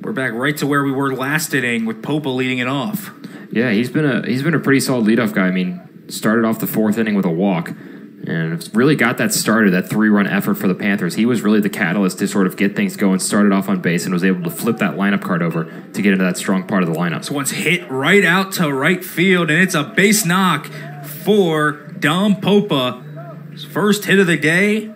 We're back right to where we were last inning with Popa leading it off. Yeah, he's been a pretty solid leadoff guy. I mean, started off the 4th inning with a walk, and really got that started, that 3-run effort for the Panthers. He was really the catalyst to sort of get things going, started off on base, and was able to flip that lineup card over to get into that strong part of the lineup. This one's hit right out to right field, and it's a base knock for Dom Popa. His first hit of the day.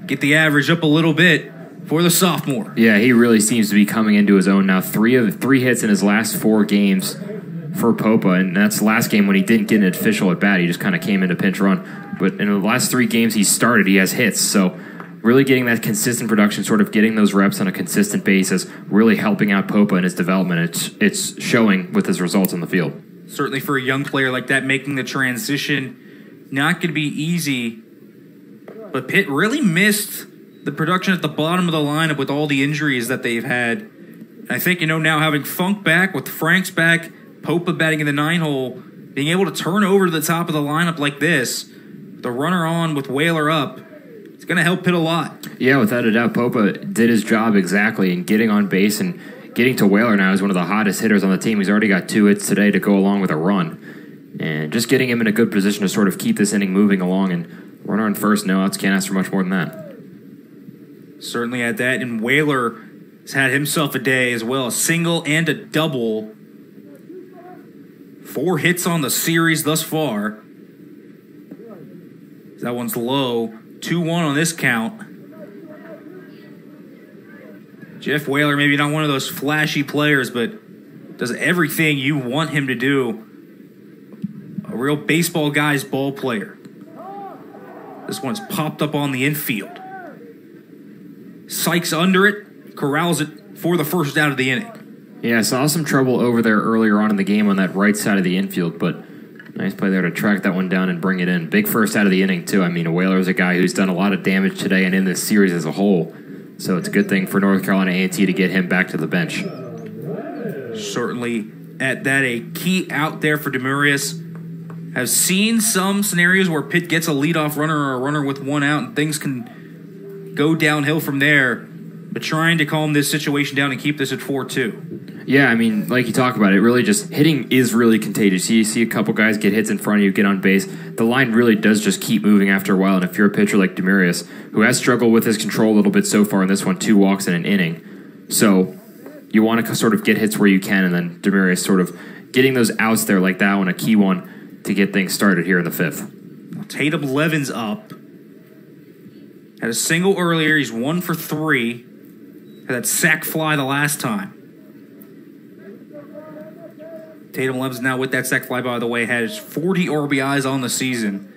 Get the average up a little bit for the sophomore. Yeah, he really seems to be coming into his own now. 3 hits in his last 4 games for Popa, and that's the last game when he didn't get an official at bat. He just kind of came into pinch run. But in the last 3 games he started, he has hits. So really getting that consistent production, sort of getting those reps on a consistent basis, really helping out Popa in his development. It's showing with his results on the field. Certainly for a young player like that, making the transition, not going to be easy. But Pitt really missed the production at the bottom of the lineup with all the injuries that they've had. I think, now having Funk back, with Franks back, Popa batting in the 9-hole, being able to turn over to the top of the lineup like this, the runner on with Whaler up, it's going to help Pitt a lot. Yeah, without a doubt, Popa did his job exactly in getting on base, and getting to Whaler now is one of the hottest hitters on the team. He's already got 2 hits today to go along with a run. And just getting him in a good position to sort of keep this inning moving along, and runner on first, no outs, can't ask for much more than that. Certainly at that, and Whaler has had himself a day as well, a single and a double. 4 hits on the series thus far. That one's low. 2-1 on this count. Jeff Whaler, maybe not one of those flashy players, but does everything you want him to do. A real baseball guy's ball player. This one's popped up on the infield. Sykes under it, corrals it for the first out of the inning. Yeah, saw some trouble over there earlier on in the game on that right side of the infield, but nice play there to track that one down and bring it in. Big first out of the inning, too. I mean, Whaler is a guy who's done a lot of damage today and in this series as a whole. So it's a good thing for North Carolina A&T to get him back to the bench. Certainly at that a key out there for Demurius. Have seen some scenarios where Pitt gets a leadoff runner or a runner with one out and things can go downhill from there. But trying to calm this situation down and keep this at 4-2. Yeah, I mean, like you talk about it, really just hitting is really contagious. You see a couple guys get hits in front of you, get on base. The line really does just keep moving after a while. And if you're a pitcher like Demurius, who has struggled with his control a little bit so far in this one, 2 walks in an inning. So you want to sort of get hits where you can, and then Demurius sort of getting those outs there like that one, a key one to get things started here in the 5th. Tatum Levin's up. Had a single earlier. He's 1 for 3. Had that sac fly the last time. Tatum Levin's now with that sac fly, by the way, has 40 RBIs on the season.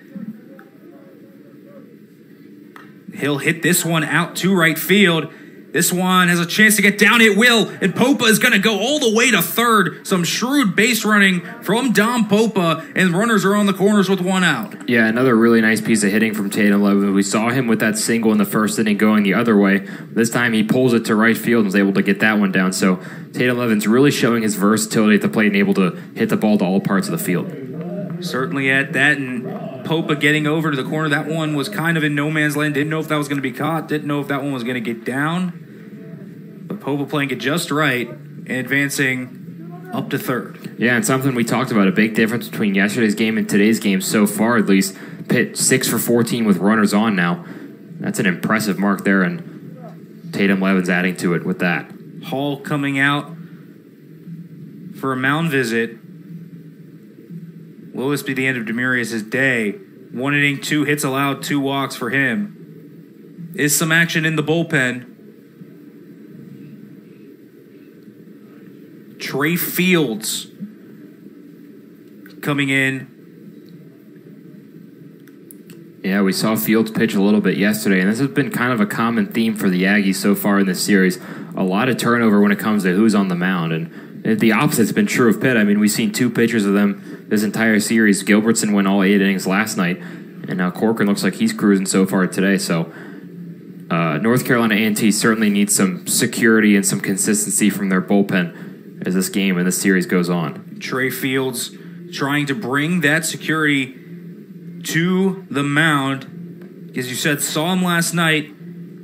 He'll hit this one out to right field. This one has a chance to get down. It will. And Popa is going to go all the way to third. Some shrewd base running from Dom Popa. And runners are on the corners with 1 out. Yeah, another really nice piece of hitting from Tatum Levin. We saw him with that single in the first inning going the other way. This time he pulls it to right field and was able to get that one down. So Tatum Levin's really showing his versatility at the plate and able to hit the ball to all parts of the field. Certainly at that. And Popa getting over to the corner. That one was kind of in no man's land. Didn't know if that was going to be caught. Didn't know if that one was going to get down. But Popa playing it just right and advancing up to third. Yeah, and something we talked about, a big difference between yesterday's game and today's game so far, at least. Pitt 6 for 14 with runners on now. That's an impressive mark there, and Tatum Levin's adding to it with that. Hall coming out for a mound visit. Will this be the end of Demurius' day? 1 inning, 2 hits allowed, 2 walks for him. Is some action in the bullpen. Trey Fields coming in. Yeah, we saw Fields pitch a little bit yesterday, and this has been kind of a common theme for the Aggies so far in this series. A lot of turnover when it comes to who's on the mound, and the opposite's been true of Pitt. I mean, we've seen 2 pitchers of them this entire series. Gilbertson went all 8 innings last night, and now Corcoran looks like he's cruising so far today. So North Carolina A&T certainly needs some security and some consistency from their bullpen as this game and this series goes on. Trey Fields trying to bring that security to the mound. As you said, saw him last night.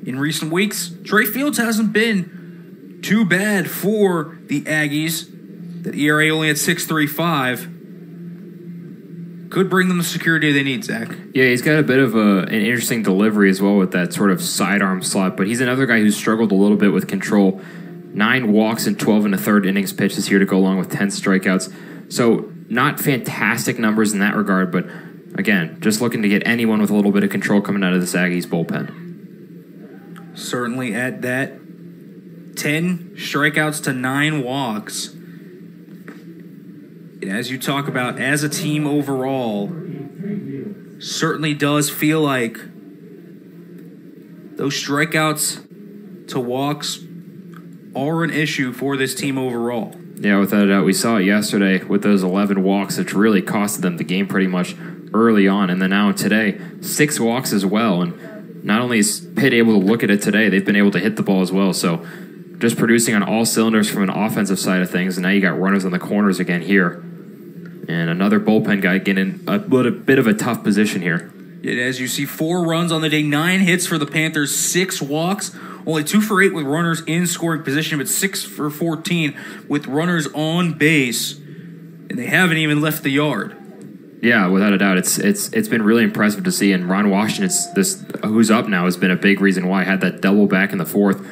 In recent weeks, Trey Fields hasn't been too bad for the Aggies. That ERA only at 6.35. Could bring them the security they need, Zach. Yeah, he's got a bit of an interesting delivery as well with that sort of sidearm slot, but he's another guy who's struggled a little bit with control. 9 walks and 12 1/3 innings pitched this year to go along with 10 strikeouts. So not fantastic numbers in that regard, but again, just looking to get anyone with a little bit of control coming out of this Aggies bullpen. Certainly at that. 10 strikeouts to 9 walks. And as you talk about, as a team overall, certainly does feel like those strikeouts to walks are an issue for this team overall. Yeah, without a doubt. We saw it yesterday with those 11 walks, which really costed them the game pretty much early on. And then now today, 6 walks as well. And not only is Pitt able to look at it today, they've been able to hit the ball as well. So just producing on all cylinders from an offensive side of things. And now you got runners on the corners again here. And another bullpen guy getting a bit of a tough position here. As you see, 4 runs on the day, 9 hits for the Panthers, 6 walks. Only 2 for 8 with runners in scoring position, but 6 for 14 with runners on base. And they haven't even left the yard. Yeah, without a doubt. It's been really impressive to see. And Ron Washington, who's up now, has been a big reason why. Had that double back in the 4th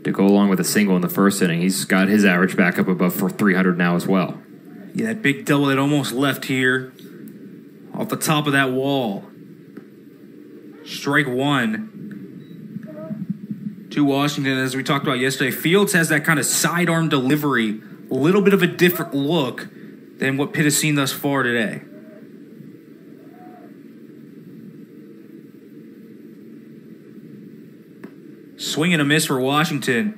to go along with a single in the 1st inning. He's got his average back up above 300 now as well. Yeah, that big double that almost left here off the top of that wall. Strike 1 to Washington. As we talked about yesterday, Fields has that kind of sidearm delivery, a little bit of a different look than what Pitt has seen thus far today. Swing and a miss for Washington.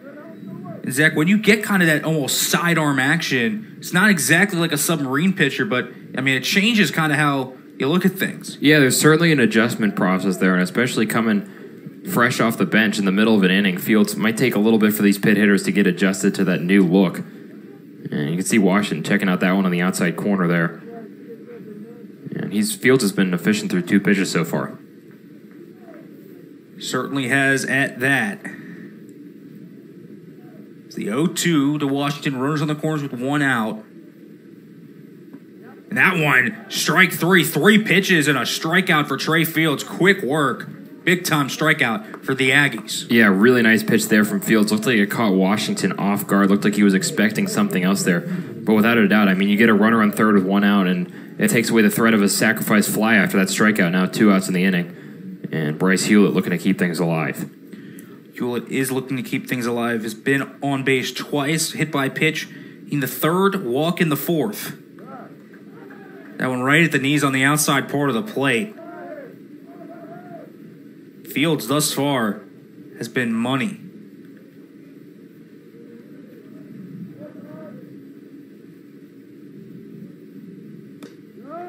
And Zach, when you get kind of that almost sidearm action, it's not exactly like a submarine pitcher, but I mean, it changes kind of how you look at things. Yeah, there's certainly an adjustment process there, and especially coming fresh off the bench in the middle of an inning, Fields might take a little bit for these Pitt hitters to get adjusted to that new look. And you can see Washington checking out that one on the outside corner there. And Fields has been efficient through 2 pitches so far. Certainly has at that. It's the 0-2 to Washington. Runners on the corners with 1 out. And that one, strike 3. 3 pitches and a strikeout for Trey Fields. Quick work. Big-time strikeout for the Aggies. Yeah, really nice pitch there from Fields. Looked like it caught Washington off guard. Looked like he was expecting something else there. But without a doubt, I mean, you get a runner on third with 1 out, and it takes away the threat of a sacrifice fly after that strikeout. Now 2 outs in the inning. And Bryce Hewlett looking to keep things alive. Hewlett is looking to keep things alive. Has been on base twice. Hit by pitch in the 3rd, walk in the 4th. That one right at the knees on the outside part of the plate. Fields thus far has been money.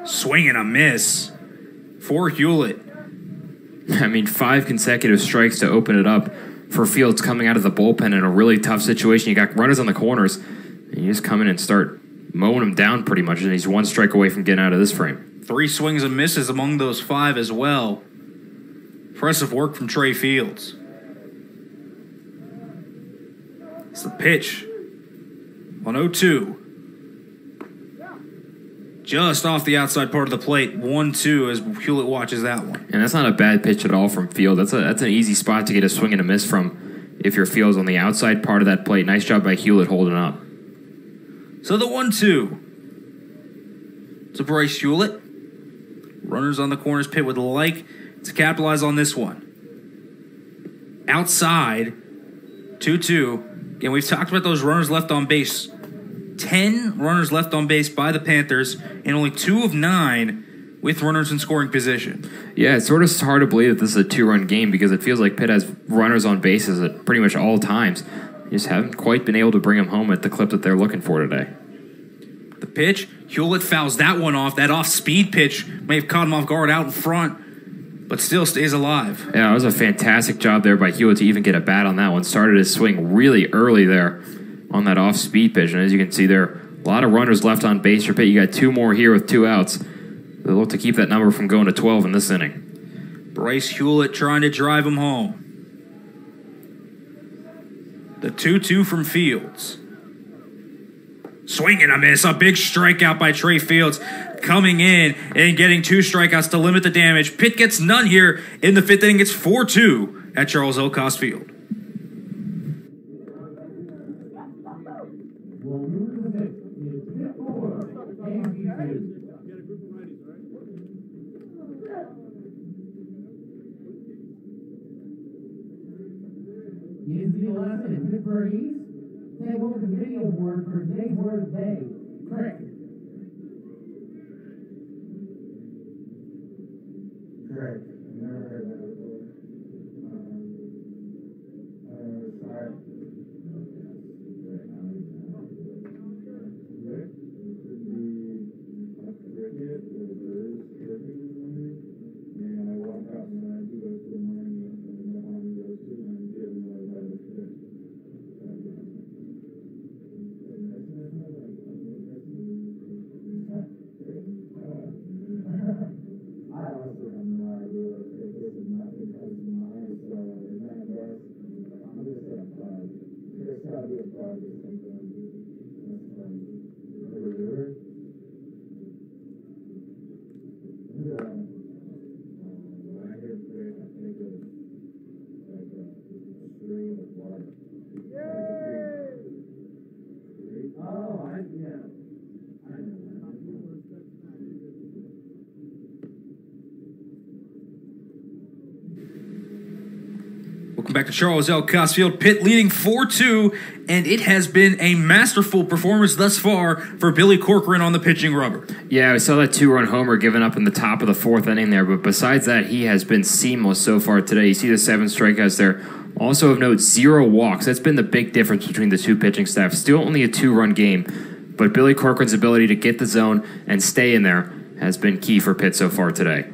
Swing and a miss for Hewlett. I mean, 5 consecutive strikes to open it up for Fields coming out of the bullpen in a really tough situation. You got runners on the corners, and you just come in and start mowing him down pretty much, and he's 1 strike away from getting out of this frame. 3 swings and misses among those 5 as well. Impressive work from Trey Fields. It's the pitch on 0-2. Just off the outside part of the plate, 1-2 as Hewlett watches that one. And that's not a bad pitch at all from Fields. That's an easy spot to get a swing and a miss from if your Fields on the outside part of that plate. Nice job by Hewlett holding up. So the 1-2 to Bryce Hewlett. Runners on the corners pit would like to capitalize on this one. Outside, 2-2. Again, we've talked about those runners left on base. 10 runners left on base by the Panthers, and only 2 of 9 with runners in scoring position. Yeah, it's sort of hard to believe that this is a 2-run game because it feels like Pitt has runners on bases at pretty much all times. You just haven't quite been able to bring them home at the clip that they're looking for today. The pitch, Hewlett fouls that one off. That off-speed pitch may have caught him off guard out in front, but still stays alive. Yeah, it was a fantastic job there by Hewlett to even get a bat on that one. Started his swing really early there on that off-speed pitch. And as you can see there, a lot of runners left on base for Pitt. You got 2 more here with 2 outs. They look to keep that number from going to 12 in this inning. Bryce Hewlett trying to drive him home. The 2-2 from Fields. Swing and a miss. A big strikeout by Trey Fields coming in and getting 2 strikeouts to limit the damage. Pitt gets none here in the 5th inning. It's 4-2 at Charles L. Cost Field. In Pittsburgh East, take over the video award for today's word of the day. Correct. Correct. Never heard that before. Sorry. And I walk out and I do those in the morning and I want to go to and give them more about it. I honestly have no idea if this is not because of mine, so in that case, I'm just going to plug. There's got to be a plug or something. When I hear fish, I think of like a stream of water. Oh, yeah. I know. Welcome back to Charles L. Cost Field. Pitt leading 4-2, and it has been a masterful performance thus far for Billy Corcoran on the pitching rubber. Yeah, we saw that 2-run homer given up in the top of the 4th inning there, but besides that, he has been seamless so far today. You see the 7 strikeouts there. Also of note, 0 walks. That's been the big difference between the 2 pitching staffs. Still only a 2-run game, but Billy Corcoran's ability to get the zone and stay in there has been key for Pitt so far today.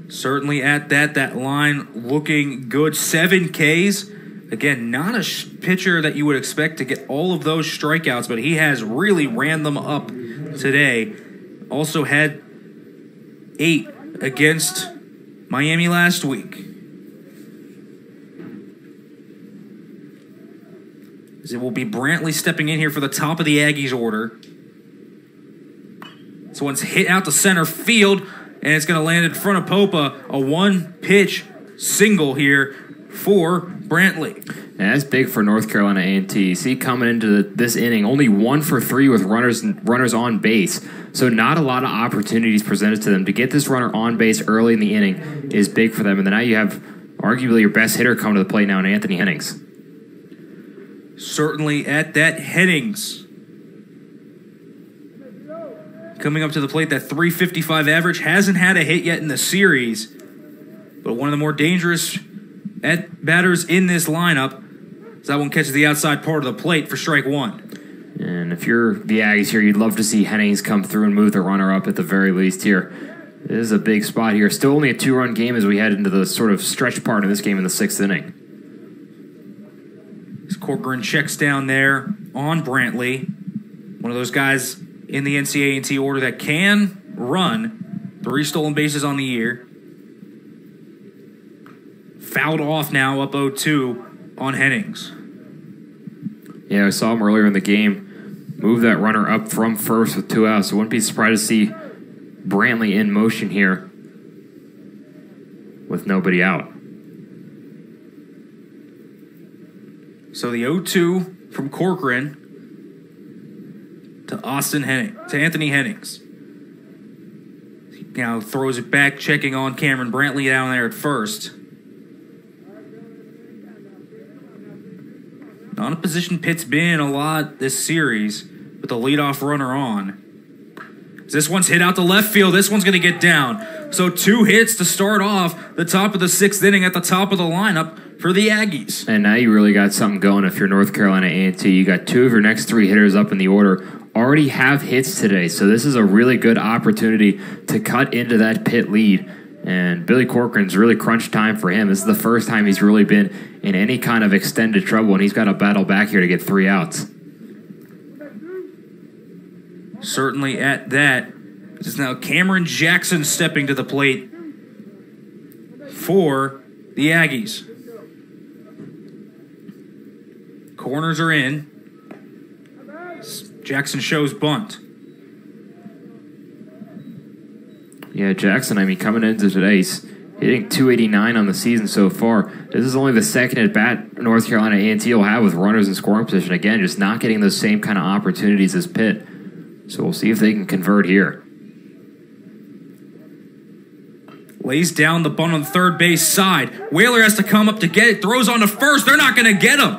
Certainly at that line looking good. 7 Ks Again, not a pitcher that you would expect to get all of those strikeouts, but he has really ran them up today. Also had 8 against Miami last week. As it will be Brantley stepping in here for the top of the Aggies order. This one's hit out to center field, and it's going to land in front of Popa. A one-pitch single here for Brantley. Yeah, that's big for North Carolina A&T. See, coming into this inning, only 1 for 3 with runners on base. So not a lot of opportunities presented to them. To get this runner on base early in the inning is big for them. And then now you have arguably your best hitter come to the plate now in Anthony Hennings. Certainly at that, Hennings coming up to the plate, that .355 average. Hasn't had a hit yet in the series, but one of the more dangerous batters in this lineup. As that one catches the outside part of the plate for strike 1. And if you're the Aggies here, you'd love to see Hennings come through and move the runner up at the very least here. This is a big spot here. Still only a 2-run game as we head into the sort of stretch part of this game in the 6th inning. As Corcoran checks down there on Brantley. One of those guys in the NCAA order that can run. 3 stolen bases on the year. Fouled off now, up 0-2 on Hennings. Yeah, I saw him earlier in the game move that runner up from first with 2 outs. So wouldn't be surprised to see Brantley in motion here with nobody out. So the 0-2 from Corcoran to Anthony Hennings. He now throws it back, checking on Cameron Brantley down there at first. Not a position Pitt's been in a lot this series with the leadoff runner on. This one's hit out to left field. This one's going to get down. So 2 hits to start off the top of the 6th inning at the top of the lineup for the Aggies. And now you really got something going if you're North Carolina A&T. You got 2 of your next 3 hitters up in the order already have hits today. So this is a really good opportunity to cut into that Pitt lead. And Billy Corcoran's really crunch time for him. This is the first time he's really been in any kind of extended trouble, and he's got to battle back here to get 3 outs. Certainly at that. This is now Cameron Jackson stepping to the plate for the Aggies. Corners are in. Jackson shows bunt. Yeah, Jackson, I mean, coming into today, he's hitting .289 on the season so far. This is only the second at-bat North Carolina A&T will have with runners in scoring position. Again, just not getting those same kind of opportunities as Pitt. So we'll see if they can convert here. Lays down the bunt on the third base side. Whaler has to come up to get it. Throws on to first. They're not going to get him.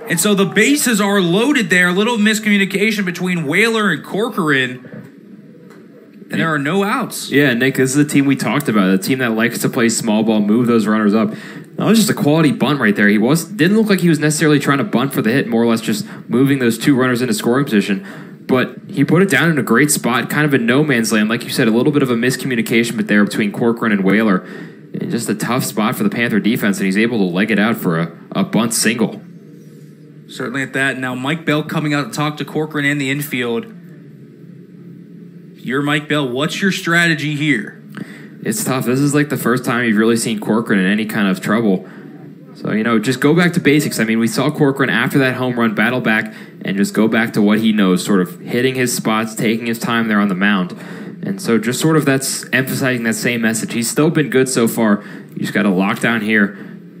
And so the bases are loaded there. A little miscommunication between Whaler and Corcoran. And there are no outs. Yeah, Nick, this is the team we talked about. The team that likes to play small ball, move those runners up. That was just a quality bunt right there. Didn't look like he was necessarily trying to bunt for the hit, more or less just moving those 2 runners into scoring position. But he put it down in a great spot, kind of in no man's land. Like you said, a little bit of a miscommunication but there between Corcoran and Whaler. And just a tough spot for the Panther defense, and he's able to leg it out for a bunt single. Certainly at that. Now Mike Bell coming out to talk to Corcoran and the infield. You're Mike Bell. What's your strategy here? It's tough. This is like the first time you've really seen Corcoran in any kind of trouble. So, just go back to basics. I mean, we saw Corcoran after that home run battle back and just go back to what he knows, sort of hitting his spots, taking his time there on the mound. And so just sort of that's emphasizing that same message. He's still been good so far. You just got to lock down here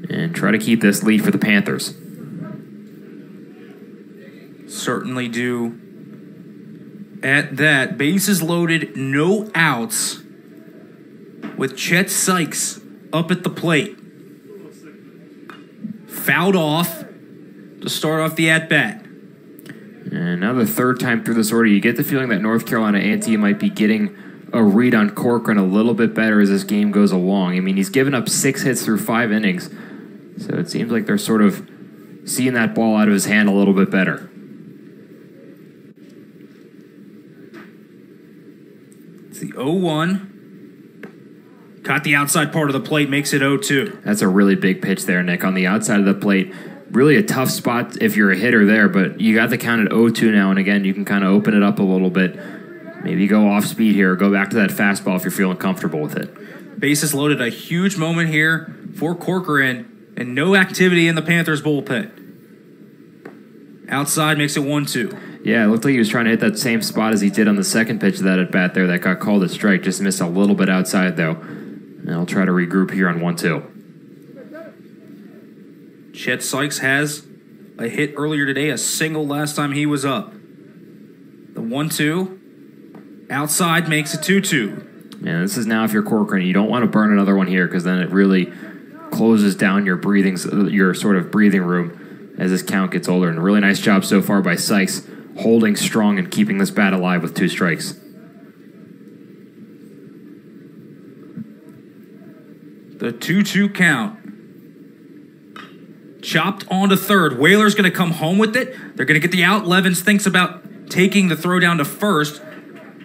and try to keep this lead for the Panthers. Certainly do. At that, bases loaded, no outs, with Chet Sykes up at the plate. Fouled off to start off the at-bat. And now the third time through this order, you get the feeling that North Carolina A&T might be getting a read on Corcoran a little bit better as this game goes along. I mean, he's given up 6 hits through 5 innings, so it seems like they're sort of seeing that ball out of his hand a little bit better. It's the 0-1 Caught the outside part of the plate, makes it 0-2. That's a really big pitch there, Nick, on the outside of the plate. Really a tough spot if you're a hitter there, but you got the count at 0-2 now, and again, you can kind of open it up a little bit. Maybe go off speed here, go back to that fastball if you're feeling comfortable with it. Bases loaded, a huge moment here for Corcoran, and no activity in the Panthers bullpen. Outside makes it 1-2. Yeah, it looked like he was trying to hit that same spot as he did on the second pitch of that at bat there that got called a strike. Just missed a little bit outside, though. And I'll try to regroup here on 1-2. Chet Sykes has a hit earlier today, a single last time he was up. The 1-2. Outside makes it 2-2. Yeah, this is now if you're Corcoran. You don't want to burn another one here because then it really closes down your sort of breathing room as this count gets older. And a really nice job so far by Sykes, holding strong and keeping this bat alive with 2 strikes. The 2-2 count. Chopped onto third. Whaler's going to come home with it. They're going to get the out. Levens thinks about taking the throw down to first,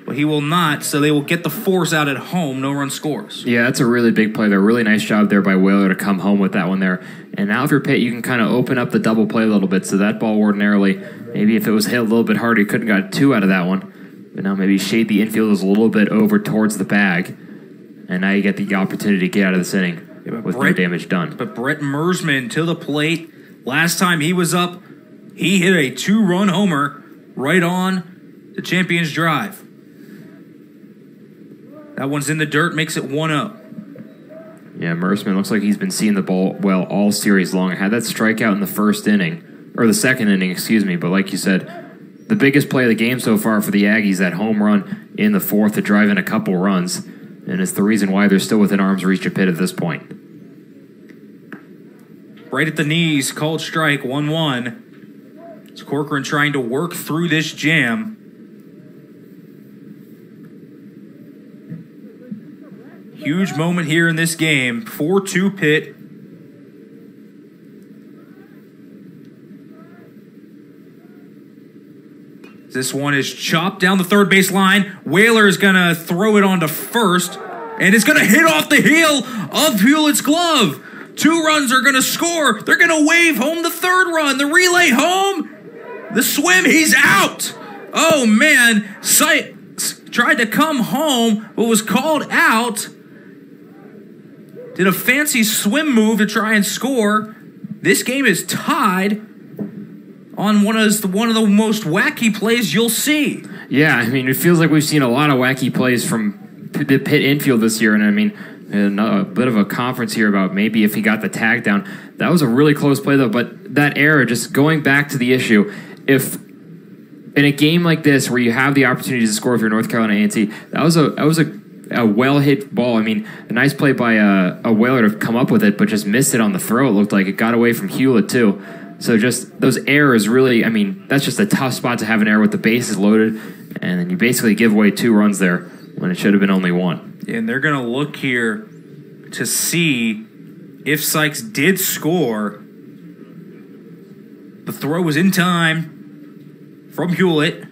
but he will not, so they will get the force out at home. No run scores. Yeah, that's a really big play there. Really nice job there by Whaler to come home with that one there. And now if you're Pitt, you can kind of open up the double play a little bit, so that ball ordinarily, maybe if it was hit a little bit harder, you couldn't got 2 out of that one. But now maybe shade the infield a little bit over towards the bag, and now you get the opportunity to get out of this inning with no damage done. But Brett Mersman to the plate. Last time he was up, he hit a 2-run homer right on the Champions Drive. That one's in the dirt, makes it 1-0. Yeah, Mersman looks like he's been seeing the ball well all series long. I had that strikeout in the first inning, or the second inning, excuse me. But like you said, the biggest play of the game so far for the Aggies, that home run in the fourth to drive in a couple runs. And it's the reason why they're still within arm's reach of Pitt at this point. Right at the knees, called strike, 1-1. It's Corcoran trying to work through this jam. Huge moment here in this game. 4-2 Pitt. This one is chopped down the third base line. Whaler is going to throw it onto first, and it's going to hit off the heel of Hewlett's glove. 2 runs are going to score. They're going to wave home the third run. The relay home. The swim, he's out. Oh, man. Sykes tried to come home, but was called out. Did a fancy swim move to try and score. This game is tied on one of the most wacky plays you'll see. Yeah, I mean, it feels like we've seen a lot of wacky plays from the Pitt infield this year, and I mean, a bit of a conference here about maybe if he got the tag down. That was a really close play, though, but that error, just going back to the issue, if in a game like this where you have the opportunity to score if you're North Carolina A&T, that was a well-hit ball. I mean, a nice play by a Whaler to come up with it, but just missed it on the throw. It looked like it got away from Hewlett, too. So just those errors really, I mean, that's just a tough spot to have an error with the bases loaded, and then you basically give away 2 runs there when it should have been only 1. And they're going to look here to see if Sykes did score. The throw was in time from Hewlett.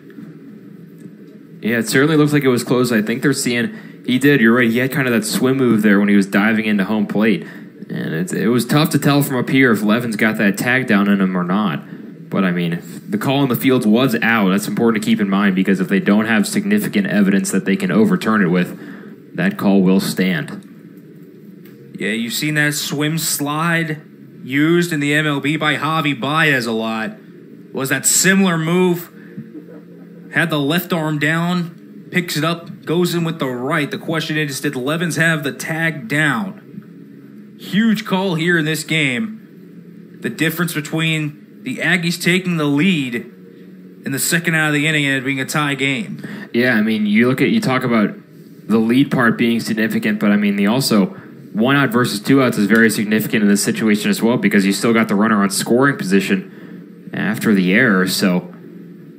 Yeah, it certainly looks like it was close. I think they're seeing he did. You're right. He had kind of that swim move there when he was diving into home plate. And it was tough to tell from up here if Levens got that tag down in him or not. But, I mean, if the call in the field was out, that's important to keep in mind because if they don't have significant evidence that they can overturn it with, that call will stand. Yeah, you've seen that swim slide used in the MLB by Javi Baez a lot. Was that similar move? Had the left arm down, picks it up, goes in with the right. The question is, did Levens have the tag down? Huge call here in this game. The difference between the Aggies taking the lead in the second out of the inning and it being a tie game. Yeah, I mean, you talk about the lead part being significant, but I mean, the also 1 out versus 2 outs is very significant in this situation as well because you still got the runner on scoring position after the error. So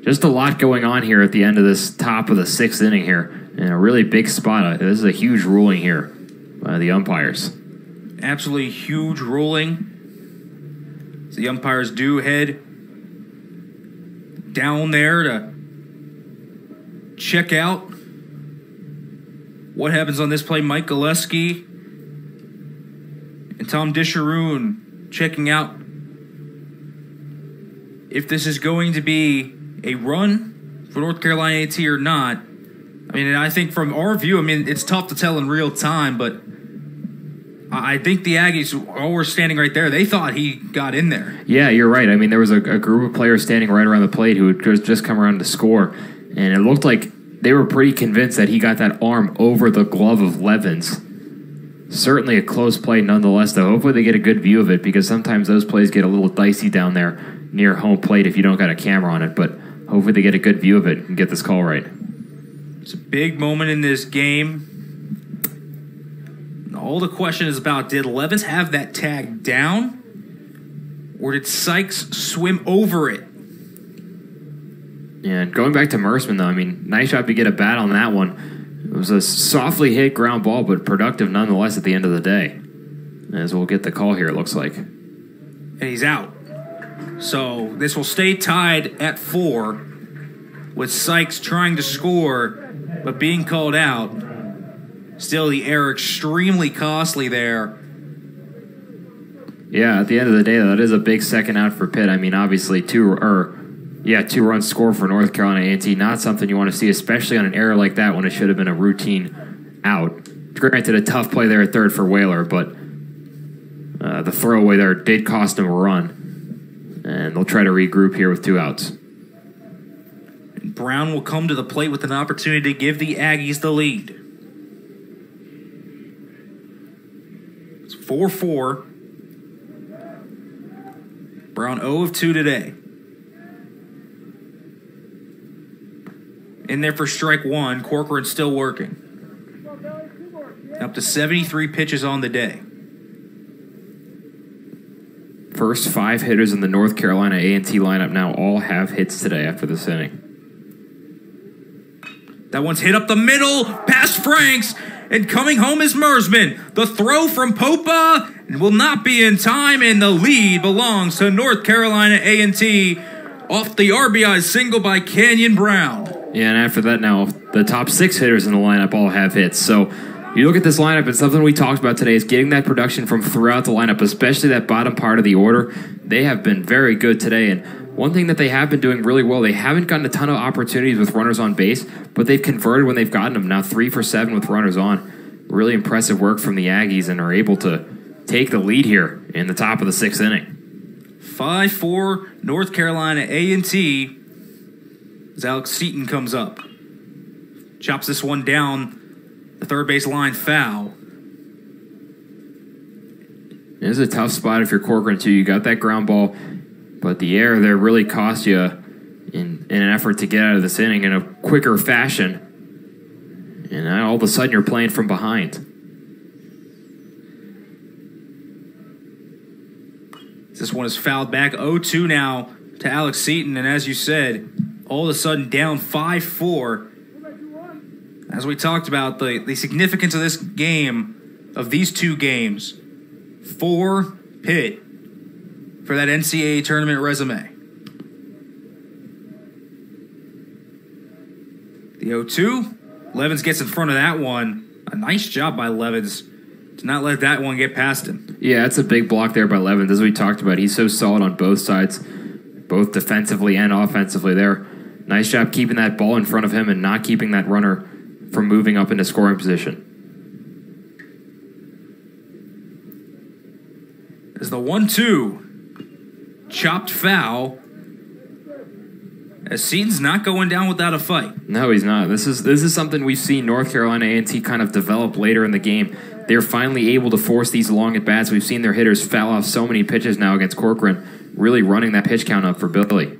just a lot going on here at the end of this top of the 6th inning here in a really big spot. This is a huge ruling here by the umpires. Absolutely huge ruling. So the umpires do head down there to check out what happens on this play. Mike Gillespie And Tom Disharoon checking out if this is going to be a run for North Carolina A&T or not. I mean, I think from our view, I mean, it's tough to tell in real time, but I think the Aggies, all were standing right there, they thought he got in there. Yeah, you're right. I mean, there was a group of players standing right around the plate who had just come around to score, and it looked like they were pretty convinced that he got that arm over the glove of Levens. Certainly a close play nonetheless, though. Hopefully they get a good view of it, because sometimes those plays get a little dicey down there near home plate if you don't got a camera on it, but hopefully they get a good view of it and get this call right. It's a big moment in this game. All the question is about, did Levens have that tag down, or did Sykes swim over it? Yeah, and going back to Merceman, though, I mean, nice job to get a bat on that one. It was a softly hit ground ball, but productive nonetheless at the end of the day. As we'll get the call here, it looks like. And he's out. So this will stay tied at 4, with Sykes trying to score, but being called out. Still, the error extremely costly there. Yeah, at the end of the day, that is a big second out for Pitt. I mean, obviously, 2 runs scored for North Carolina A&T. Not something you want to see, especially on an error like that when it should have been a routine out. Granted, a tough play there at third for Whaler, but the throwaway there did cost him a run. And they'll try to regroup here with 2 outs. Brown will come to the plate with an opportunity to give the Aggies the lead. It's 4-4. Brown 0 of 2 today. In there for strike 1. Corcoran still working. Up to 73 pitches on the day. First 5 hitters in the North Carolina A&T lineup now all have hits today after this inning. That one's hit up the middle, past Franks, and coming home is Merceman. The throw from Popa will not be in time, and the lead belongs to North Carolina A&T off the RBI single by Canyon Brown. Yeah, and after that now, the top 6 hitters in the lineup all have hits. So you look at this lineup, and something we talked about today is getting that production from throughout the lineup, especially that bottom part of the order. They have been very good today, and one thing that they have been doing really well, they haven't gotten a ton of opportunities with runners on base, but they've converted when they've gotten them. Now 3 for 7 with runners on. Really impressive work from the Aggies, and are able to take the lead here in the top of the 6th inning. 5-4 North Carolina A&T as Alex Seaton comes up. Chops this one down the third base line, foul. It is a tough spot if you're Corcoran, too. You got that ground ball, but the error there really cost you in an effort to get out of this inning in a quicker fashion. And now all of a sudden you're playing from behind. This one is fouled back. 0-2 now to Alex Seaton. And as you said, all of a sudden down 5-4. As we talked about, the significance of this game, of these 2 games, for Pitt, for that NCAA tournament resume. The 0-2. Levens gets in front of that one. A nice job by Levens to not let that one get past him. Yeah, that's a big block there by Levens. As we talked about, he's so solid on both sides, both defensively and offensively there. Nice job keeping that ball in front of him and not keeping that runner from moving up into scoring position. As the 1-2, chopped foul, as Seaton's not going down without a fight. No, he's not. This is something we've seen North Carolina A&T kind of develop later in the game. They're finally able to force these long at-bats. We've seen their hitters foul off so many pitches now against Corcoran, really running that pitch count up for Billy.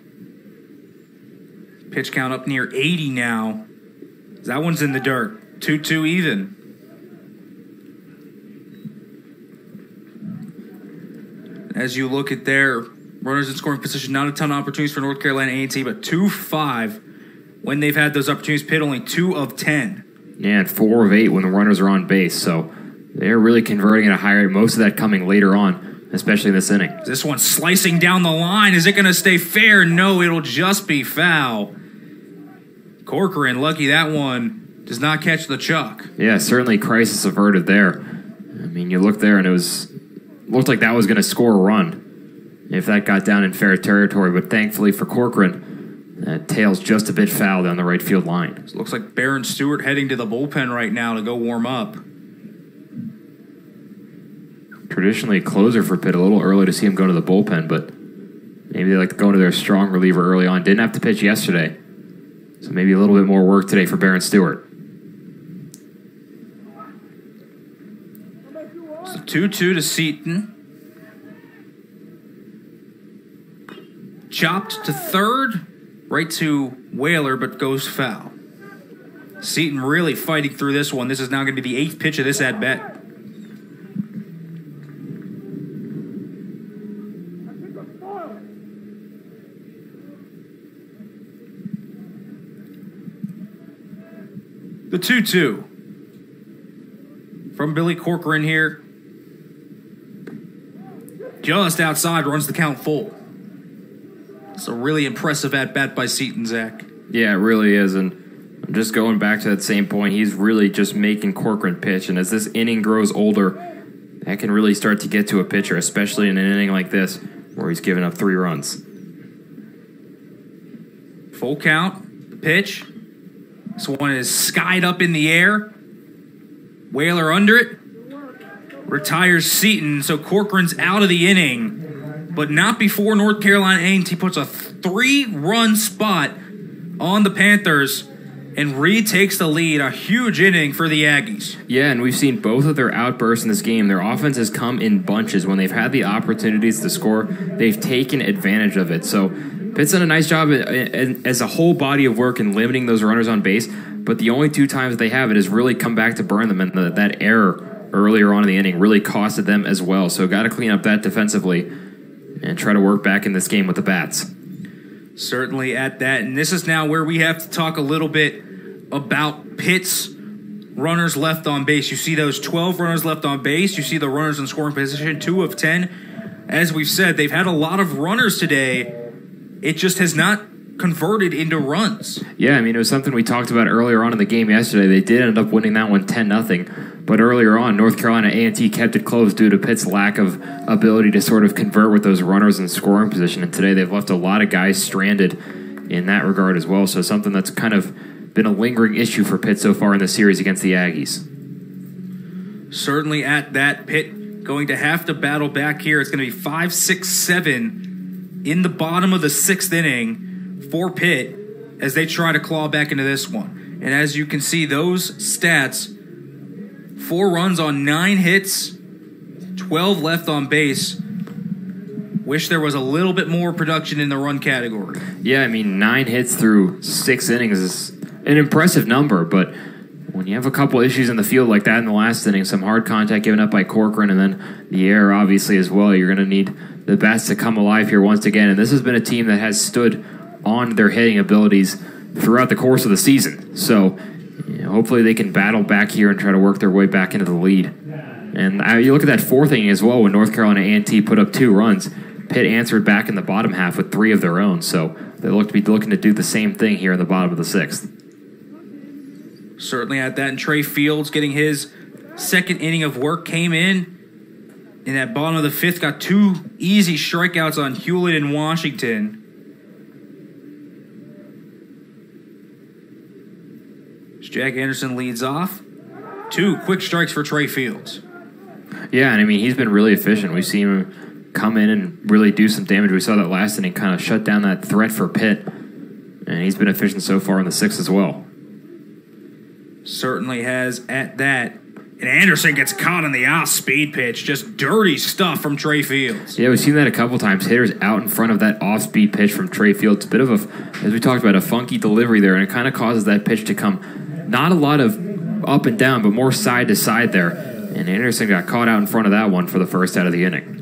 Pitch count up near 80 now. That one's in the dirt. 2-2 even. As you look at their runners in scoring position, not a ton of opportunities for North Carolina A&T, but 2-5 when they've had those opportunities. Pitt only 2 of 10. Yeah, and 4 of 8 when the runners are on base. So they're really converting at a high rate. Most of that coming later on, especially this inning. This one slicing down the line. Is it going to stay fair? No, it'll just be foul. Corcoran, lucky that one does not catch the chuck. Yeah, certainly crisis averted there. I mean, you look there and it was looked like that was going to score a run if that got down in fair territory. But thankfully for Corcoran, that tail's just a bit foul down the right field line. It looks like Baron Stewart heading to the bullpen right now to go warm up. Traditionally a closer for Pitt. A little early to see him go to the bullpen, but maybe they like to go into their strong reliever early on. Didn't have to pitch yesterday, so maybe a little bit more work today for Baron Stewart. So 2-2 to Seaton. Chopped to third, right to Whaler, but goes foul. Seaton really fighting through this one. This is now going to be the 8th pitch of this at-bat. The 2-2 from Billy Corcoran here. Just outside, runs the count full. It's a really impressive at-bat by Seaton, Zach. Yeah, it really is. And I'm just going back to that same point. He's really just making Corcoran pitch. And as this inning grows older, that can really start to get to a pitcher, especially in an inning like this where he's giving up 3 runs. Full count, the pitch. This one is skied up in the air. Whaler under it. Retires Seaton, so Corcoran's out of the inning. But not before North Carolina A&T puts a 3-run spot on the Panthers and retakes the lead. A huge inning for the Aggies. Yeah, and we've seen both of their outbursts in this game. Their offense has come in bunches. When they've had the opportunities to score, they've taken advantage of it. So Pitt's done a nice job as a whole body of work in limiting those runners on base, but the only 2 times they have it has really come back to burn them, and that error earlier on in the inning really costed them as well. So got to clean up that defensively and try to work back in this game with the bats. Certainly at that, and this is now where we have to talk a little bit about Pitt's runners left on base. You see those 12 runners left on base. You see the runners in scoring position, 2 of 10. As we've said, they've had a lot of runners today. It just has not converted into runs. Yeah, I mean, it was something we talked about earlier on in the game yesterday. They did end up winning that one 10-0. But earlier on, North Carolina A&T kept it close due to Pitt's lack of ability to sort of convert with those runners in scoring position. And today they've left a lot of guys stranded in that regard as well. So something that's kind of been a lingering issue for Pitt so far in the series against the Aggies. Certainly at that, Pitt going to have to battle back here. It's going to be 5, 6, 7 in the bottom of the 6th inning for Pitt as they try to claw back into this one. And as you can see, those stats, 4 runs on 9 hits, 12 left on base. Wish there was a little bit more production in the run category. Yeah, I mean, 9 hits through 6 innings is an impressive number, but when you have a couple issues in the field like that in the last inning, some hard contact given up by Corcoran, and then the error obviously as well, you're going to need the bats to come alive here once again. And this has been a team that has stood on their hitting abilities throughout the course of the season. So hopefully they can battle back here and try to work their way back into the lead. And you look at that 4th inning as well when North Carolina A&T put up 2 runs. Pitt answered back in the bottom half with 3 of their own. So they look to be looking to do the same thing here in the bottom of the 6th. Certainly at that, and Trey Fields getting his 2nd inning of work, came in that bottom of the 5th, got 2 easy strikeouts on Hewlett and Washington. Jack Anderson leads off. 2 quick strikes for Trey Fields. Yeah, and I mean, he's been really efficient. We've seen him come in and really do some damage. We saw that last inning kind of shut down that threat for Pitt, and he's been efficient so far in the 6th as well. Certainly has at that. And Anderson gets caught on the off-speed pitch. Just dirty stuff from Trey Fields. Yeah, we've seen that a couple times. Hitters out in front of that off-speed pitch from Trey Fields. A bit of as we talked about, a funky delivery there, and it kind of causes that pitch to come not a lot of up and down, but more side to side there. And Anderson got caught out in front of that one for the first out of the inning.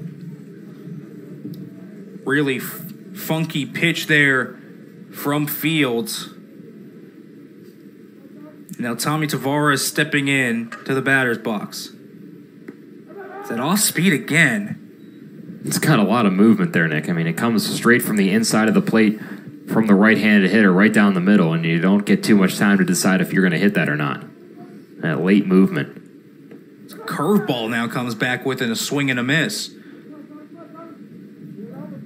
Really funky pitch there from Fields. Now Tommy Tavares stepping in to the batter's box. Is that off speed again? It's got a lot of movement there, Nick. I mean, it comes straight from the inside of the plate from the right-handed hitter right down the middle, and you don't get too much time to decide if you're going to hit that or not. That late movement. Curveball now comes back with a swing and a miss.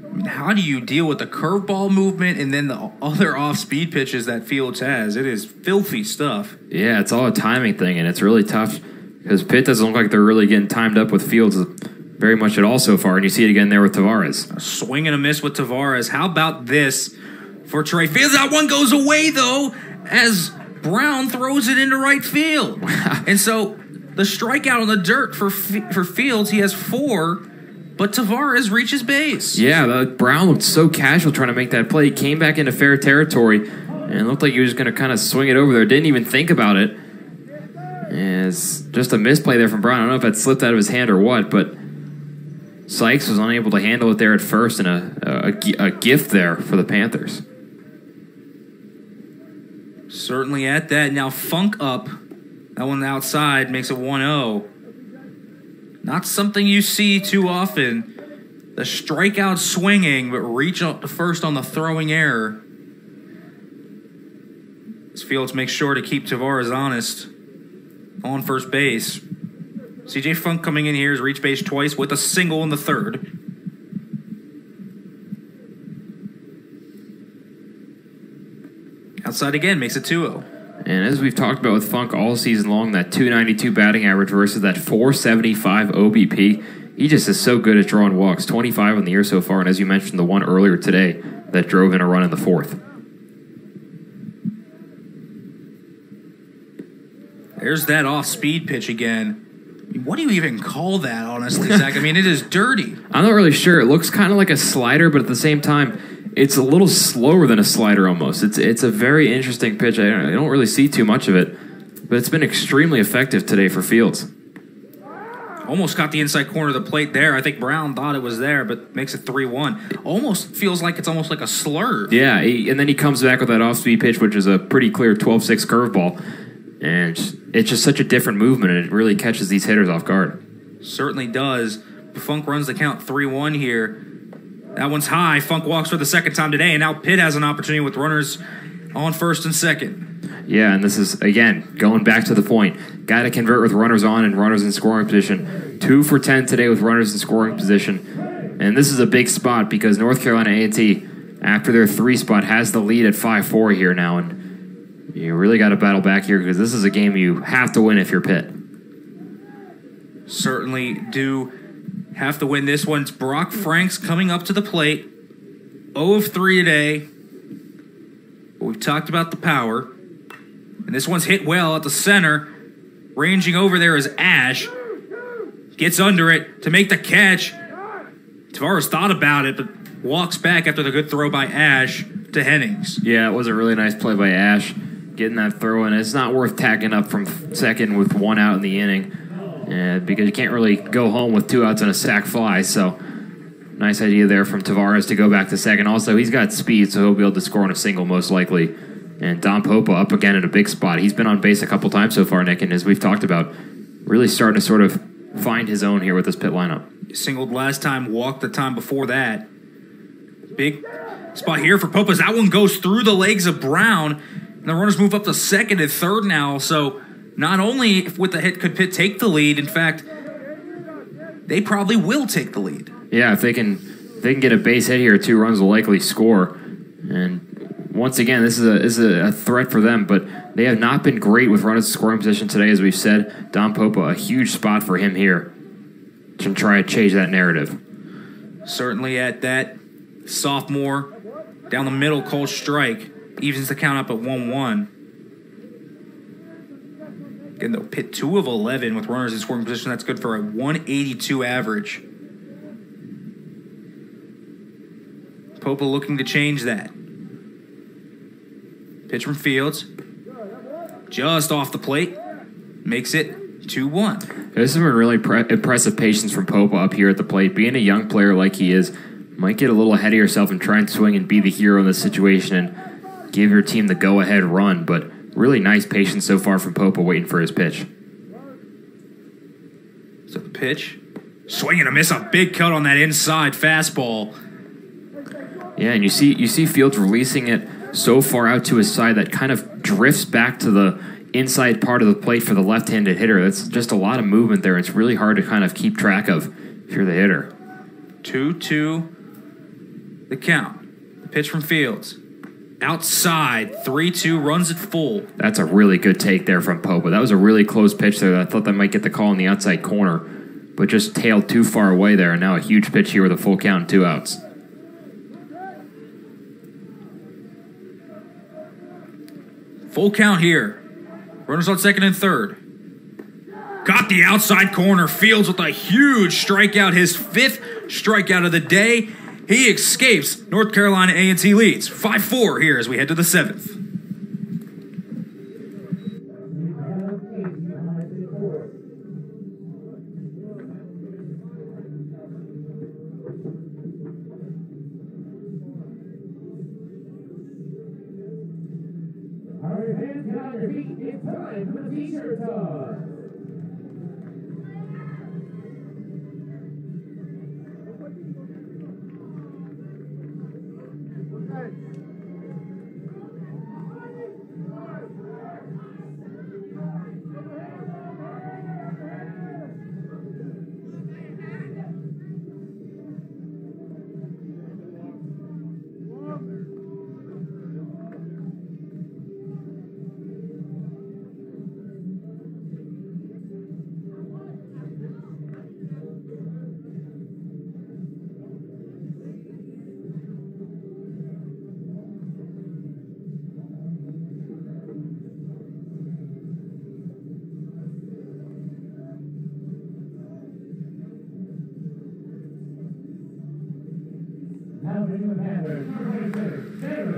I mean, how do you deal with the curveball movement and then the other off-speed pitches that Fields has? It is filthy stuff. Yeah, it's all a timing thing, and it's really tough because Pitt doesn't look like they're really getting timed up with Fields very much at all so far, and you see it again there with Taveras. A swing and a miss with Taveras. How about this for Trey Fields? That one goes away, though, as Brown throws it into right field. And so the strikeout on the dirt for Fields, he has 4, but Taveras reaches base. Yeah, Brown looked so casual trying to make that play. He came back into fair territory and looked like he was going to kind of swing it over there. Didn't even think about it. And it's just a misplay there from Brown. I don't know if that slipped out of his hand or what, but Sykes was unable to handle it there at first, and a gift there for the Panthers. Certainly at that. Now Funk up. That one outside makes it 1-0. Not something you see too often. The strikeout swinging, but reach out to first on the throwing error. As Fields makes sure to keep Taveras honest on first base. CJ Funk coming in here has reached base twice with a single in the third. Outside again, makes it 2-0. And as we've talked about with Funk all season long, that .292 batting average versus that .475 OBP, he just is so good at drawing walks. 25 on the year so far, and as you mentioned, the one earlier today that drove in a run in the fourth. There's that off-speed pitch again. I mean, what do you even call that, honestly, Zach? I mean, it is dirty. I'm not really sure. It looks kind of like a slider, but at the same time, it's a little slower than a slider almost. It's a very interesting pitch. I don't really see too much of it, but it's been extremely effective today for Fields. Almost got the inside corner of the plate there. I think Brown thought it was there, but makes it 3-1. Almost feels like it's almost like a slurve. Yeah, and then he comes back with that off-speed pitch, which is a pretty clear 12-6 curveball. And it's just such a different movement, and it really catches these hitters off guard. Certainly does. Funk runs the count 3-1 here. That one's high. Funk walks for the second time today, and now Pitt has an opportunity with runners on first and second. Yeah, and this is, again, going back to the point. Got to convert with runners on and runners in scoring position. 2 for 10 today with runners in scoring position. And this is a big spot because North Carolina A&T, after their 3 spot, has the lead at 5-4 here now, and you really got to battle back here because this is a game you have to win if you're Pitt. Certainly do have to win this one. It's Brock Franks coming up to the plate. 0 of 3 today. We've talked about the power. And this one's hit well at the center. Ranging over there is Ash. Gets under it to make the catch. Taveras thought about it, but walks back after the good throw by Ash to Hennings. Yeah, it was a really nice play by Ash. Getting that throw in. It's not worth tacking up from second with 1 out in the inning because you can't really go home with 2 outs and a sac fly. So nice idea there from Taveras to go back to second. Also, he's got speed, so he'll be able to score on a single most likely. And Don Popa up again in a big spot. He's been on base a couple times so far, Nick, and as we've talked about, really starting to sort of find his own here with this Pitt lineup. Singled last time, walked the time before that. Big spot here for Popa. That one goes through the legs of Brown. And the runners move up to second and third now. So not only with the hit could Pitt take the lead, in fact, they probably will take the lead. Yeah, if they can get a base hit here, 2 runs will likely score. And once again, this is a threat for them, but they have not been great with runners in scoring position today, as we've said. Don Popa, a huge spot for him here to try to change that narrative. Certainly at that. Sophomore down the middle, cold strike. Evens the count up at 1-1. Again, though, Pitt 2 of 11 with runners in scoring position. That's good for a 182 average. Popa looking to change that. Pitch from Fields. Just off the plate. Makes it 2-1. This has been really impressive patience from Popa up here at the plate. Being a young player like he is, might get a little ahead of yourself and try and swing and be the hero in this situation and give your team the go-ahead run. But really nice patience so far from Popa waiting for his pitch. So the pitch. Swing and a miss. A big cut on that inside fastball. Yeah, and you see Fields releasing it so far out to his side that kind of drifts back to the inside part of the plate for the left-handed hitter. That's just a lot of movement there. It's really hard to kind of keep track of if you're the hitter. 2-2 the count. The pitch from Fields. Outside, 3-2, runs it full. That's a really good take there from Popa. That was a really close pitch there. I thought that might get the call in the outside corner, but just tailed too far away there, and now a huge pitch here with a full count and 2 outs. Full count here. Runners on second and third. Got the outside corner. Fields with a huge strikeout, his 5th strikeout of the day. He escapes. North Carolina A&T leads 5-4 here as we head to the 7th. All right, hands get on your feet. It's time to put the t-shirts on.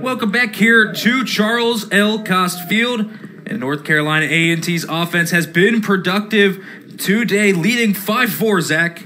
Welcome back here to Charles L. Cost Field. And North Carolina A&T's offense has been productive today, leading 5-4, Zach.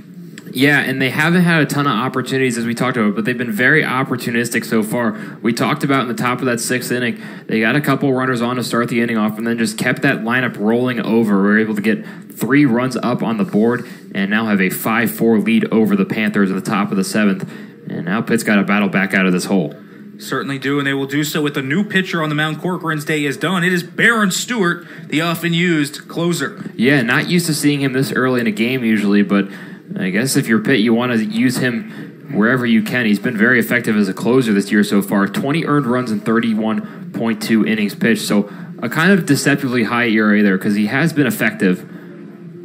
Yeah, and they haven't had a ton of opportunities, as we talked about, but they've been very opportunistic so far. We talked about in the top of that 6th inning, they got a couple runners on to start the inning off and then just kept that lineup rolling over. We were able to get 3 runs up on the board and now have a 5-4 lead over the Panthers at the top of the 7th. And now Pitt's got to battle back out of this hole. Certainly do, and they will do so with the new pitcher on the mound. Corcoran's day is done. It is Baron Stewart, the often-used closer. Yeah, not used to seeing him this early in a game usually, but I guess if you're Pitt, you want to use him wherever you can. He's been very effective as a closer this year so far. 20 earned runs in 31.2 innings pitched, so a kind of deceptively high ERA there because he has been effective.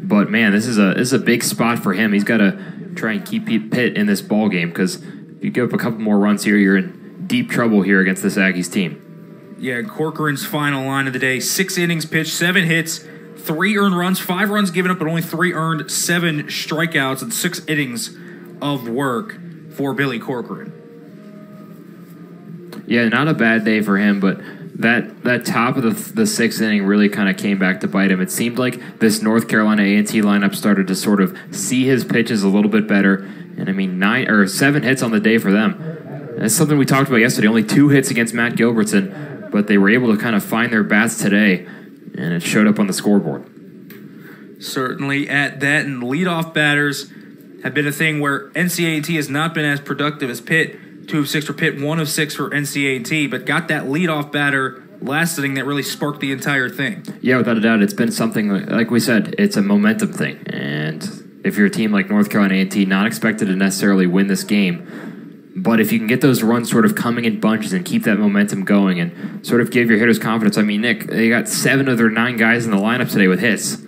But, man, this is a big spot for him. He's got to try and keep Pitt in this ball game because if you give up a couple more runs here, you're in deep trouble here against this Aggies team. Yeah, Corcoran's final line of the day, 6 innings pitched, 7 hits, 3 earned runs, 5 runs given up, but only 3 earned, 7 strikeouts, and 6 innings of work for Billy Corcoran. Yeah, not a bad day for him, but that top of the 6th inning really kind of came back to bite him. It seemed like this North Carolina A&T lineup started to sort of see his pitches a little bit better, and I mean 7 hits on the day for them. That's something we talked about yesterday. Only 2 hits against Matt Gilbertson, but they were able to kind of find their bats today, and it showed up on the scoreboard. Certainly at that, and leadoff batters have been a thing where NC-A&T has not been as productive as Pitt. 2 of 6 for Pitt, 1 of 6 for NC-A&T, but got that leadoff batter last inning that really sparked the entire thing. Yeah, without a doubt. It's been something, like we said, it's a momentum thing, and if you're a team like North Carolina A&T, not expected to necessarily win this game, but if you can get those runs sort of coming in bunches and keep that momentum going and sort of give your hitters confidence. I mean, Nick, they got 7 of their 9 guys in the lineup today with hits.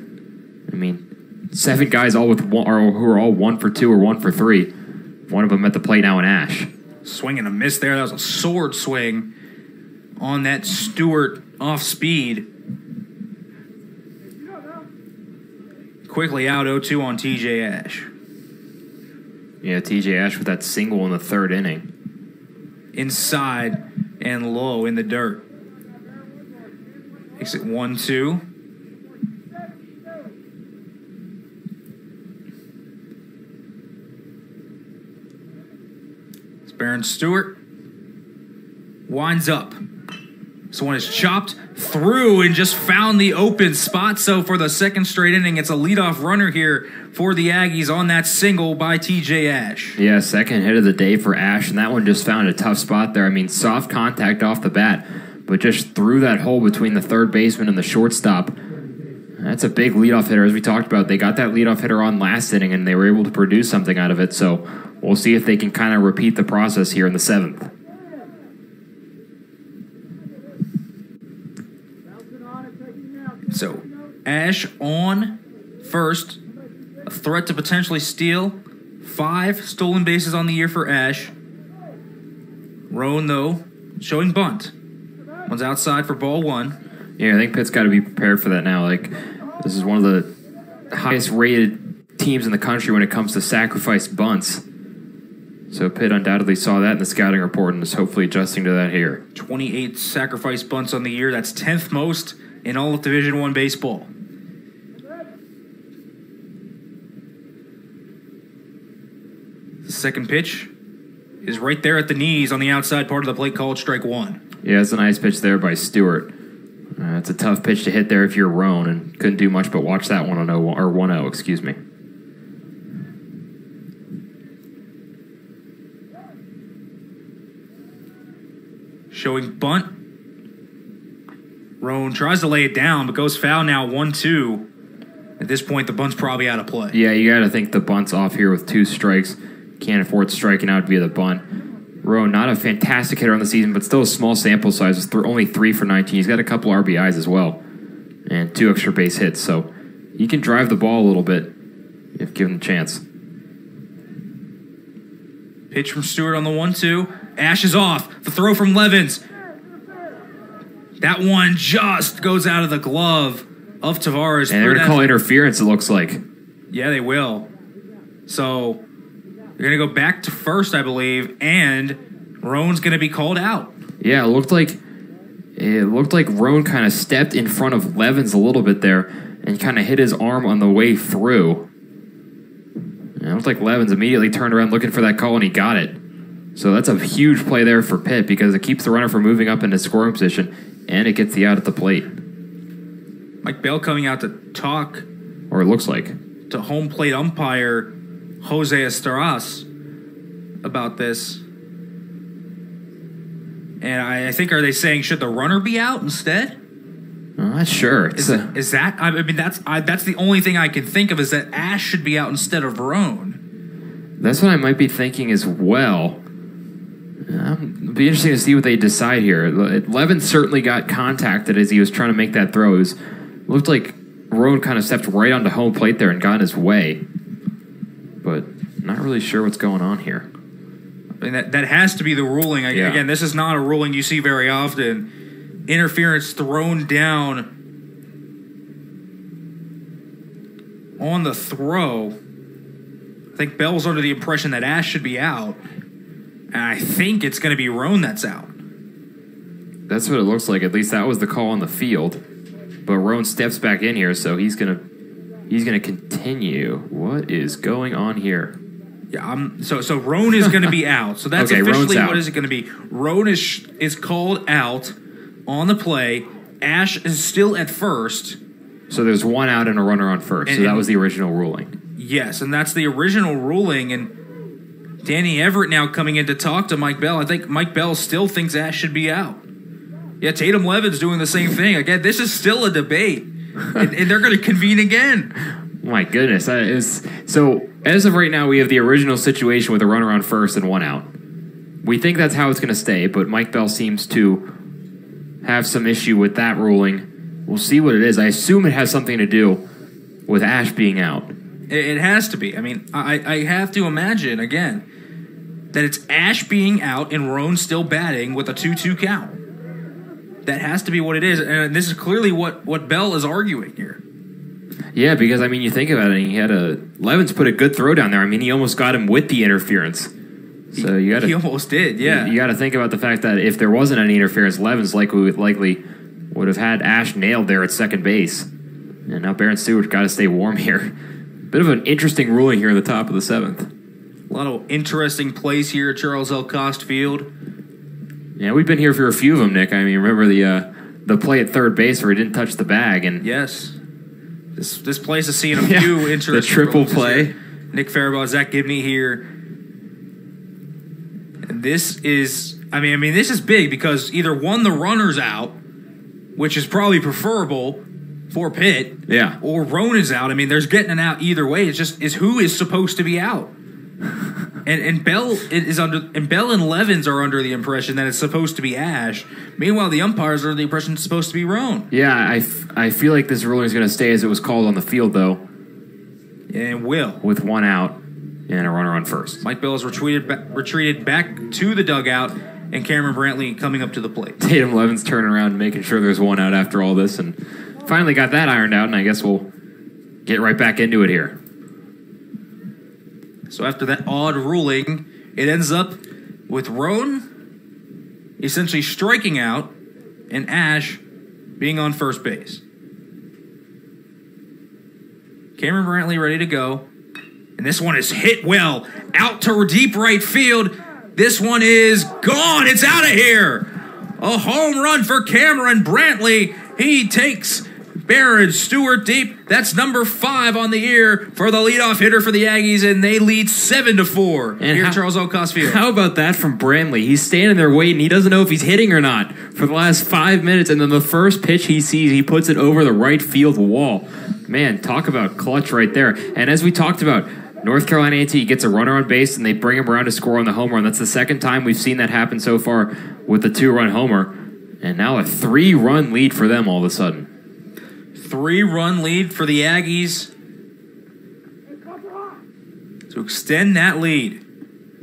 I mean, 7 guys all with one, or who are all 1 for 2 or 1 for 3. One of them at the plate now in Ash. Swing and a miss there. That was a sword swing on that Stewart off speed. Quickly out 0-2 on TJ Ash. Yeah, TJ Ash with that single in the 3rd inning. Inside and low in the dirt. Makes it 1-2. It's Baron Stewart. Winds up. This one is chopped through and just found the open spot. So for the 2nd straight inning, it's a leadoff runner here for the Aggies on that single by TJ Ash. Yeah, 2nd hit of the day for Ash, and that one just found a tough spot there. I mean, soft contact off the bat, but just through that hole between the third baseman and the shortstop. That's a big leadoff hitter. As we talked about, they got that leadoff hitter on last inning, and they were able to produce something out of it. So we'll see if they can kind of repeat the process here in the 7th. So Ash on first, a threat to potentially steal. 5 stolen bases on the year for Ash. Roan, though, showing bunt. One's outside for ball 1. Yeah, I think Pitt's got to be prepared for that now. Like, this is one of the highest-rated teams in the country when it comes to sacrifice bunts. So Pitt undoubtedly saw that in the scouting report and is hopefully adjusting to that here. 28 sacrifice bunts on the year. That's 10th most in all of Division I baseball. The second pitch is right there at the knees on the outside part of the plate, called strike 1. Yeah, it's a nice pitch there by Stewart. It's a tough pitch to hit there if you're Roan, and couldn't do much but watch that 1-0, excuse me. Showing bunt. Roan tries to lay it down, but goes foul now, 1-2. At this point, the bunt's probably out of play. Yeah, you got to think the bunt's off here with 2 strikes. Can't afford striking out via the bunt. Roan, not a fantastic hitter on the season, but still a small sample size. Only 3 for 19. He's got a couple RBIs as well, and 2 extra base hits. So he can drive the ball a little bit if given the chance. Pitch from Stewart on the 1-2. Ash is off. The throw from Levens. That one just goes out of the glove of Tavares. And they're going to call interference, it looks like. Yeah, they will. So they're going to go back to first, I believe, and Roan's going to be called out. Yeah, it looked like Roan kind of stepped in front of Levens a little bit there and kind of hit his arm on the way through. And it looked like Levens immediately turned around looking for that call, and he got it. So that's a huge play there for Pitt because it keeps the runner from moving up into scoring position, and it gets the out at the plate. Mike Bell coming out to talk, or it looks like, to home plate umpire Jose Estaras about this. And I think, are they saying should the runner be out instead? I'm not sure. Is that? I mean, that's the only thing I can think of is that Ash should be out instead of Roan. That's what I might be thinking as well. It'll be interesting to see what they decide here. Levens certainly got contacted as he was trying to make that throw. It looked like Roan kind of stepped right onto home plate there and got in his way. But not really sure what's going on here. I mean, that has to be the ruling. Yeah. Again, this is not a ruling you see very often. Interference thrown down on the throw. I think Bell's under the impression that Ash should be out. And I think it's going to be Roan that's out. That's what it looks like. At least that was the call on the field. But Roan steps back in here, so he's gonna continue. What is going on here? Yeah, so Roan is going to be out. So that's okay, officially Roan's what out. is it going to be? Roan is called out on the play. Ash is still at first. So there's 1 out and a runner on first. So that was the original ruling. Yes, and that's the original ruling. And Danny Everett now coming in to talk to Mike Bell. I think Mike Bell still thinks Ash should be out. Yeah, Tatum Levin's doing the same thing. Again, this is still a debate. and they're going to convene again. My goodness. So as of right now, we have the original situation with a runner on first and 1 out. We think that's how it's going to stay, but Mike Bell seems to have some issue with that ruling. We'll see what it is. I assume it has something to do with Ash being out. It has to be. I mean, I have to imagine, again, that it's Ash being out and Roan still batting with a 2-2 count. That has to be what it is. And this is clearly what Bell is arguing here. Yeah, because, I mean, you think about it, Levens put a good throw down there. I mean, he almost got him with the interference. So you got to. He almost did, yeah. You got to think about the fact that if there wasn't any interference, Levens likely would have had Ash nailed there at second base. And now Barron Stewart got to stay warm here. Bit of an interesting ruling here in the top of the 7th. A lot of interesting plays here at Charles L. Cost Field. Yeah, we've been here for a few of them, Nick. I mean, remember the play at third base where he didn't touch the bag, and yes, this place has seen a few interesting. The triple play. Nick Faribault, Zach Gibney here. And this is, this is big because either one, the runner's out, which is probably preferable for Pitt, Yeah. or Roan is out. There's getting an out either way. It's just is who is supposed to be out. And Bell and Levens are under the impression that it's supposed to be Ash. Meanwhile, the umpires are under the impression it's supposed to be Roan. Yeah, I feel like this ruling is going to stay as it was called on the field, though, And will. with one out and a runner on first. Mike Bell has retreated back to the dugout, and Cameron Brantley coming up to the plate. Tatum Levens turning around, making sure there's one out after all this, and finally got that ironed out, and I guess we'll get right back into it here. So after that odd ruling, it ends up with Roan essentially striking out and Ash being on first base. Cameron Brantley ready to go. And this one is hit well out to deep right field. This one is gone. It's out of here. A home run for Cameron Brantley. He takes Baron Stewart deep. That's number 5 on the year for the leadoff hitter for the Aggies, and they lead 7-4 here at Charles Oakhurst Field. How about that from Brantley? He's standing there waiting. He doesn't know if he's hitting or not for the last 5 minutes, and then the first pitch he sees, he puts it over the right field wall. Man, talk about clutch right there. And as we talked about, North Carolina A&T gets a runner on base, and they bring him around to score on the home run. That's the second time we've seen that happen so far with the 2-run homer. And now a 3-run lead for them all of a sudden. 3-run lead for the Aggies to extend that lead.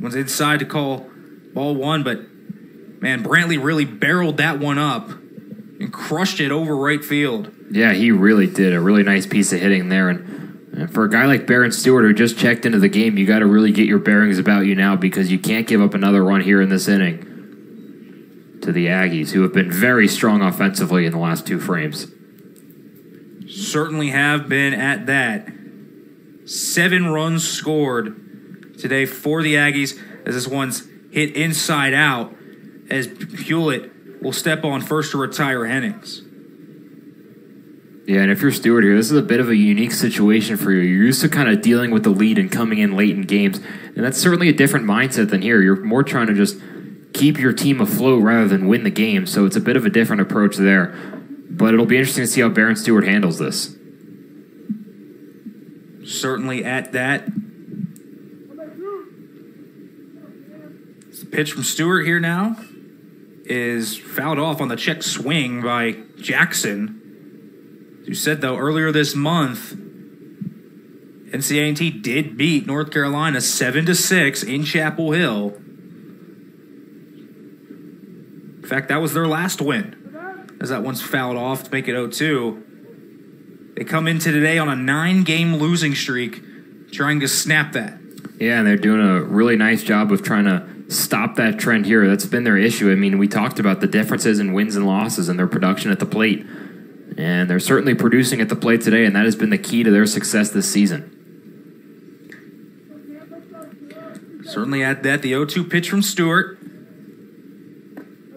Was inside to call ball 1, but man, Brantley really barreled that one up and crushed it over right field. Yeah, he really did. A really nice piece of hitting there. And for a guy like Baron Stewart who just checked into the game, you got to really get your bearings about you now because you can't give up another run here in this inning to the Aggies, who have been very strong offensively in the last 2 frames. Certainly have been at that. 7 runs scored today for the Aggies as this one's hit inside out as Hewlett will step on first to retire Hennings. Yeah, and if you're Stewart here, this is a bit of a unique situation for you. You're used to kind of dealing with the lead and coming in late in games, and that's certainly a different mindset than here. You're more trying to just keep your team afloat rather than win the game, so it's a bit of a different approach there. But it'll be interesting to see how Baron Stewart handles this. Certainly at that. The pitch from Stewart here now is fouled off on the check swing by Jackson. As you said, though, earlier this month, NC A&T did beat North Carolina 7-6 in Chapel Hill. In fact, that was their last win, as that one's fouled off to make it 0-2. They come into today on a 9-game losing streak, trying to snap that. Yeah, and they're doing a really nice job of trying to stop that trend here. That's been their issue. I mean, we talked about the differences in wins and losses and their production at the plate. And they're certainly producing at the plate today, and that has been the key to their success this season. Certainly at that, the 0-2 pitch from Stewart.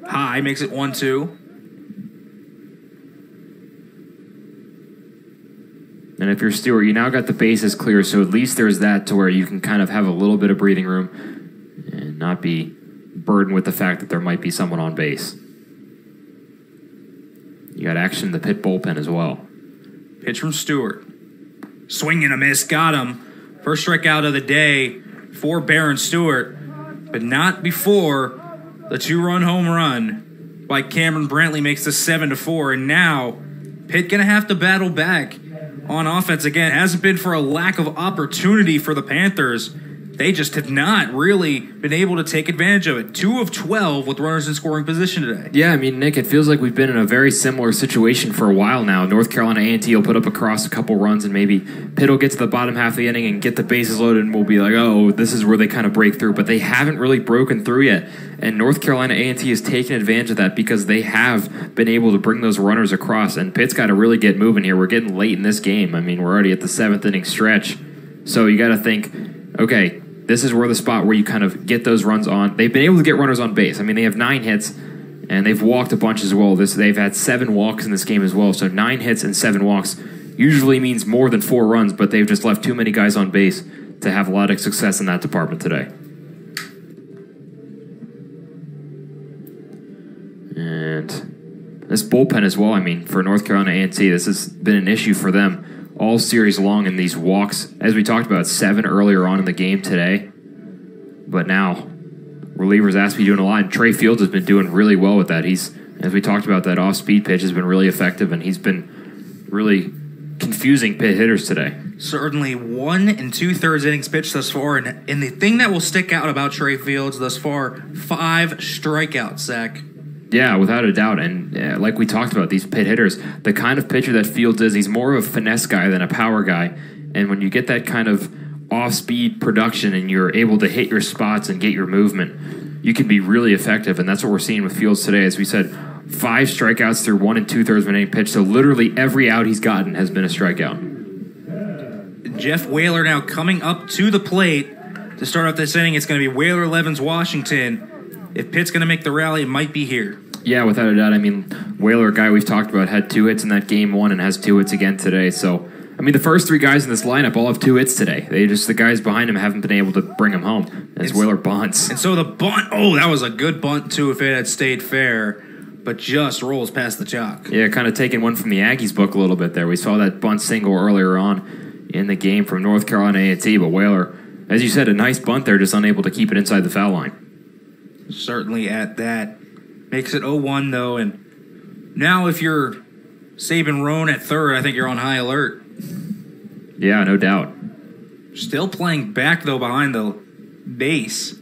High, makes it 1-2. And if you're Stewart, you now got the bases clear, so at least there's that to where you can kind of have a little bit of breathing room and not be burdened with the fact that there might be someone on base. You got action in the Pitt bullpen as well. Pitch from Stewart. Swing and a miss, got him. First strikeout of the day for Baron Stewart, but not before the 2-run home run by Cameron Brantley makes this 7-4, and now Pitt gonna have to battle back on offense again. It hasn't been for a lack of opportunity for the Panthers. They just have not really been able to take advantage of it. 2 of 12 with runners in scoring position today. Yeah, I mean, Nick, it feels like we've been in a very similar situation for a while now. North Carolina A&T will put up across a couple runs, and maybe Pitt will get to the bottom half of the inning and get the bases loaded, and we'll be like, oh, this is where they kind of break through. But they haven't really broken through yet. And North Carolina A&T has taken advantage of that because they have been able to bring those runners across. And Pitt's got to really get moving here. We're getting late in this game. I mean, we're already at the 7th inning stretch. So you got to think, okay, this is where the spot where you kind of get those runs on. They've been able to get runners on base. I mean, they have 9 hits, and they've walked a bunch as well. They've had 7 walks in this game as well. So 9 hits and 7 walks usually means more than 4 runs, but they've just left too many guys on base to have a lot of success in that department today. this bullpen as well. I mean, for North Carolina A&T, this has been an issue for them all series long in these walks. As we talked about, 7 earlier on in the game today. But now, relievers asked to be doing a lot, and Trey Fields has been doing really well with that. He's, as we talked about, that off-speed pitch has been really effective, and he's been really confusing pit hitters today. Certainly 1 2/3 innings pitched thus far, and the thing that will stick out about Trey Fields thus far, 5 strikeouts, Zach. Yeah, without a doubt. And like we talked about, these pit hitters, the kind of pitcher that Fields is, he's more of a finesse guy than a power guy. And when you get that kind of off-speed production and you're able to hit your spots and get your movement, you can be really effective. And that's what we're seeing with Fields today. As we said, 5 strikeouts through 1 2/3 of an inning pitch. So literally every out he's gotten has been a strikeout. Jeff Whaler now coming up to the plate to start off this inning. It's going to be Whaler, Levens, Washington. If Pitt's going to make the rally, it might be here. Yeah, without a doubt. I mean, Whaler, a guy we've talked about, had 2 hits in that game 1 and has 2 hits again today. So, I mean, the first 3 guys in this lineup all have 2 hits today. The guys behind him haven't been able to bring him home as Whaler bunts. And so the bunt, that was a good bunt too if it had stayed fair, but just rolls past the chalk. Yeah, kind of taking one from the Aggies book a little bit there. We saw that bunt single earlier on in the game from North Carolina A&T, but Whaler, as you said, a nice bunt there, just unable to keep it inside the foul line. Certainly at that. Makes it 0-1 though, and now if you're Saban Roan at third, I think you're on high alert. Yeah, no doubt. Still playing back though behind the base.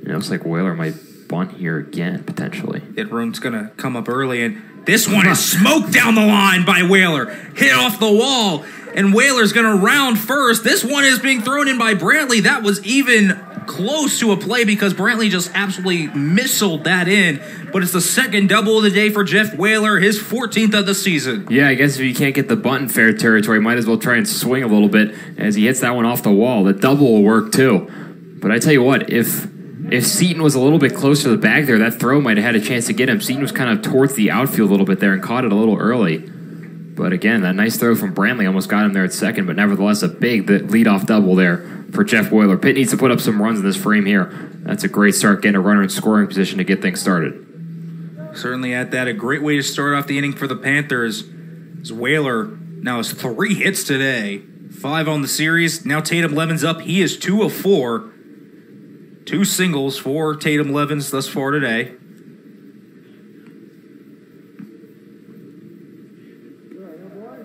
It looks like Whaler might bunt here again, potentially. Roan's going to come up early, and this one is smoked down the line by Whaler. Hit off the wall, and Whaler's going to round first. This one is being thrown in by Brantley. That was even close to a play because Brantley just absolutely missiled that in. But it's the second double of the day for Jeff Whaler, his 14th of the season. Yeah, I guess if you can't get the bunt in fair territory, might as well try and swing a little bit as he hits that one off the wall. The double will work too. But I tell you what, if Seaton was a little bit closer to the bag there, that throw might have had a chance to get him. Seaton was kind of towards the outfield a little bit there and caught it a little early. But again, that nice throw from Brantley almost got him there at second, but nevertheless a big leadoff double there for Jeff Whaler. Pitt needs to put up some runs in this frame here. That's a great start, getting a runner in scoring position to get things started. Certainly at that, a great way to start off the inning for the Panthers. As Whaler now has 3 hits today, 5 on the series. Now Tatum Levens up. He is 2 of 4. 2 singles for Tatum Levens thus far today.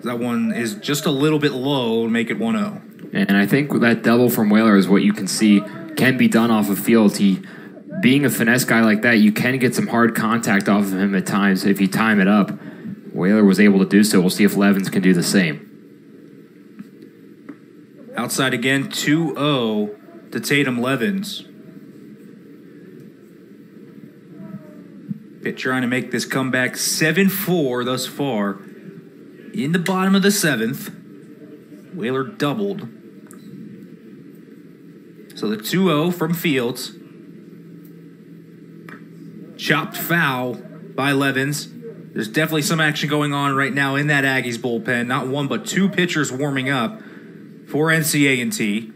That one is just a little bit low to make it 1-0. And I think that double from Whaler is what you can see can be done off of Fields. Being a finesse guy like that, you can get some hard contact off of him at times if you time it up. Whaler was able to do so. We'll see if Levens can do the same. Outside again, 2-0 to Tatum Levens. Pitt trying to make this comeback 7-4 thus far. In the bottom of the 7th, Whaler doubled. So the 2-0 from Fields. Chopped foul by Levens. There's definitely some action going on right now in that Aggies bullpen. Not 1 but 2 pitchers warming up for NCA&T.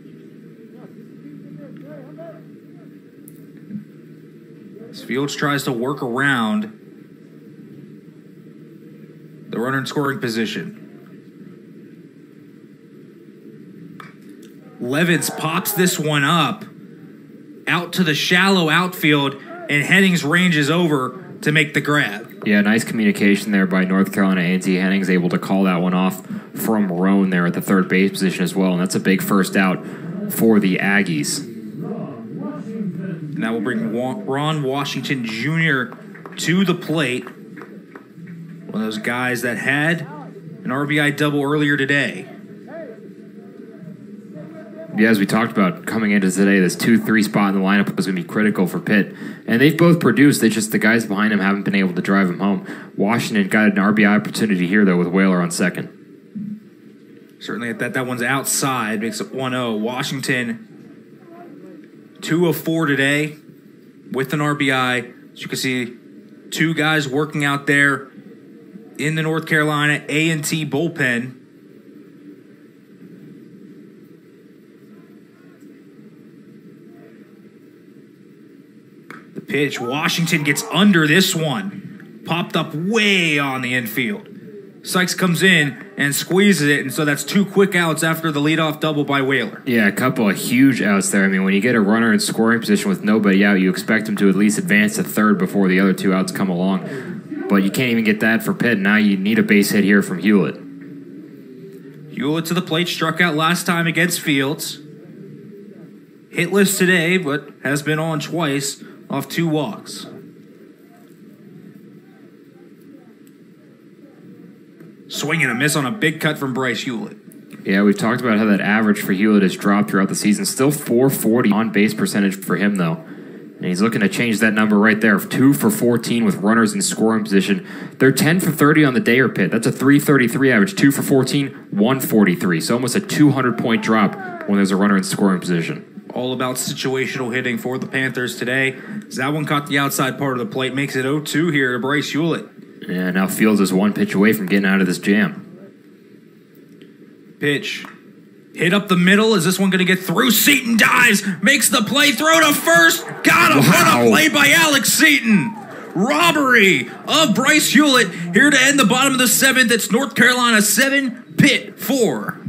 Fields tries to work around the runner in scoring position. Levens pops this one up out to the shallow outfield, and Hennings ranges over to make the grab. Yeah, nice communication there by North Carolina A&T. Hennings able to call that one off from Roan there at the third base position as well, and that's a big first out for the Aggies. Now we'll bring Ron Washington Jr. to the plate. One of those guys that had an RBI double earlier today. Yeah, as we talked about coming into today, this 2-3 spot in the lineup was going to be critical for Pitt. And they've both produced. It's just the guys behind him haven't been able to drive him home. Washington got an RBI opportunity here, though, with Whaler on second. Certainly at that one's outside. Makes it 1-0. Washington 2 of 4 today with an RBI. As you can see, 2 guys working out there in the North Carolina A&T bullpen. The pitch, Washington gets under this one. Popped up way on the infield. Sykes comes in and squeezes it, and so that's 2 quick outs after the leadoff double by Whaler. Yeah, a couple of huge outs there. I mean, when you get a runner in scoring position with nobody out, you expect him to at least advance to third before the other 2 outs come along. But you can't even get that for Pitt. Now you need a base hit here from Hewlett. Hewlett to the plate, struck out last time against Fields. Hitless today, but has been on twice off 2 walks. Swing and a miss on a big cut from Bryce Hewlett. Yeah, we've talked about how that average for Hewlett has dropped throughout the season. Still .440 on-base percentage for him, though. And he's looking to change that number right there. 2 for 14 with runners in scoring position. They're 10 for 30 on the day or Pitt. That's a .333 average. 2 for 14, 143. So almost a 200-point drop when there's a runner in scoring position. All about situational hitting for the Panthers today. As that one caught the outside part of the plate, makes it 0-2 here to Bryce Hewlett. Yeah, now Fields is 1 pitch away from getting out of this jam. Pitch. Hit up the middle. Is this one going to get through? Seaton dives. Makes the play. Throw to first. Got him. Wow. What a play by Alex Seaton. Robbery of Bryce Hewlett. Here to end the bottom of the 7th. It's North Carolina 7, Pitt 4.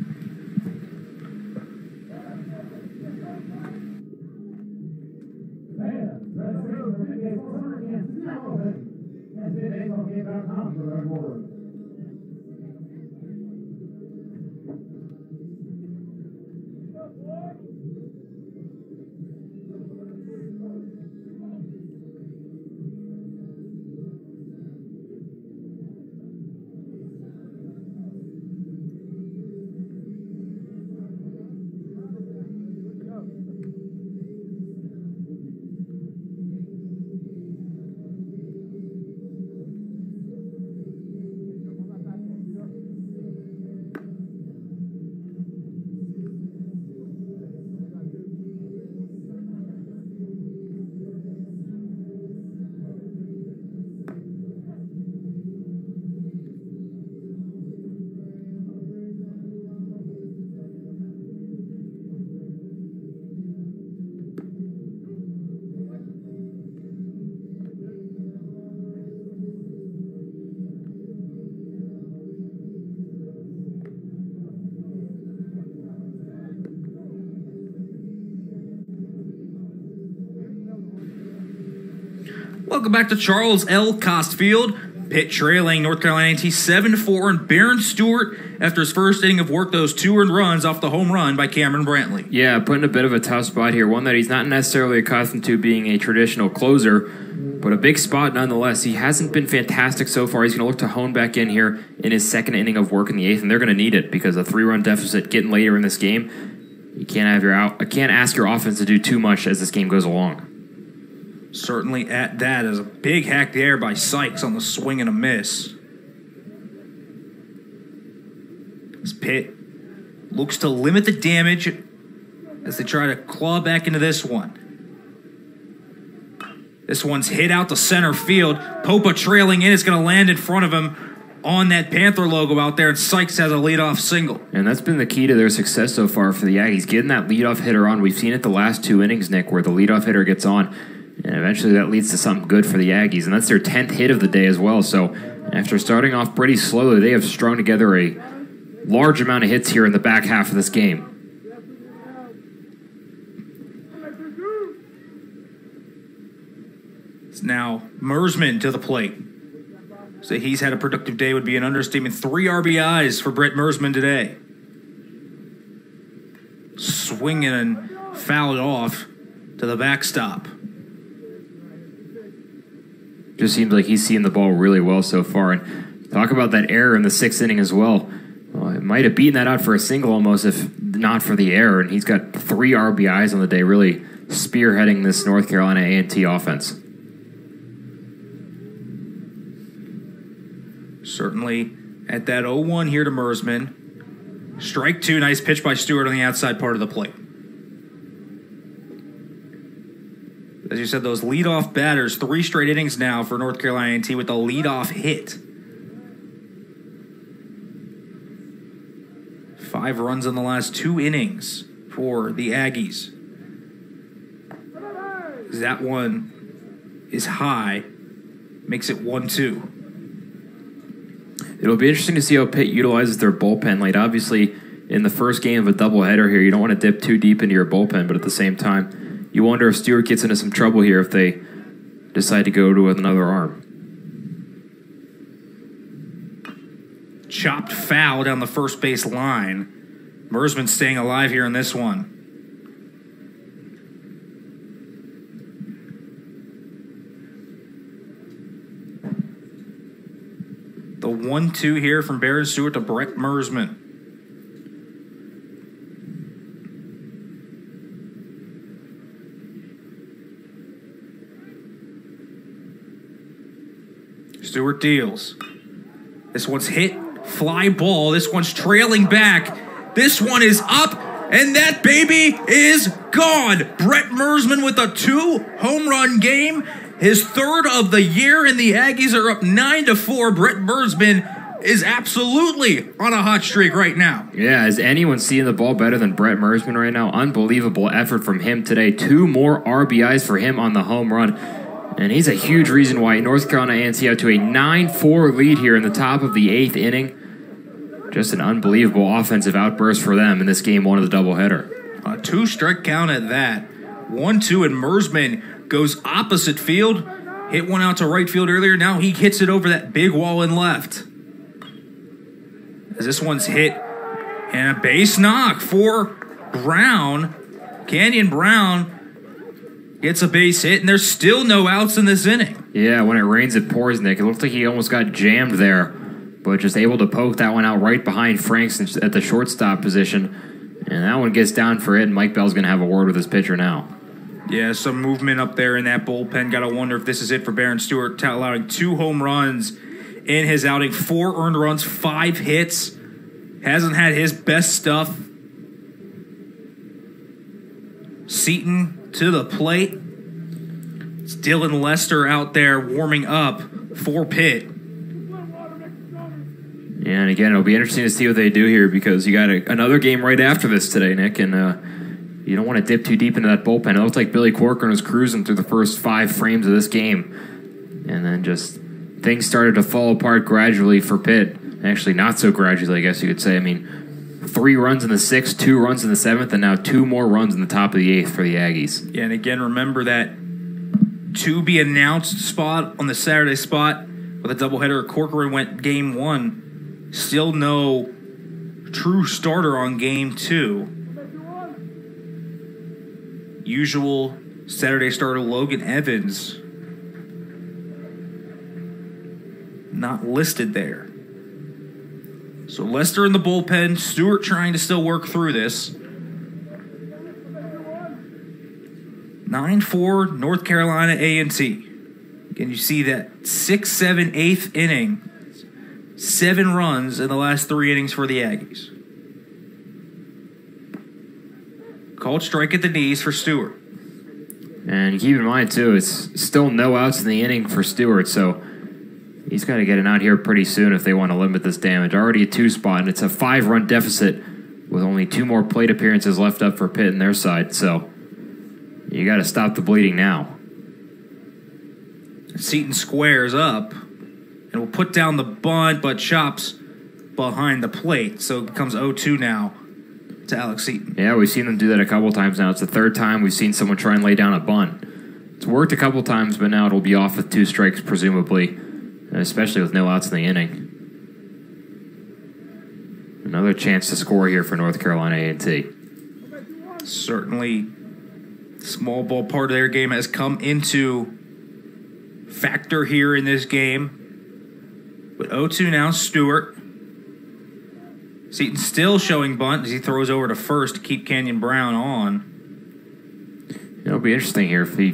Welcome back to Charles L. Cost Field. Pitt trailing North Carolina A&T 7-4, and Baron Stewart, after his first inning of work, those 2 earned runs off the home run by Cameron Brantley. Yeah, put in a bit of a tough spot here. One that he's not necessarily accustomed to being a traditional closer, but a big spot nonetheless. He hasn't been fantastic so far. He's going to look to hone back in here in his 2nd inning of work in the 8th, and they're going to need it because a 3-run deficit getting later in this game, you can't ask your offense to do too much as this game goes along. Certainly at that is a big hack there by Sykes on the swing and a miss. As Pitt looks to limit the damage as they try to claw back into this one. This one's hit out to center field. Popa trailing in. It's going to land in front of him on that Panther logo out there, and Sykes has a leadoff single. And that's been the key to their success so far for the Aggies, getting that leadoff hitter on. We've seen it the last 2 innings, Nick, where the leadoff hitter gets on. And eventually that leads to something good for the Aggies. And that's their 10th hit of the day as well. So after starting off pretty slowly, they have strung together a large amount of hits here in the back half of this game. It's now Mersman to the plate. So he's had a productive day would be an understatement. 3 RBIs for Brett Mersman today. Swinging and fouled off to the backstop. Just seems like he's seeing the ball really well so far. And talk about that error in the 6th inning as well. It might have beaten that out for a single almost if not for the error. And he's got 3 RBIs on the day, really spearheading this North Carolina A&T offense. Certainly at that 0-1 here to Mersman. Strike 2, nice pitch by Stewart on the outside part of the plate. As you said, those leadoff batters, 3 straight innings now for North Carolina A&T with the leadoff hit. 5 runs in the last 2 innings for the Aggies. That one is high. Makes it 1-2. It'll be interesting to see how Pitt utilizes their bullpen. Like, obviously, in the first game of a doubleheader here, you don't want to dip too deep into your bullpen, but at the same time, you wonder if Stewart gets into some trouble here if they decide to go to another arm. Chopped foul down the first base line. Mersman staying alive here in this one. The 1-2 here from Baron Stewart to Brett Mersman. Stewart deals. This one's hit. Fly ball. This one's trailing back. This one is up. And that baby is gone. Brett Mersman with a 2-home run game. His third of the year, and the Aggies are up 9-4. Brett Mersman is absolutely on a hot streak right now. Yeah, is anyone seeing the ball better than Brett Mersman right now? Unbelievable effort from him today. 2 more RBIs for him on the home run. And he's a huge reason why North Carolina A&T out to a 9-4 lead here in the top of the 8th inning. Just an unbelievable offensive outburst for them in this game 1 of the doubleheader. A 2-strike count at that. 1-2, and Mersman goes opposite field. Hit one out to right field earlier. Now he hits it over that big wall in left. As this one's hit. And a base knock for Brown. Canyon Brown gets a base hit, and there's still no outs in this inning. Yeah, when it rains, it pours, Nick. It looks like he almost got jammed there, but just able to poke that one out right behind Franks at the shortstop position. And that one gets down for it, and Mike Bell's going to have a word with his pitcher now. Yeah, some movement up there in that bullpen. Got to wonder if this is it for Baron Stewart, allowing 2 home runs in his outing. 4 earned runs, 5 hits. Hasn't had his best stuff. Seton to the plate. It's Dylan Lester out there warming up for Pitt. Yeah, and again, it'll be interesting to see what they do here because you got another game right after this today, Nick, and you don't want to dip too deep into that bullpen. It looked like Billy Corcoran was cruising through the first 5 frames of this game, and then just things started to fall apart gradually for Pitt. Actually, not so gradually, I guess you could say. I mean, 3 runs in the 6th, 2 runs in the 7th, and now 2 more runs in the top of the 8th for the Aggies. Yeah, and again, remember that to-be-announced spot on the Saturday spot with a doubleheader. Corcoran went game 1. Still no true starter on game 2. Usual Saturday starter Logan Evans not listed there. So Lester in the bullpen. Stewart trying to still work through this. 9-4 North Carolina A&T. Again, you see that 6th, 7th, 8th inning. 7 runs in the last 3 innings for the Aggies. Called strike at the knees for Stewart. And keep in mind, too, it's still no outs in the inning for Stewart, so he's got to get it out here pretty soon if they want to limit this damage. Already a 2 spot, and it's a 5-run deficit with only 2 more plate appearances left up for Pitt on their side, so you got to stop the bleeding now. Seton squares up and will put down the bunt, but chops behind the plate, so it becomes 0-2 now to Alex Seton. Yeah, we've seen them do that a couple times now. It's the 3rd time we've seen someone try and lay down a bunt. It's worked a couple times, but now it'll be off with 2 strikes, presumably, especially with no outs in the inning. Another chance to score here for North Carolina A&T. Certainly, small ball part of their game has come into factor here in this game. But 0-2 now, Stewart. Seton still showing bunt as he throws over to first to keep Canyon Brown on. It'll be interesting here if he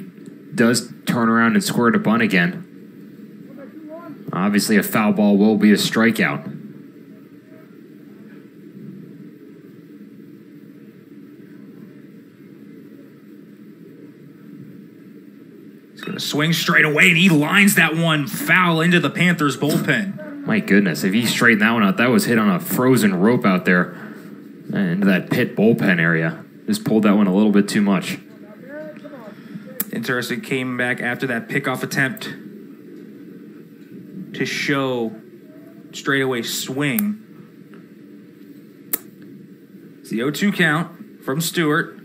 does turn around and squirt a bunt again. Obviously, a foul ball will be a strikeout. He's going to swing straight away, and he lines that one foul into the Panthers bullpen. My goodness, if he straightened that one out, that was hit on a frozen rope out there into that Pitt bullpen area. Just pulled that one a little bit too much. Interesting, came back after that pickoff attempt to show straightaway swing. It's the 0-2 count from Stewart.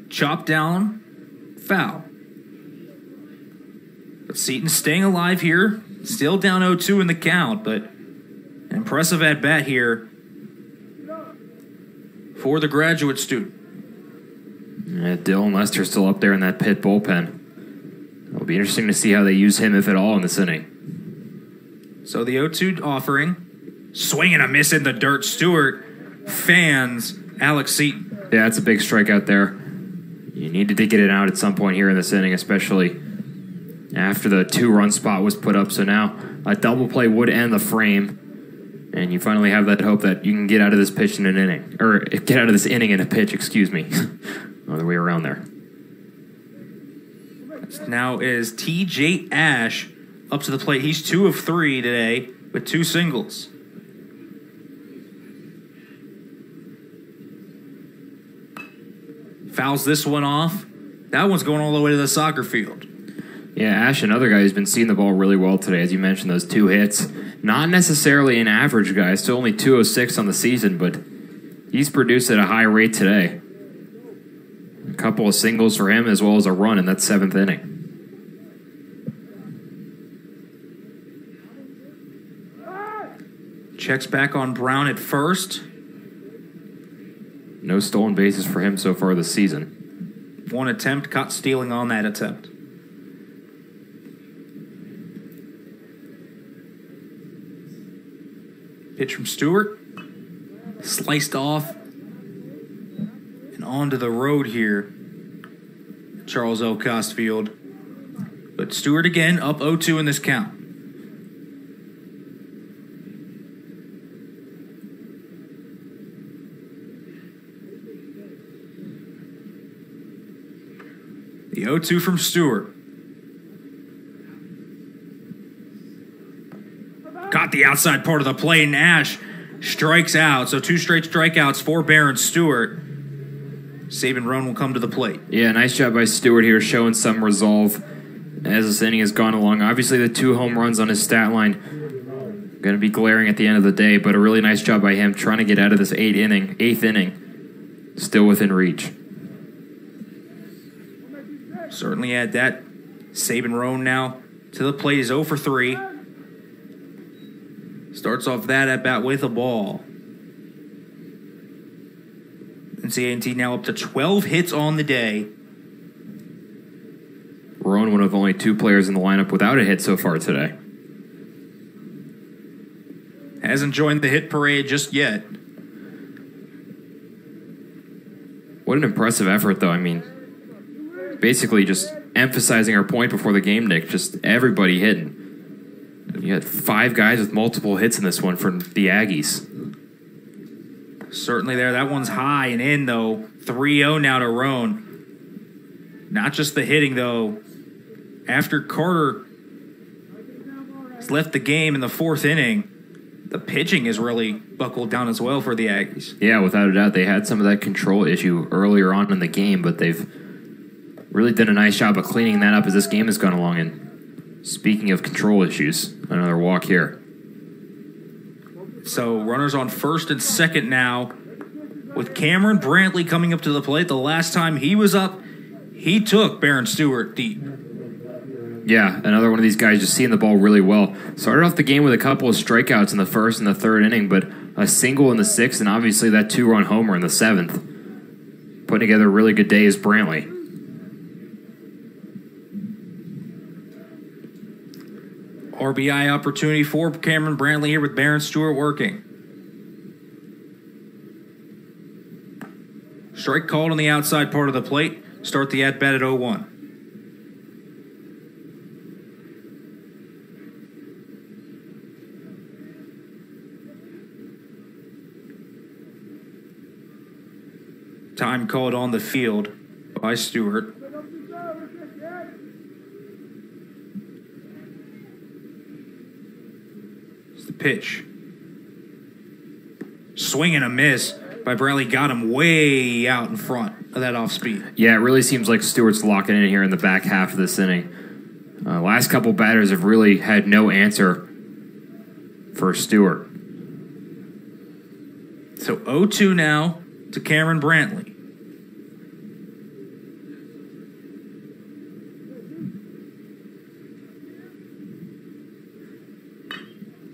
Chop down, foul. But Seton staying alive here. Still down 0-2 in the count, but an impressive at-bat here for the graduate student. Yeah, Dylan Lester still up there in that Pitt bullpen. It'll be interesting to see how they use him, if at all, in this inning. So the 0-2 offering. Swing and a miss in the dirt. Stewart fans Alex Seton. Yeah, that's a big strikeout there. You needed to get it out at some point here in this inning, especially after the 2-run spot was put up. So now a double play would end the frame, and you finally have that hope that you can get out of this pitch in an inning, or get out of this inning in a pitch, excuse me. Other way around there. Now is TJ Ash up to the plate. He's 2 of 3 today with 2 singles. Fouls this one off. That one's going all the way to the soccer field. Yeah, Ash, another guy who's been seeing the ball really well today, as you mentioned, those 2 hits. Not necessarily an average guy, still only 206 on the season, but he's produced at a high rate today. A couple of singles for him, as well as a run in that 7th inning. Checks back on Brown at first. No stolen bases for him so far this season. 1 attempt, caught stealing on that attempt. Pitch from Stewart. Sliced off. And onto the road here. Charles L. Costfield. But Stewart again, up 0-2 in this count. The 0-2 from Stewart. Got the outside part of the plate, and Ash strikes out. So 2 straight strikeouts for Baron Stewart. Sabin Roan will come to the plate. Yeah, nice job by Stewart here, showing some resolve as this inning has gone along. Obviously, the 2 home runs on his stat line going to be glaring at the end of the day, but a really nice job by him trying to get out of this 8th inning, still within reach. Certainly at that. Sabin Roan now to the plate is 0 for 3. Starts off that at bat with a ball. NCAA now up to 12 hits on the day. Roan, one of only 2 players in the lineup without a hit so far today. Hasn't joined the hit parade just yet. What an impressive effort, though. I mean, basically just emphasizing our point before the game, Nick. Just everybody hitting. You had 5 guys with multiple hits in this one for the Aggies. Certainly there. That one's high and in, though. 3-0 now to Roan. Not just the hitting, though. After Carter has left the game in the 4th inning, the pitching is really buckled down as well for the Aggies. Yeah, without a doubt. They had some of that control issue earlier on in the game, but they've really done a nice job of cleaning that up as this game has gone along. And speaking of control issues, another walk here. So runners on 1st and 2nd now, with Cameron Brantley coming up to the plate. The last time he was up, he took Baron Stewart deep. Yeah, another one of these guys just seeing the ball really well. Started off the game with a couple of strikeouts in the 1st and the 3rd inning, but a single in the 6th, and obviously that 2-run homer in the 7th. Putting together a really good day is Brantley. RBI opportunity for Cameron Brantley here with Baron Stewart working. Strike called on the outside part of the plate. Start the at-bat at 0-1. Time called on the field by Stewart. It's the pitch. Swing and a miss. by Bradley got him way out in front of that off speed. Yeah, it really seems like Stewart's locking in here in the back half of this inning. Last couple batters have really had no answer for Stewart. So 0-2 now to Cameron Brantley.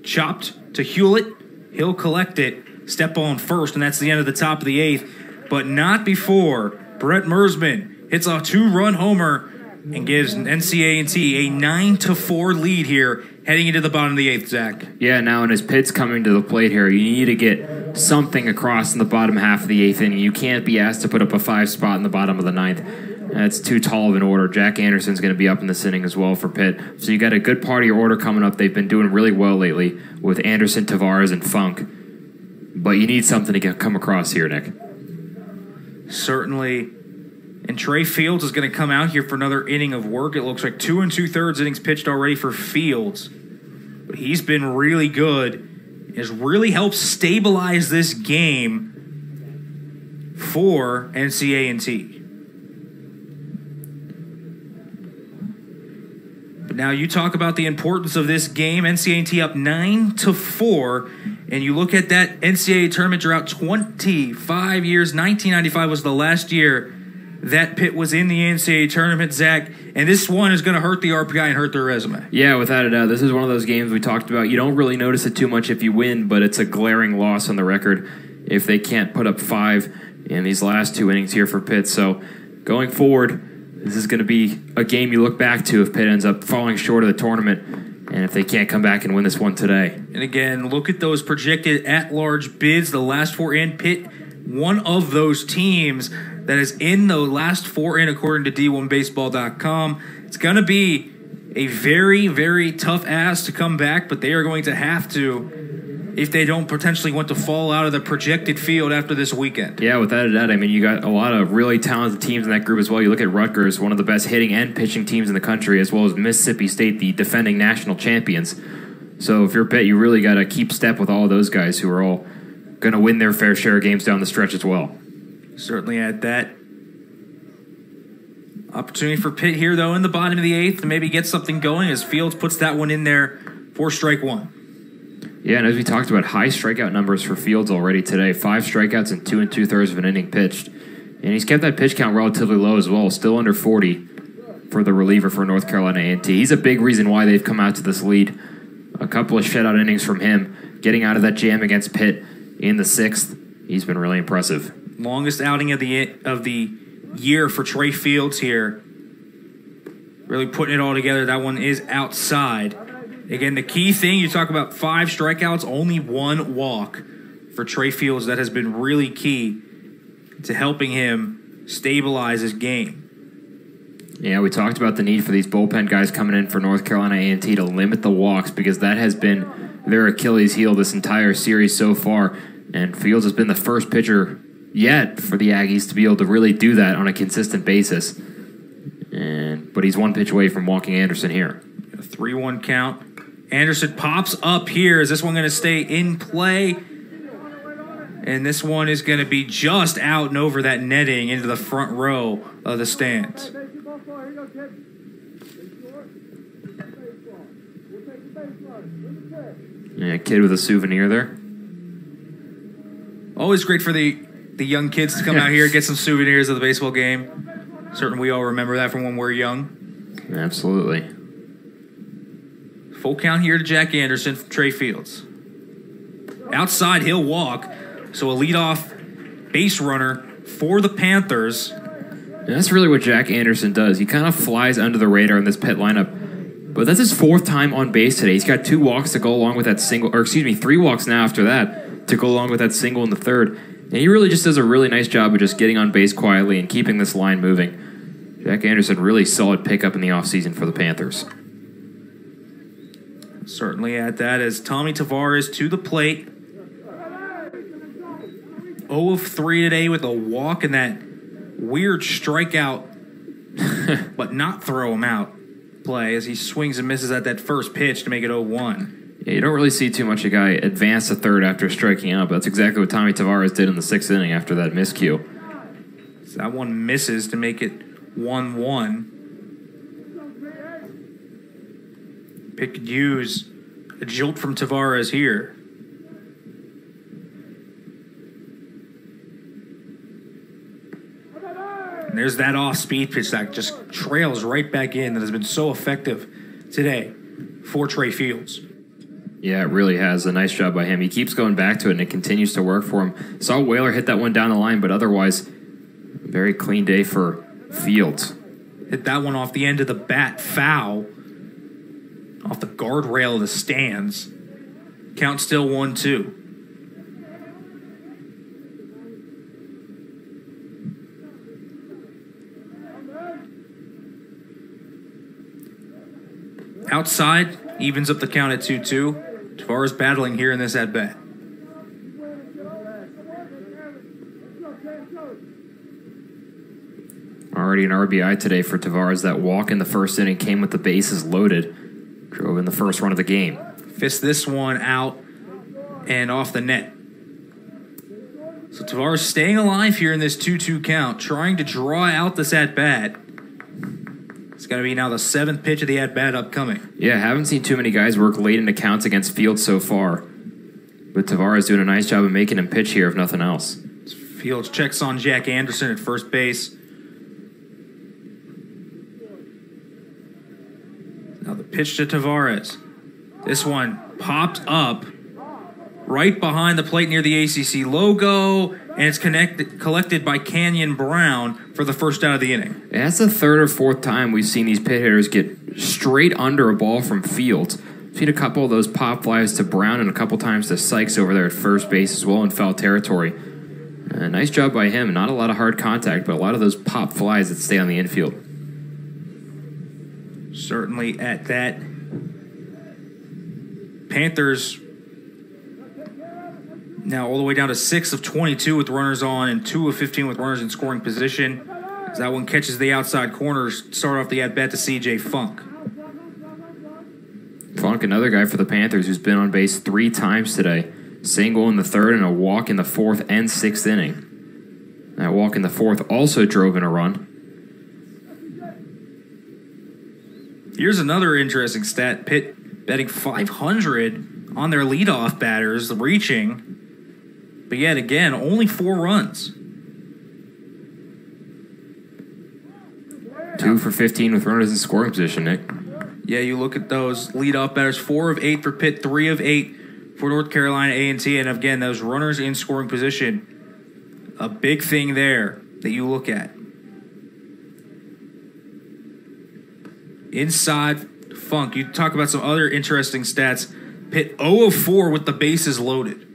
Chopped to Hewlett. He'll collect it. Step on first, and that's the end of the top of the 8th. But not before Brett Mersman hits a 2-run homer and gives NCA&T a 9-4 lead here heading into the bottom of the 8th, Zach. Yeah, now in his Pitt's coming to the plate here, you need to get something across in the bottom half of the 8th inning. You can't be asked to put up a 5 spot in the bottom of the 9th. That's too tall of an order. Jack Anderson's going to be up in this inning as well for Pitt. So you got a good part of your order coming up. They've been doing really well lately with Anderson, Tavares, and Funk. But you need something to come across here, Nick. Certainly. And Trey Fields is going to come out here for another inning of work. It looks like 2 2/3 innings pitched already for Fields. But he's been really good. Has really helped stabilize this game for NCA&T. But now you talk about the importance of this game. NCA&T up 9-4. And you look at that NCAA tournament drought 25 years. 1995 was the last year that Pitt was in the NCAA tournament, Zach. And this one is going to hurt the RPI and hurt their resume. Yeah, without a doubt. This is one of those games we talked about. You don't really notice it too much if you win, but it's a glaring loss on the record if they can't put up 5 in these last 2 innings here for Pitt. So going forward, this is going to be a game you look back to if Pitt ends up falling short of the tournament and if they can't come back and win this one today. And again, look at those projected at-large bids, the last 4 in. Pitt, one of those teams that is in the last 4 in according to D1Baseball.com. It's going to be a very, very tough ask to come back, but they are going to have to if they don't potentially want to fall out of the projected field after this weekend. Yeah, without a doubt. I mean, you got a lot of really talented teams in that group as well. You look at Rutgers, one of the best hitting and pitching teams in the country, as well as Mississippi State, the defending national champions. So if you're Pitt, you really got to keep step with all of those guys who are all going to win their fair share of games down the stretch as well. Certainly at that. Opportunity for Pitt here, though, in the bottom of the 8th to maybe get something going as Fields puts that one in there for strike 1. Yeah, and as we talked about, high strikeout numbers for Fields already today. 5 strikeouts and 2 2/3 of an inning pitched. And he's kept that pitch count relatively low as well, still under 40 for the reliever for North Carolina A&T. He's a big reason why they've come out to this lead. A couple of shutout innings from him, getting out of that jam against Pitt in the 6th. He's been really impressive. Longest outing of the year for Trey Fields here. Really putting it all together. That one is outside. Again, the key thing, you talk about 5 strikeouts, only 1 walk for Trey Fields. That has been really key to helping him stabilize his game. Yeah, we talked about the need for these bullpen guys coming in for North Carolina A&T to limit the walks because that has been their Achilles heel this entire series so far. And Fields has been the first pitcher yet for the Aggies to be able to really do that on a consistent basis. But he's 1 pitch away from walking Anderson here. A 3-1 count. Anderson pops up here. Is this one going to stay in play? And this one is going to be just out and over that netting into the front row of the stands. Yeah, kid with a souvenir there. Always great for the young kids to come out here and get some souvenirs of the baseball game. Certainly we all remember that from when we were young. Absolutely. Full count here to Jack Anderson from Trey Fields. Outside, he'll walk. So a leadoff base runner for the Panthers. And that's really what Jack Anderson does. He kind of flies under the radar in this Pitt lineup. But that's his 4th time on base today. He's got 2 walks to go along with that single, or 3 walks now after that to go along with that single in the 3rd. And he really just does a really nice job of just getting on base quietly and keeping this line moving. Jack Anderson, really solid pickup in the offseason for the Panthers. Certainly at that as Tommy Tavares to the plate. 0 of 3 today with a walk and that weird strikeout, but not throw him out play as he swings and misses at that first pitch to make it 0-1. Yeah, you don't really see too much a guy advance to third after striking out, but that's exactly what Tommy Tavares did in the 6th inning after that miscue. So that one misses to make it 1-1. Pitt could use a jolt from Tavares here. And there's that off-speed pitch that just trails right back in that has been so effective today for Trey Fields. Yeah, it really has. A nice job by him. He keeps going back to it, and it continues to work for him. Saw Whaler hit that one down the line, but otherwise, very clean day for Fields. Hit that one off the end of the bat, foul, off the guardrail of the stands. Count still 1-2. Outside, evens up the count at 2-2. Tavares battling here in this at-bat. Already an RBI today for Tavares. That walk in the 1st inning came with the bases loaded. Drove in the 1st run of the game. Fist this one out and off the net. So Tavares staying alive here in this 2-2 count, trying to draw out this at-bat. It's going to be now the 7th pitch of the at-bat upcoming. Yeah, haven't seen too many guys work late into counts against Fields so far. But Tavares doing a nice job of making him pitch here, if nothing else. Fields checks on Jack Anderson at first base. Now the pitch to Tavares. This one pops up right behind the plate near the ACC logo, and it's collected by Canyon Brown for the first out of the inning. And that's the 3rd or 4th time we've seen these pit hitters get straight under a ball from Fields. Seen a couple of those pop flies to Brown and a couple times to Sykes over there at first base as well in foul territory. Nice job by him. Not a lot of hard contact, but a lot of those pop flies that stay on the infield. Certainly at that. Panthers now all the way down to 6 of 22 with runners on and 2 of 15 with runners in scoring position. As that one catches the outside corners, start off the at-bat to C.J. Funk. Funk, another guy for the Panthers who's been on base 3 times today. Single in the 3rd and a walk in the 4th and 6th inning. That walk in the 4th also drove in a run. Here's another interesting stat. Pitt betting 500 on their leadoff batters, reaching. But yet again, only 4 runs. 2 for 15 with runners in scoring position, Nick. Yeah, you look at those leadoff batters, 4 of 8 for Pitt, 3 of 8 for North Carolina A&T. And again, those runners in scoring position, a big thing there that you look at. Inside Funk, you talk about some other interesting stats. Pitt 0 of 4 with the bases loaded.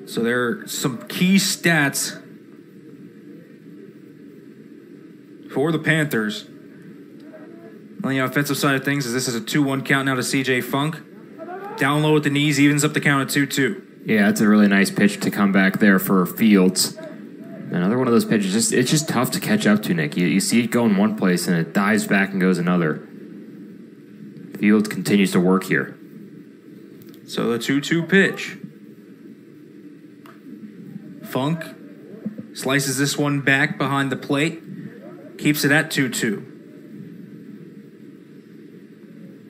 So there are some key stats for the Panthers. On the offensive side of things, as this is a 2-1 count now to C.J. Funk. Down low with the knees, evens up the count at 2-2. Yeah, that's a really nice pitch to come back there for Fields. Another one of those pitches, it's just tough to catch up to, Nick. You see it going one place, and it dives back and goes another. Fields continues to work here. So the 2-2 pitch. Funk slices this one back behind the plate. Keeps it at 2-2.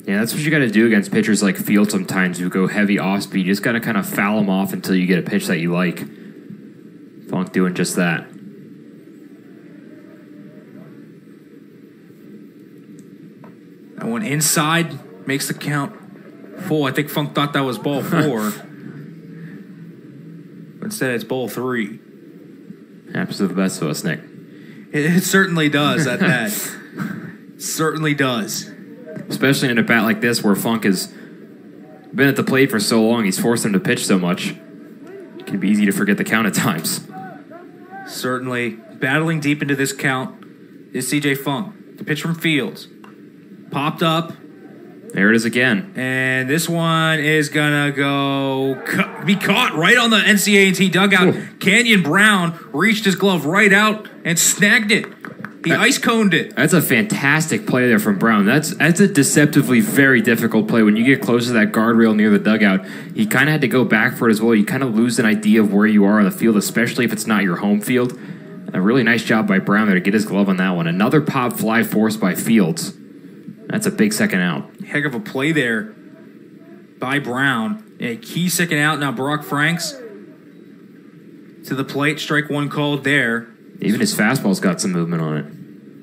Yeah, that's what you got to do against pitchers like Fields sometimes who go heavy off speed. You just got to kind of foul them off until you get a pitch that you like. Funk doing just that. That one inside makes the count full. I think Funk thought that was ball 4. But instead it's ball 3. Happens to the best of us, Nick. It certainly does at that. Certainly does. Especially in a bat like this where Funk has been at the plate for so long, he's forced him to pitch so much. It can be easy to forget the count at times. Certainly. Battling deep into this count is C.J. Funk. The pitch from Fields. Popped up. There it is again. And this one is going to be caught right on the NCAA dugout. Ooh. Canyon Brown reached his glove right out and snagged it. He ice coned it. That's a fantastic play there from Brown. That's a deceptively very difficult play. When you get close to that guardrail near the dugout, he kind of had to go back for it as well. You kind of lose an idea of where you are on the field, especially if it's not your home field. A really nice job by Brown there to get his glove on that one. Another pop fly forced by Fields. That's a big second out. Heck of a play there by Brown. A key second out. Now Brock Franks to the plate. Strike one called there. Even his fastball's got some movement on it.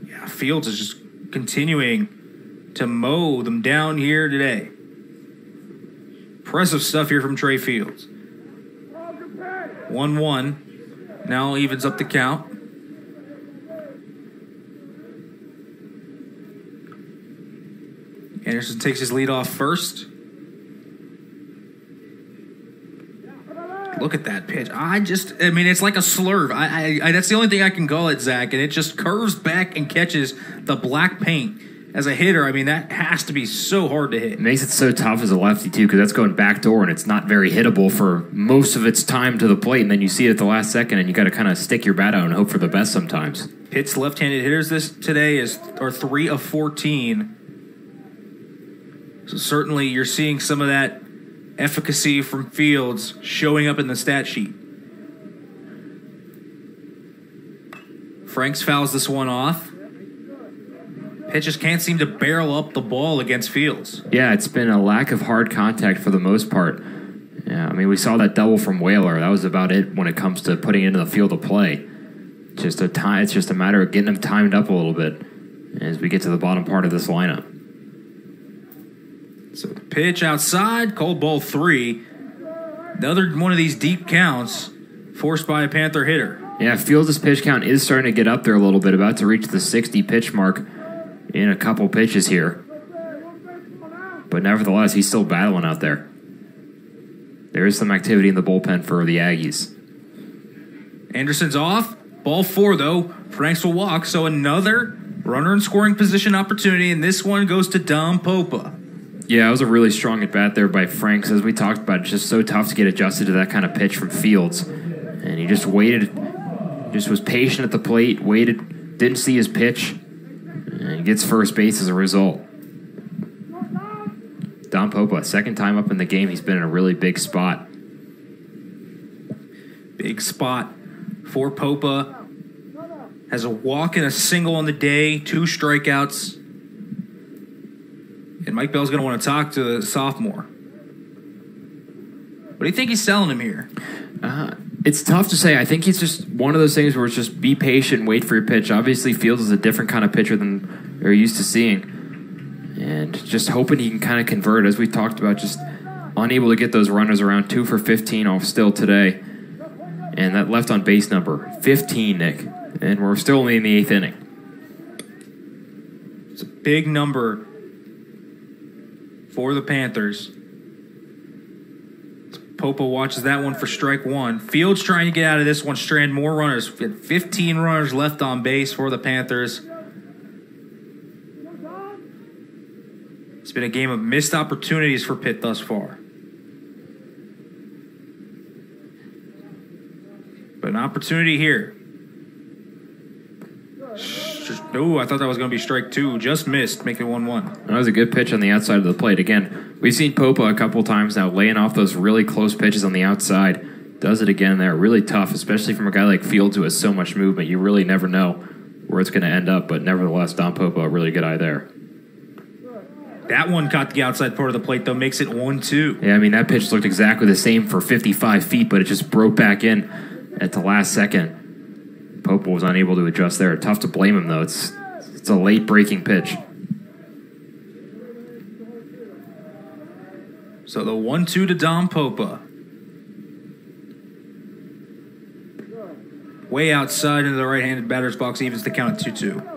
Yeah, Fields is just continuing to mow them down here today. Impressive stuff here from Trey Fields. 1-1. Now evens up the count. Anderson takes his lead off first. Look at that pitch. I mean, it's like a slurve. That's the only thing I can call it, Zach. And it just curves back and catches the black paint. As a hitter, I mean, that has to be so hard to hit. It makes it so tough as a lefty, too, because that's going backdoor, and it's not very hittable for most of its time to the plate. And then you see it at the last second, and you got to kind of stick your bat out and hope for the best sometimes. Pitt's left-handed hitters today are 3 of 14. So certainly you're seeing some of that efficacy from Fields showing up in the stat sheet. Franks fouls this one off. Pitches can't seem to barrel up the ball against Fields. Yeah, it's been a lack of hard contact for the most part. Yeah, I mean, we saw that double from Whaler. That was about it when it comes to putting it into the field of play. It's just a matter of getting him timed up a little bit as we get to the bottom part of this lineup. So the pitch outside, cold ball 3. Another one of these deep counts forced by a Panther hitter. Yeah, Fields' pitch count is starting to get up there a little bit, about to reach the 60 pitch mark in a couple pitches here. But nevertheless, he's still battling out there. There is some activity in the bullpen for the Aggies. Anderson's off. Ball 4, though. Franks will walk, so another runner in scoring position opportunity, and this one goes to Dom Popa. Yeah, it was a really strong at-bat there by Franks. As we talked about, it's just so tough to get adjusted to that kind of pitch from Fields. And he just waited, just was patient at the plate, waited, didn't see his pitch, and he gets first base as a result. Dom Popa, second time up in the game, he's been in a really big spot. Big spot for Popa. Has a walk and a single on the day, 2 strikeouts. And Mike Bell's going to want to talk to the sophomore. What do you think he's selling him here? It's tough to say. I think he's just one of those things where it's just be patient, wait for your pitch. Obviously, Fields is a different kind of pitcher than they're used to seeing. And just hoping he can kind of convert, as we talked about, just unable to get those runners around. 2 for 15 off still today. And that left on base number, 15, Nick. And we're still only in the 8th inning. It's a big number for the Panthers. Popa watches that one for strike 1. Fields trying to get out of this one, strand more runners. 15 runners left on base for the Panthers. It's been a game of missed opportunities for Pitt thus far. But an opportunity here. Oh, I thought that was going to be strike 2. Just missed, making it 1-1. That was a good pitch on the outside of the plate. Again, we've seen Popa a couple times now laying off those really close pitches on the outside. Does it again there. Really tough, especially from a guy like Fields who has so much movement. You really never know where it's going to end up. But nevertheless, Dom Popa, a really good eye there. That one caught the outside part of the plate, though, makes it 1-2. Yeah, I mean, that pitch looked exactly the same for 55 feet, but it just broke back in at the last second. Popa was unable to adjust there. Tough to blame him, though. It's a late breaking pitch. So the 1-2 to Dom Popa. Way outside into the right-handed batter's box, evens the count at 2-2.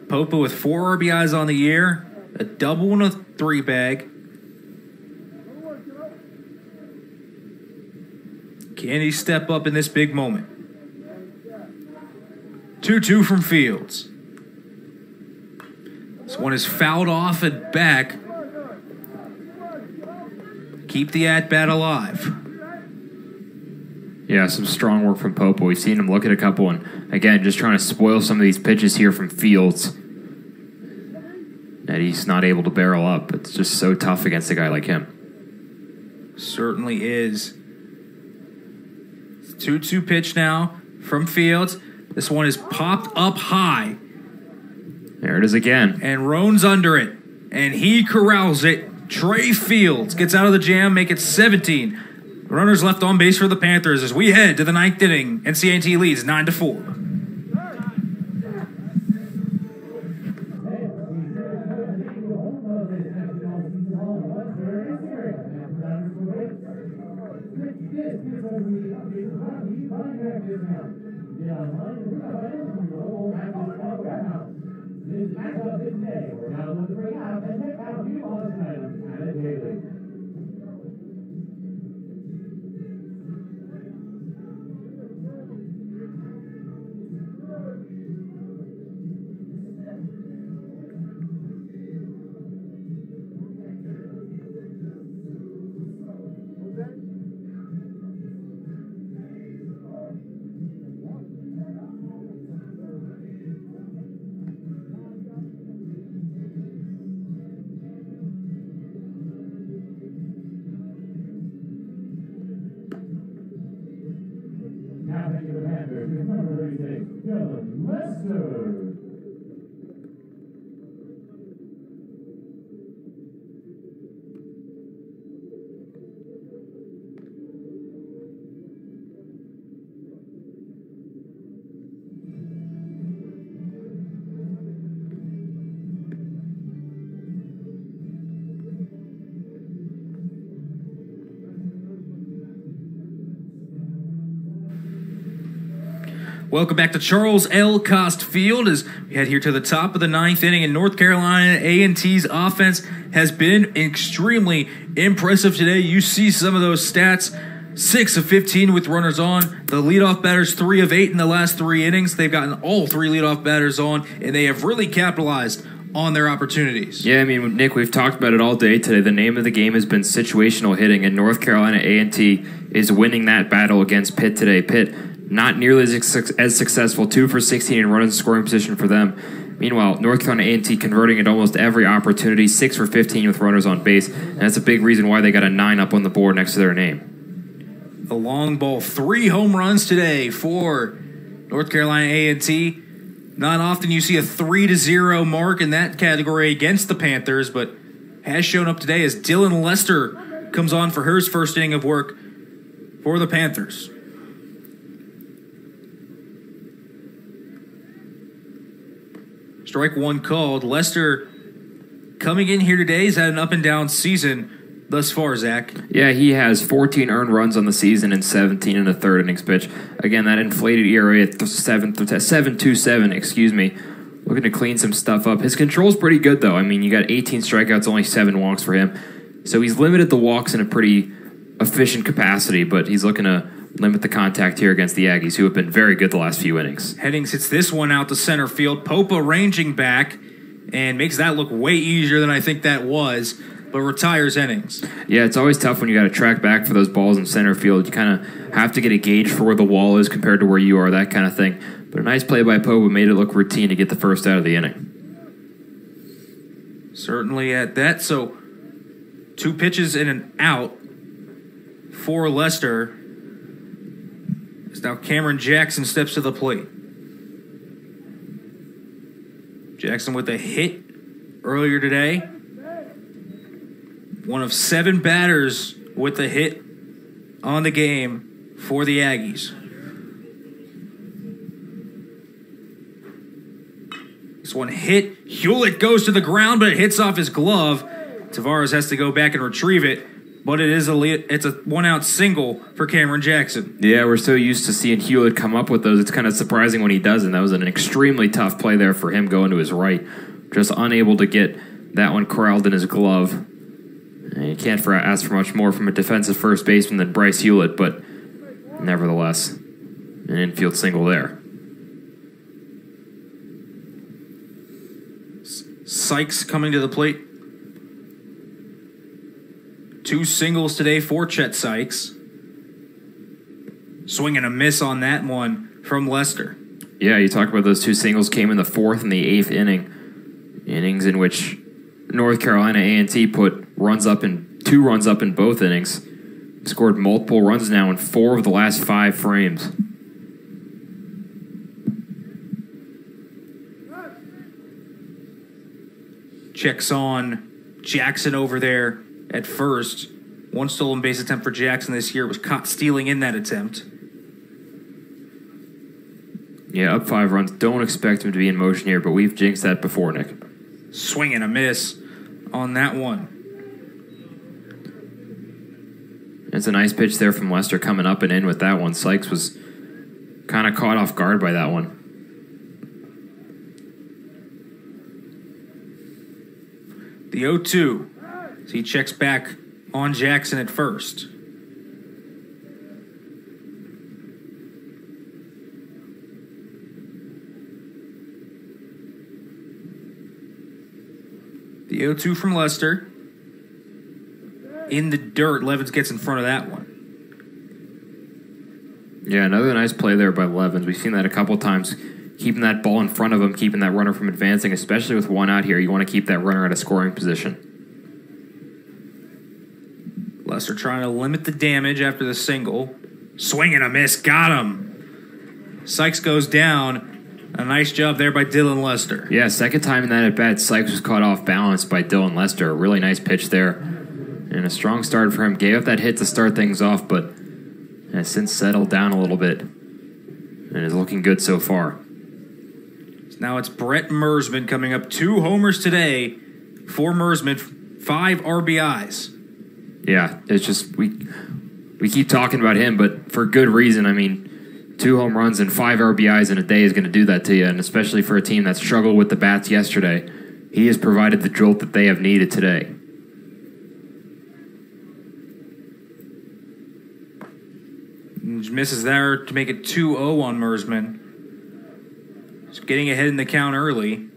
Popa with 4 RBIs on the year, a double and a 3-bag. Can he step up in this big moment? 2-2 from Fields. This one is fouled off and back. Keep the at-bat alive. Yeah, some strong work from Popa. We've seen him look at a couple and, again, just trying to spoil some of these pitches here from Fields that he's not able to barrel up. It's just so tough against a guy like him. Certainly is. 2-2 pitch now from Fields. This one is popped up high. There it is again. And Roan's under it. And he corrals it. Trey Fields gets out of the jam, make it 17. Runners left on base for the Panthers as we head to the 9th inning. NCNT leads 9-4. Welcome back to Charles L. Cost Field as we head here to the top of the 9th inning in North Carolina. A&T's offense has been extremely impressive today. You see some of those stats. 6 of 15 with runners on. The leadoff batters 3 of 8 in the last 3 innings. They've gotten all 3 leadoff batters on, and they have really capitalized on their opportunities. Yeah, I mean, Nick, we've talked about it all day today. The name of the game has been situational hitting, and North Carolina A&T is winning that battle against Pitt today. Pitt not nearly as successful, 2 for 16 in run and scoring position for them. Meanwhile, North Carolina A&T converting at almost every opportunity, 6 for 15 with runners on base, and that's a big reason why they got a 9 up on the board next to their name. The long ball, 3 home runs today for North Carolina A&T. Not often you see a 3-0 mark in that category against the Panthers, but has shown up today as Dylan Lester comes on for his first inning of work for the Panthers. Strike 1 called. Lester coming in here today has had an up and down season thus far, Zach. Yeah, he has 14 earned runs on the season and 17 in the third innings pitch. Again, that inflated ERA at 7.27, excuse me. Looking to clean some stuff up. His control's pretty good, though. I mean, you got 18 strikeouts, only 7 walks for him. So he's limited the walks in a pretty efficient capacity, but he's looking to limit the contact here against the Aggies, who have been very good the last few innings. Headings hits this one out to center field. Popa ranging back and makes that look way easier than I think that was, but retires innings. Yeah, it's always tough when you got to track back for those balls in center field. You kind of have to get a gauge for where the wall is compared to where you are, that kind of thing. But a nice play by Popa made it look routine to get the first out of the inning. Certainly at that. So 2 pitches in and out for Lester. Now Cameron Jackson steps to the plate. Jackson with a hit earlier today. One of 7 batters with a hit on the game for the Aggies. This one hit. Hewlett goes to the ground, but it hits off his glove. Tavares has to go back and retrieve it. But it's a 1-out single for Cameron Jackson. Yeah, we're so used to seeing Hewlett come up with those. It's kind of surprising when he doesn't. That was an extremely tough play there for him going to his right. Just unable to get that one corralled in his glove. And you can't ask for much more from a defensive first baseman than Bryce Hewlett, but nevertheless, an infield single there. Sykes coming to the plate. 2 singles today for Chet Sykes. Swing and a miss on that one from Lester. Yeah, you talk about those two singles came in the 4th and the 8th inning. Innings in which North Carolina A&T put two runs up in both innings. Scored multiple runs now in 4 of the last 5 frames. Checks on Jackson over there at first. One stolen base attempt for Jackson this year was caught stealing in that attempt. Yeah, up 5 runs. Don't expect him to be in motion here, but we've jinxed that before, Nick. Swing and a miss on that one. It's a nice pitch there from Lester coming up and in with that one. Sykes was kind of caught off guard by that one. The 0-2. So he checks back on Jackson at first. The 0-2 from Lester. In the dirt, Levens gets in front of that one. Yeah, another nice play there by Levens. We've seen that a couple times, keeping that ball in front of him, keeping that runner from advancing, especially with one out here. You want to keep that runner at a scoring position. Lester trying to limit the damage after the single. Swing and a miss. Got him. Sykes goes down. A nice job there by Dylan Lester. Yeah, second time in that at-bat, Sykes was caught off balance by Dylan Lester. A really nice pitch there. And a strong start for him. Gave up that hit to start things off, but has since settled down a little bit. And is looking good so far. Now it's Brett Mersman coming up. 2 homers today for Mersman. 5 RBIs. Yeah, it's just, we keep talking about him, but for good reason. I mean, 2 home runs and 5 RBIs in a day is going to do that to you, and especially for a team that struggled with the bats yesterday. He has provided the jolt that they have needed today. Misses there to make it 2-0 on Mersman. He's getting ahead in the count early.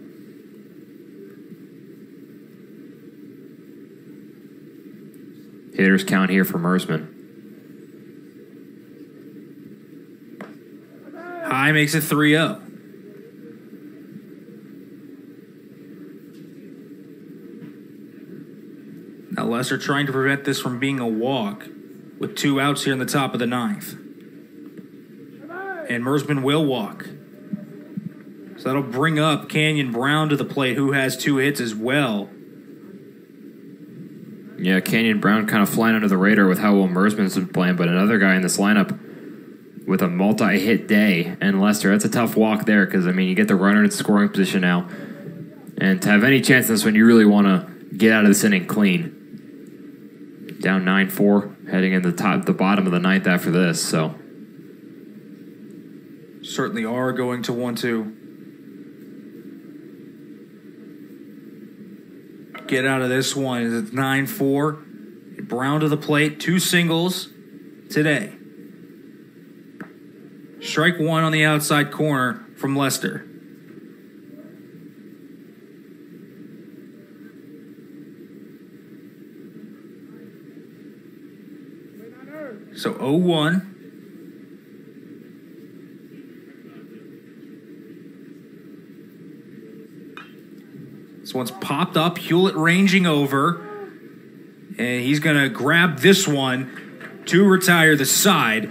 Hitters count here for Mersman. High makes it 3-0. Now Lester trying to prevent this from being a walk with 2 outs here in the top of the 9th. And Mersman will walk. So that'll bring up Canyon Brown to the plate, who has 2 hits as well. Yeah, Canyon Brown kind of flying under the radar with how well Mersman's been playing, but another guy in this lineup with a multi-hit day. And Lester, that's a tough walk there because, I mean, you get the runner in scoring position now. And to have any chance in this one, you really want to get out of this inning clean. Down 9-4, heading in the bottom of the 9th after this, so. Certainly are going to want to get out of this one. It's 9-4. Brown to the plate, 2 singles today. Strike 1 on the outside corner from Lester. So 0-1. This one's popped up. Hewlett ranging over. And he's going to grab this one to retire the side.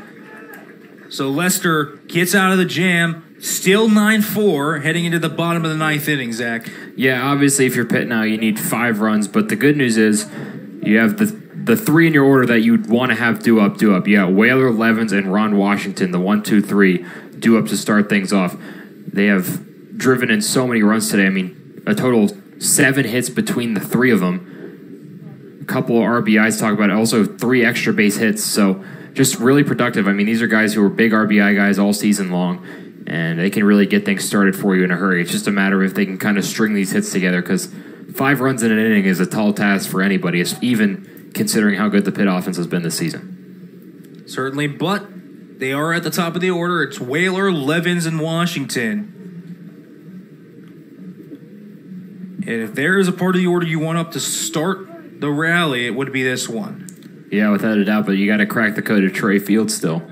So Lester gets out of the jam. Still 9-4 heading into the bottom of the 9th inning, Zach. Yeah, obviously if you're Pitt now, you need 5 runs. But the good news is you have the 3 in your order that you'd want to have due up. You got Whaler, Levens, and Ron Washington, the 1, 2, 3, due up to start things off. They have driven in so many runs today. I mean, a total 7 hits between the 3 of them. A couple of RBIs to talk about. Also 3 extra base hits. So just really productive. I mean, these are guys who are big RBI guys all season long, and they can really get things started for you in a hurry. It's just a matter of if they can kind of string these hits together, because 5 runs in an inning is a tall task for anybody, even considering how good the Pitt offense has been this season. Certainly, but they are at the top of the order. It's Whaler, Levens, and Washington. And if there is a part of the order you want up to start the rally, it would be this one. Yeah, without a doubt, but you got to crack the code of Trey Field still.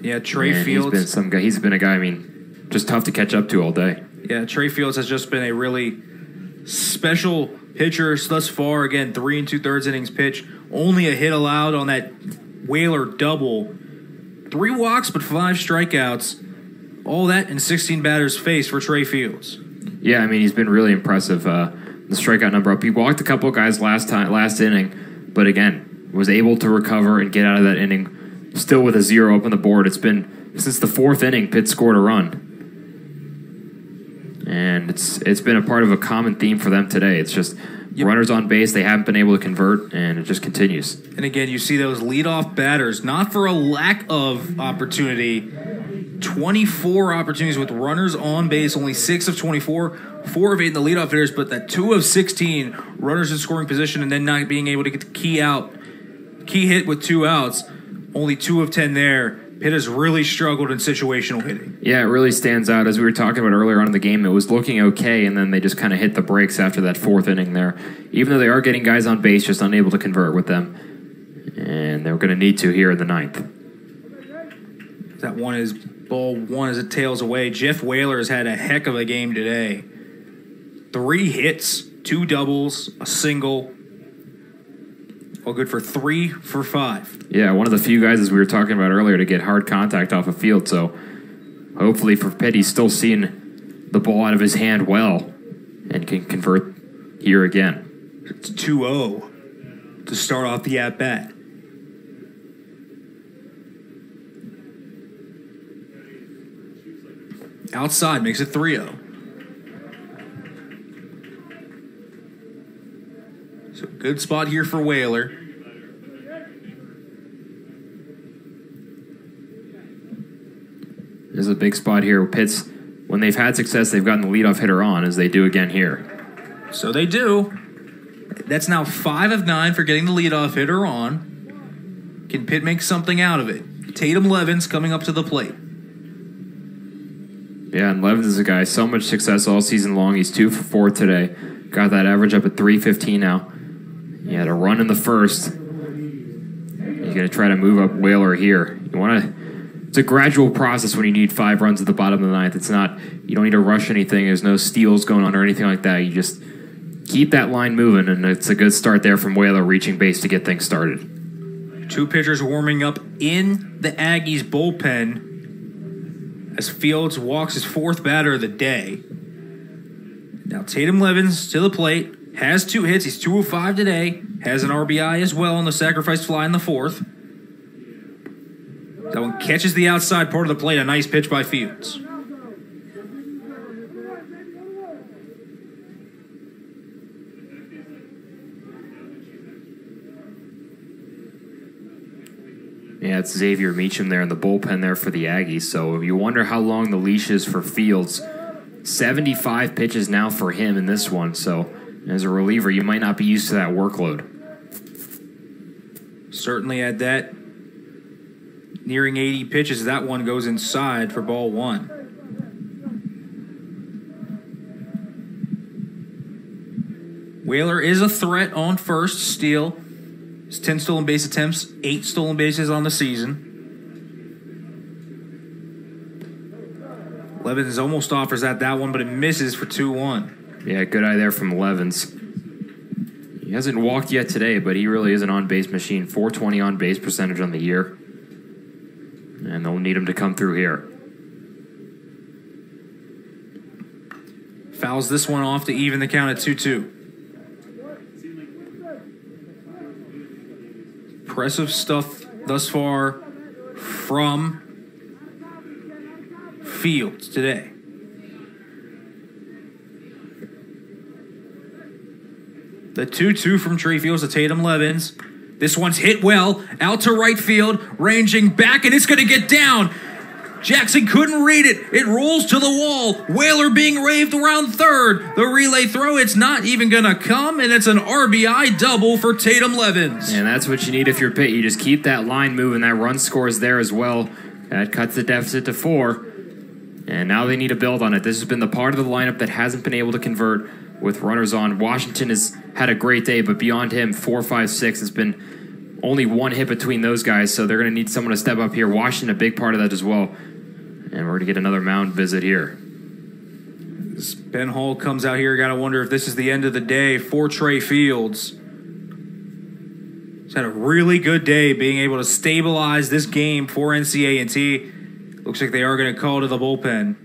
Yeah, Trey And Fields. He's been a guy, I mean, just tough to catch up to all day. Yeah, Trey Fields has just been a really special pitcher thus far. Again, 3 2/3 innings pitch. Only a hit allowed on that Whaler double. 3 walks, but 5 strikeouts. All that in 16 batters faced for Trey Fields. Yeah, I mean, he's been really impressive. The strikeout number up. He walked a couple of guys last inning, but again, was able to recover and get out of that inning still with a 0 up on the board. It's been since the 4th inning, Pitt scored a run. And it's been a part of a common theme for them today. It's just runners on base, they haven't been able to convert, and it just continues. And again, you see those leadoff batters, not for a lack of opportunity. 24 opportunities with runners on base, only 6 of 24, 4 of 8 in the leadoff hitters, but that 2 of 16 runners in scoring position, and then not being able to get the key hit with 2 outs, only 2 of 10 there. Pitt has really struggled in situational hitting. Yeah, it really stands out. As we were talking about earlier on in the game, it was looking okay, and then they just kind of hit the brakes after that 4th inning there. Even though they are getting guys on base, just unable to convert with them. And they're going to need to here in the 9th. That one is ball 1 as it tails away. Jeff Whaler has had a heck of a game today. 3 hits, 2 doubles, a single. All good for 3 for 5. Yeah, one of the few guys, as we were talking about earlier, to get hard contact off a field. So hopefully for Pitt, he's still seeing the ball out of his hand well and can convert here again. It's 2-0 to start off the at-bat. Outside makes it 3-0. So good spot here for Whaler. This is a big spot here. Pitt's, when they've had success, they've gotten the leadoff hitter on, as they do again here. So they do. That's now 5 of 9 for getting the leadoff hitter on. Can Pitt make something out of it? Tatum Levens coming up to the plate. Yeah, and Levens is a guy, so much success all season long. He's 2 for 4 today. Got that average up at .315 now. He had a run in the first. He's going to try to move up Whaler here. It's a gradual process when you need 5 runs at the bottom of the 9th. It's not, you don't need to rush anything. There's no steals going on or anything like that. You just keep that line moving, and it's a good start there from Whaler reaching base to get things started. 2 pitchers warming up in the Aggies bullpen as Fields walks his 4th batter of the day. Now Tatum Levens to the plate, has 2 hits. He's 2 of 5 today, has an RBI as well on the sacrifice fly in the 4th. That one catches the outside part of the plate, a nice pitch by Fields. Yeah, it's Xavier Meacham there in the bullpen there for the Aggies. So you wonder how long the leash is for Fields. 75 pitches now for him in this one. So as a reliever, you might not be used to that workload. Certainly at that nearing 80 pitches, that one goes inside for ball 1. Whaler is a threat on first, steal. His 10 stolen base attempts, 8 stolen bases on the season. Levens almost offers that one, but it misses for 2-1. Yeah, good eye there from Levens. He hasn't walked yet today, but he really is an on-base machine. .420 on-base percentage on the year. And they'll need him to come through here. Fouls this one off to even the count at 2-2. Impressive stuff thus far from Fields today. The 2-2 from Trey Fields to Tatum Levens. This one's hit well, out to right field, ranging back, and it's going to get down. Jackson couldn't read it. It rolls to the wall. Whaler being raved around third. The relay throw, it's not even going to come, and it's an RBI double for Tatum Levens. And that's what you need if you're Pitt. You just keep that line moving. That run score is there as well. That cuts the deficit to 4. And now they need to build on it. This has been the part of the lineup that hasn't been able to convert with runners on. Washington has had a great day, but beyond him, 4, 5, 6 has been only one hit between those guys, so they're going to need someone to step up here. Washington, a big part of that as well. And we're going to get another mound visit here. As Ben Hall comes out here, got to wonder if this is the end of the day for Trey Fields. He's had a really good day being able to stabilize this game for NCA&T. Looks like they are going to call to the bullpen.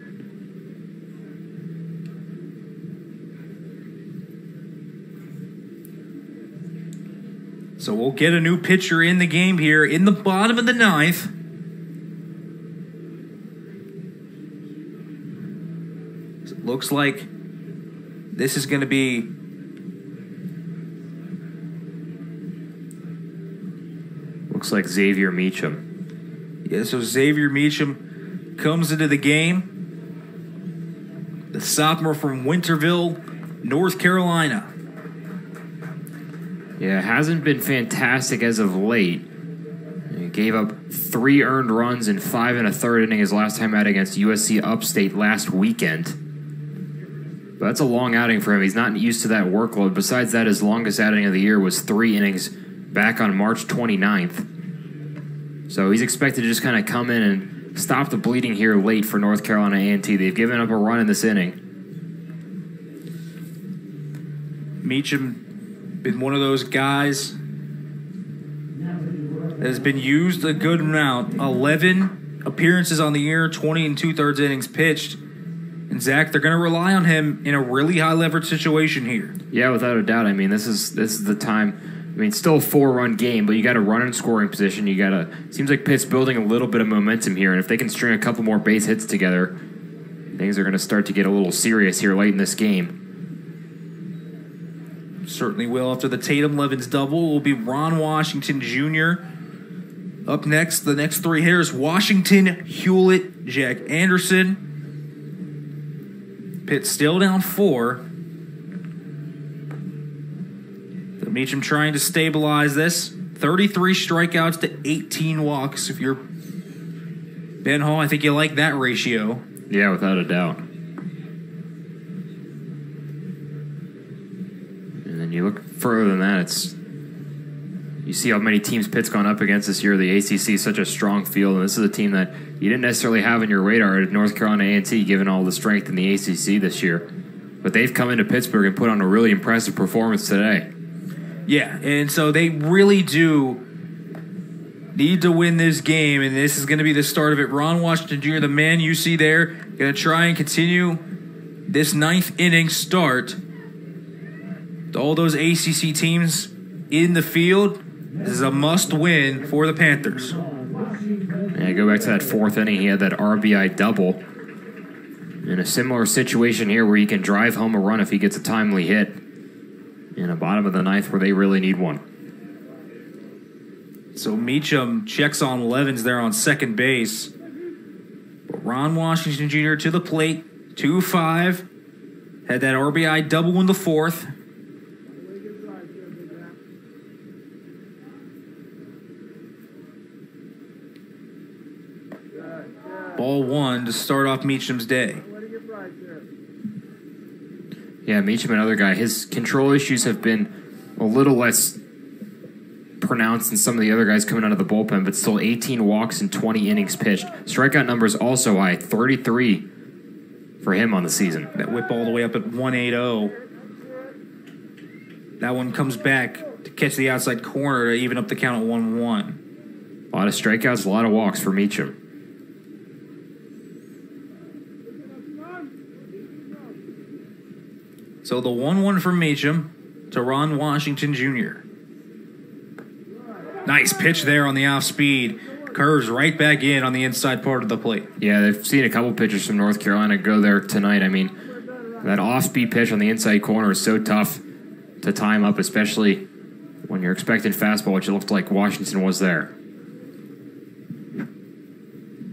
So we'll get a new pitcher in the game here in the bottom of the ninth. So it looks like this is going to be Looks like Xavier Meacham. Yeah, so Xavier Meacham comes into the game. The sophomore from Winterville, North Carolina. Yeah, hasn't been fantastic as of late. He gave up 3 earned runs in 5 1/3 inning his last time out against USC Upstate last weekend. But that's a long outing for him. He's not used to that workload. Besides that, his longest outing of the year was 3 innings back on March 29th. So he's expected to just kind of come in and stop the bleeding here late for North Carolina A&T. They've given up a run in this inning. Meacham been one of those guys that has been used a good amount. 11 appearances on the year, 20 2/3 innings pitched. And Zach, they're going to rely on him in a really high leverage situation here. Yeah, without a doubt. I mean, this is the time. I mean, still a 4-run game, but you got to run in scoring position. You got to. Seems like Pitt's building a little bit of momentum here, and if they can string a couple more base hits together, things are going to start to get a little serious here late in this game. Certainly will. After the Tatum Levens double will be Ron Washington Jr. Up next, the next 3 hitters: Washington, Hewlett, Jack Anderson. Pitt still down 4. So Meacham trying to stabilize this. 33 strikeouts to 18 walks. If you're Ben Hall, I think you like that ratio. Yeah, without a doubt. And then you look further than that, you see how many teams Pitt's gone up against this year. The ACC is such a strong field, and this is a team that you didn't necessarily have on your radar at North Carolina A&T, given all the strength in the ACC this year. But they've come into Pittsburgh and put on a really impressive performance today. Yeah, and so they really do need to win this game, and this is going to be the start of it. Ron Washington Jr., the man you see there, going to try and continue this 9th inning start. All those ACC teams in the field, this is a must-win for the Panthers. Yeah, go back to that 4th inning. He had that RBI double. In a similar situation here where he can drive home a run if he gets a timely hit. In the bottom of the 9th where they really need one. So Meacham checks on Levens there on second base. But Ron Washington Jr. to the plate, 2-5. Had that RBI double in the 4th. Ball 1 to start off Meacham's day. Yeah, Meacham, another guy. His control issues have been a little less pronounced than some of the other guys coming out of the bullpen, but still 18 walks and 20 innings pitched. Strikeout numbers also high, 33 for him on the season. That whip all the way up at 180. That one comes back to catch the outside corner to even up the count at 1-1. A lot of strikeouts, a lot of walks for Meacham. So the 1-1 from Meacham to Ron Washington Jr. Nice pitch there on the off speed. Curves right back in on the inside part of the plate. Yeah, they've seen a couple pitchers from North Carolina go there tonight. I mean, that off-speed pitch on the inside corner is so tough to time up, especially when you're expecting fastball, which it looked like Washington was there.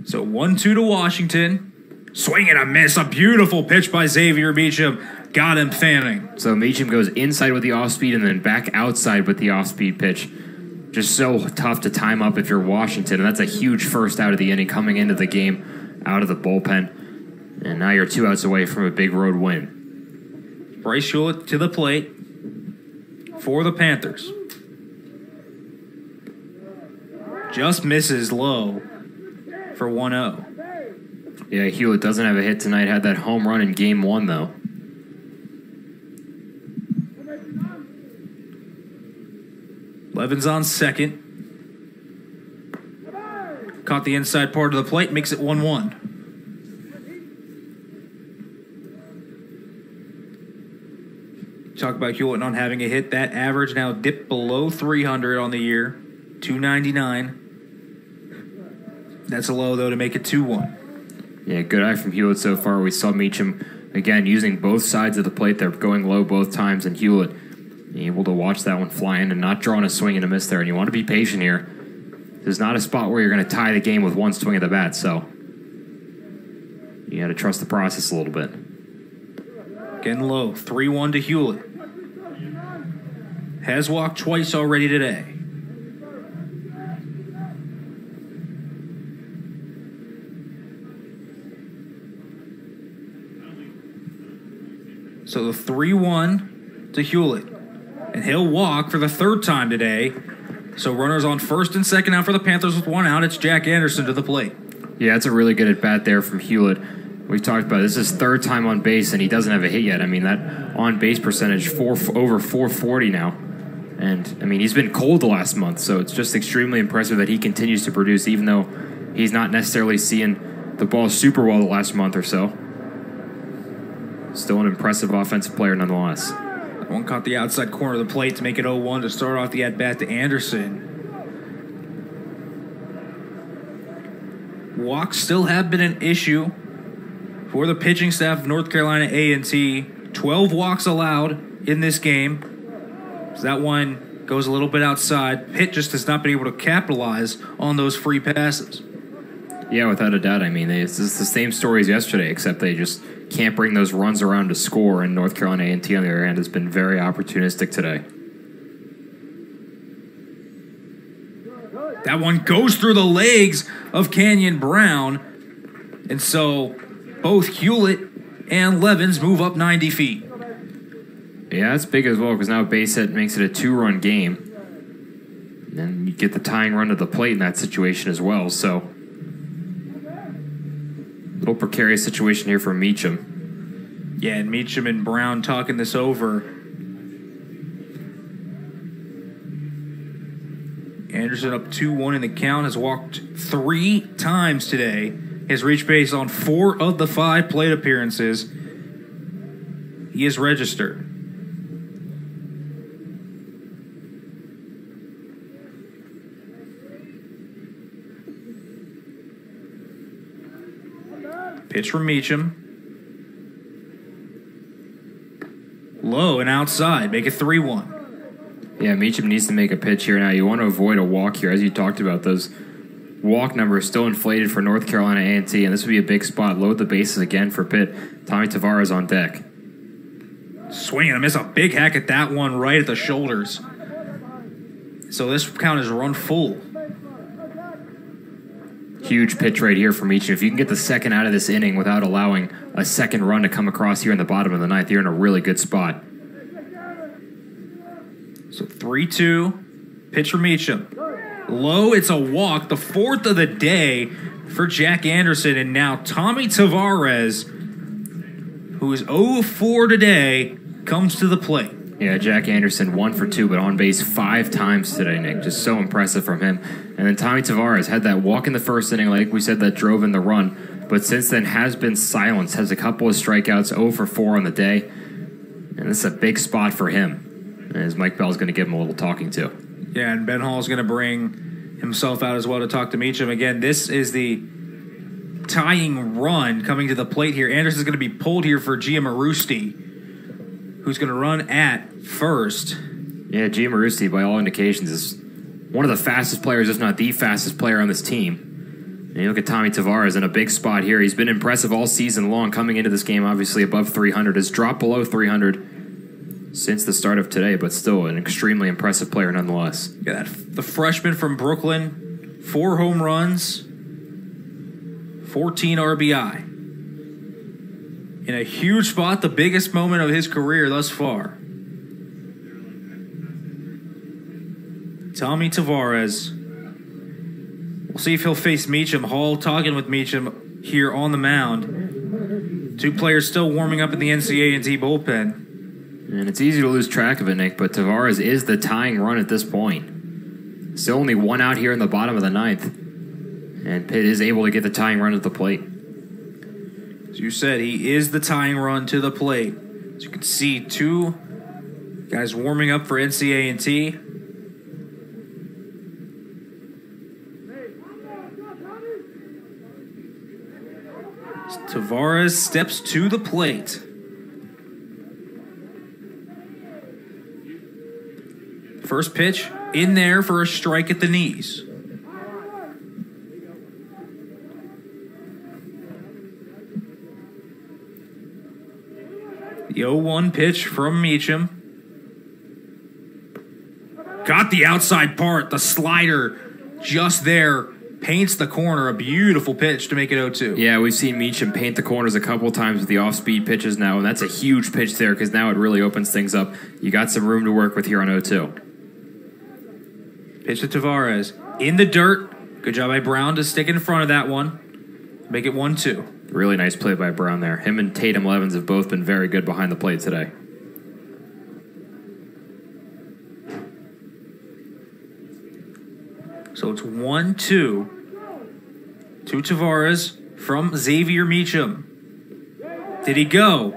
So 1-2 to Washington. Swing and a miss. A beautiful pitch by Xavier Meacham. Got him fanning. So Meacham goes inside with the off-speed and then back outside with the off-speed pitch. Just so tough to time up if you're Washington. And that's a huge first out of the inning coming into the game out of the bullpen. And now you're 2 outs away from a big road win. Bryce Hewlett to the plate for the Panthers. just misses low for 1-0. Yeah, Hewlett doesn't have a hit tonight. Had that home run in game 1, though. Levin's on second. Caught the inside part of the plate, makes it 1-1. Talk about Hewlett not having a hit. That average now dipped below 300 on the year. 299. That's a low, though, to make it 2-1. Yeah, good eye from Hewlett so far. We saw Meacham, again, using both sides of the plate. They're going low both times, and Hewlett able to watch that one fly in and not drawing a swing and a miss there. And you want to be patient here. There's not a spot where you're going to tie the game with one swing of the bat, so you got to trust the process a little bit. Getting low, 3-1 to Hewlett. Has walked twice already today. So the 3-1 to Hewlett. And he'll walk for the third time today. So runners on first and second out for the Panthers with 1 out. It's Jack Anderson to the plate. Yeah, it's a really good at-bat there from Hewlett. We've talked about it. This is his third time on base, and he doesn't have a hit yet. I mean, that on-base percentage, over 440 now. And, I mean, he's been cold the last month, so it's just extremely impressive that he continues to produce, even though he's not necessarily seeing the ball super well the last month or so. Still an impressive offensive player nonetheless. One caught the outside corner of the plate to make it 0-1 to start off the at-bat to Anderson. Walks still have been an issue for the pitching staff of North Carolina A&T. 12 walks allowed in this game. So that one goes a little bit outside. Pitt just has not been able to capitalize on those free passes. Yeah, without a doubt. I mean, it's the same story as yesterday, except they just can't bring those runs around to score, and North Carolina A&T, on the other hand, has been very opportunistic today. That one goes through the legs of Canyon Brown, and so both Hewlett and Levins move up 90 feet. Yeah, that's big as well, because now base hit makes it a 2-run game. And then you get the tying run to the plate in that situation as well, so little precarious situation here for Meacham. Yeah, and Meacham and Brown talking this over. Anderson up 2-1 in the count, has walked 3 times today. Has reached base on 4 of the 5 plate appearances. He is registered. Pitch from Meacham. Low and outside. Make it 3-1. Yeah, Meacham needs to make a pitch here now. You want to avoid a walk here. As you talked about, those walk numbers still inflated for North Carolina A&T, and this would be a big spot. Load the bases again for Pitt. Tommy Tavares on deck. Swing and a miss. A big hack at that one right at the shoulders. So this count is run full. Huge pitch right here from Meacham. If you can get the second out of this inning without allowing a second run to come across here in the bottom of the ninth, you're in a really good spot. So 3-2. Pitch from Meacham. Low, it's a walk. The 4th of the day for Jack Anderson. And now Tommy Tavares, who is 0-4 today, comes to the plate. Yeah, Jack Anderson 1 for 2, but on base 5 times today, Nick. Just so impressive from him. And then Tommy Tavares had that walk in the first inning, like we said, that drove in the run. But since then has been silenced, has a couple of strikeouts, 0 for 4 on the day. And this is a big spot for him. And as Mike Bell's going to give him a little talking to. Yeah, and Ben Hall's going to bring himself out as well to talk to Meacham. Again, this is the tying run coming to the plate here. Anderson's going to be pulled here for Giammarusti, who's going to run at first. Yeah, Giammarusti, by all indications, is one of the fastest players, if not the fastest player on this team. And you look at Tommy Tavares in a big spot here. He's been impressive all season long. Coming into this game, obviously above 300. Has dropped below 300 since the start of today, but still an extremely impressive player nonetheless. Yeah, the freshman from Brooklyn, 4 home runs, 14 RBI. In a huge spot, the biggest moment of his career thus far. Tommy Tavares We'll see if he'll face Meacham. Hall talking with Meacham here on the mound. Two players still warming up in the NCA&T bullpen. And it's easy to lose track of it, Nick, but Tavares is the tying run at this point. Still only one out here in the bottom of the ninth. And Pitt is able to get the tying run at the plate. As you said, he is the tying run to the plate. As you can see, two guys warming up for NCA&T. Tavares steps to the plate. First pitch in there for a strike at the knees. The 0-1 pitch from Meacham. Got the outside part, the slider just there. Paints the corner, a beautiful pitch to make it 0-2. Yeah, we've seen Meacham paint the corners a couple times with the off-speed pitches now, and that's a huge pitch there because now it really opens things up. You got some room to work with here on 0-2. Pitch to Tavares. In the dirt. Good job by Brown to stick in front of that one. Make it 1-2. Really nice play by Brown there. Him and Tatum Levens have both been very good behind the plate today. So it's 1-2 to Tavares from Xavier Meacham. Did he go?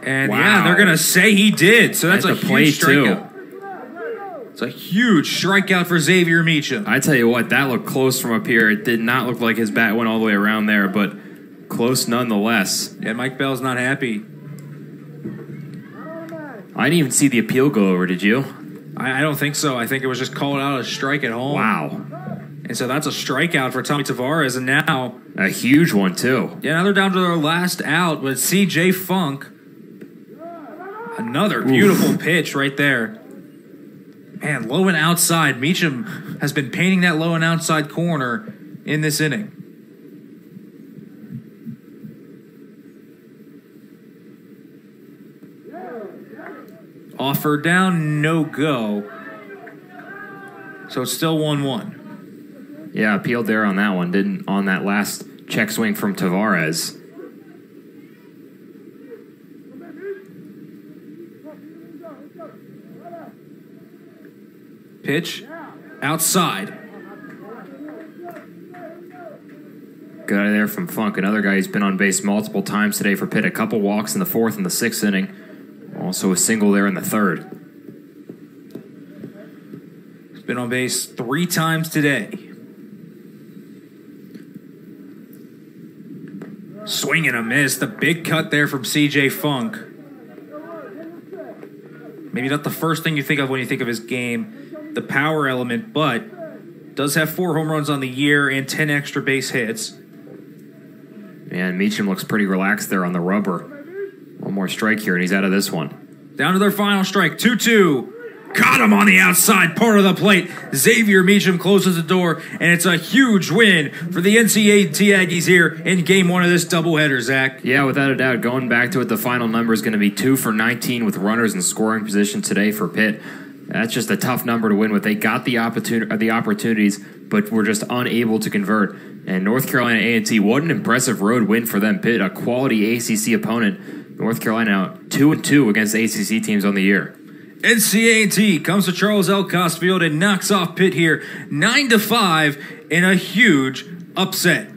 And Wow. yeah, they're going to say he did. So that's At a the plate, huge strikeout. It's a huge strikeout for Xavier Meacham. I tell you what, that looked close from up here. It did not look like his bat went all the way around there, but close nonetheless. Yeah, Mike Bell's not happy. I didn't even see the appeal go over, did you? I don't think so. I think it was just called out a strike at home. Wow. And so that's a strikeout for Tommy Tavares. And now, A huge one, too. yeah, now they're down to their last out with C.J. Funk. Another beautiful pitch right there. Man, low and outside. Meacham has been painting that low and outside corner in this inning. Offer down, no go. So it's still 1-1. Yeah, appealed there on that one. Didn't on that last check swing from Tavares. Pitch outside. Good out of there from Funk. Another guy who's been on base multiple times today for Pitt. A couple walks in the fourth and the sixth inning. Also a single there in the third. He's been on base 3 times today. Swing and a miss. The big cut there from C.J. Funk. Maybe not the first thing you think of when you think of his game, the power element, but does have 4 home runs on the year and 10 extra base hits. And Meacham looks pretty relaxed there on the rubber. One more strike here, and he's out of this one. Down to their final strike, 2-2. Caught him on the outside part of the plate. Xavier Meacham closes the door, and it's a huge win for the NCA&T Aggies here in Game 1 of this doubleheader, Zach. Yeah, without a doubt, going back to it, the final number is going to be 2 for 19 with runners in scoring position today for Pitt. That's just a tough number to win with. They got the opportunities, but were just unable to convert. And North Carolina A&T, what an impressive road win for them. Pitt, a quality ACC opponent. North Carolina out 2-2 against ACC teams on the year. NCA&T comes to Charles L. Cost Field and knocks off Pitt here 9-5 in a huge upset.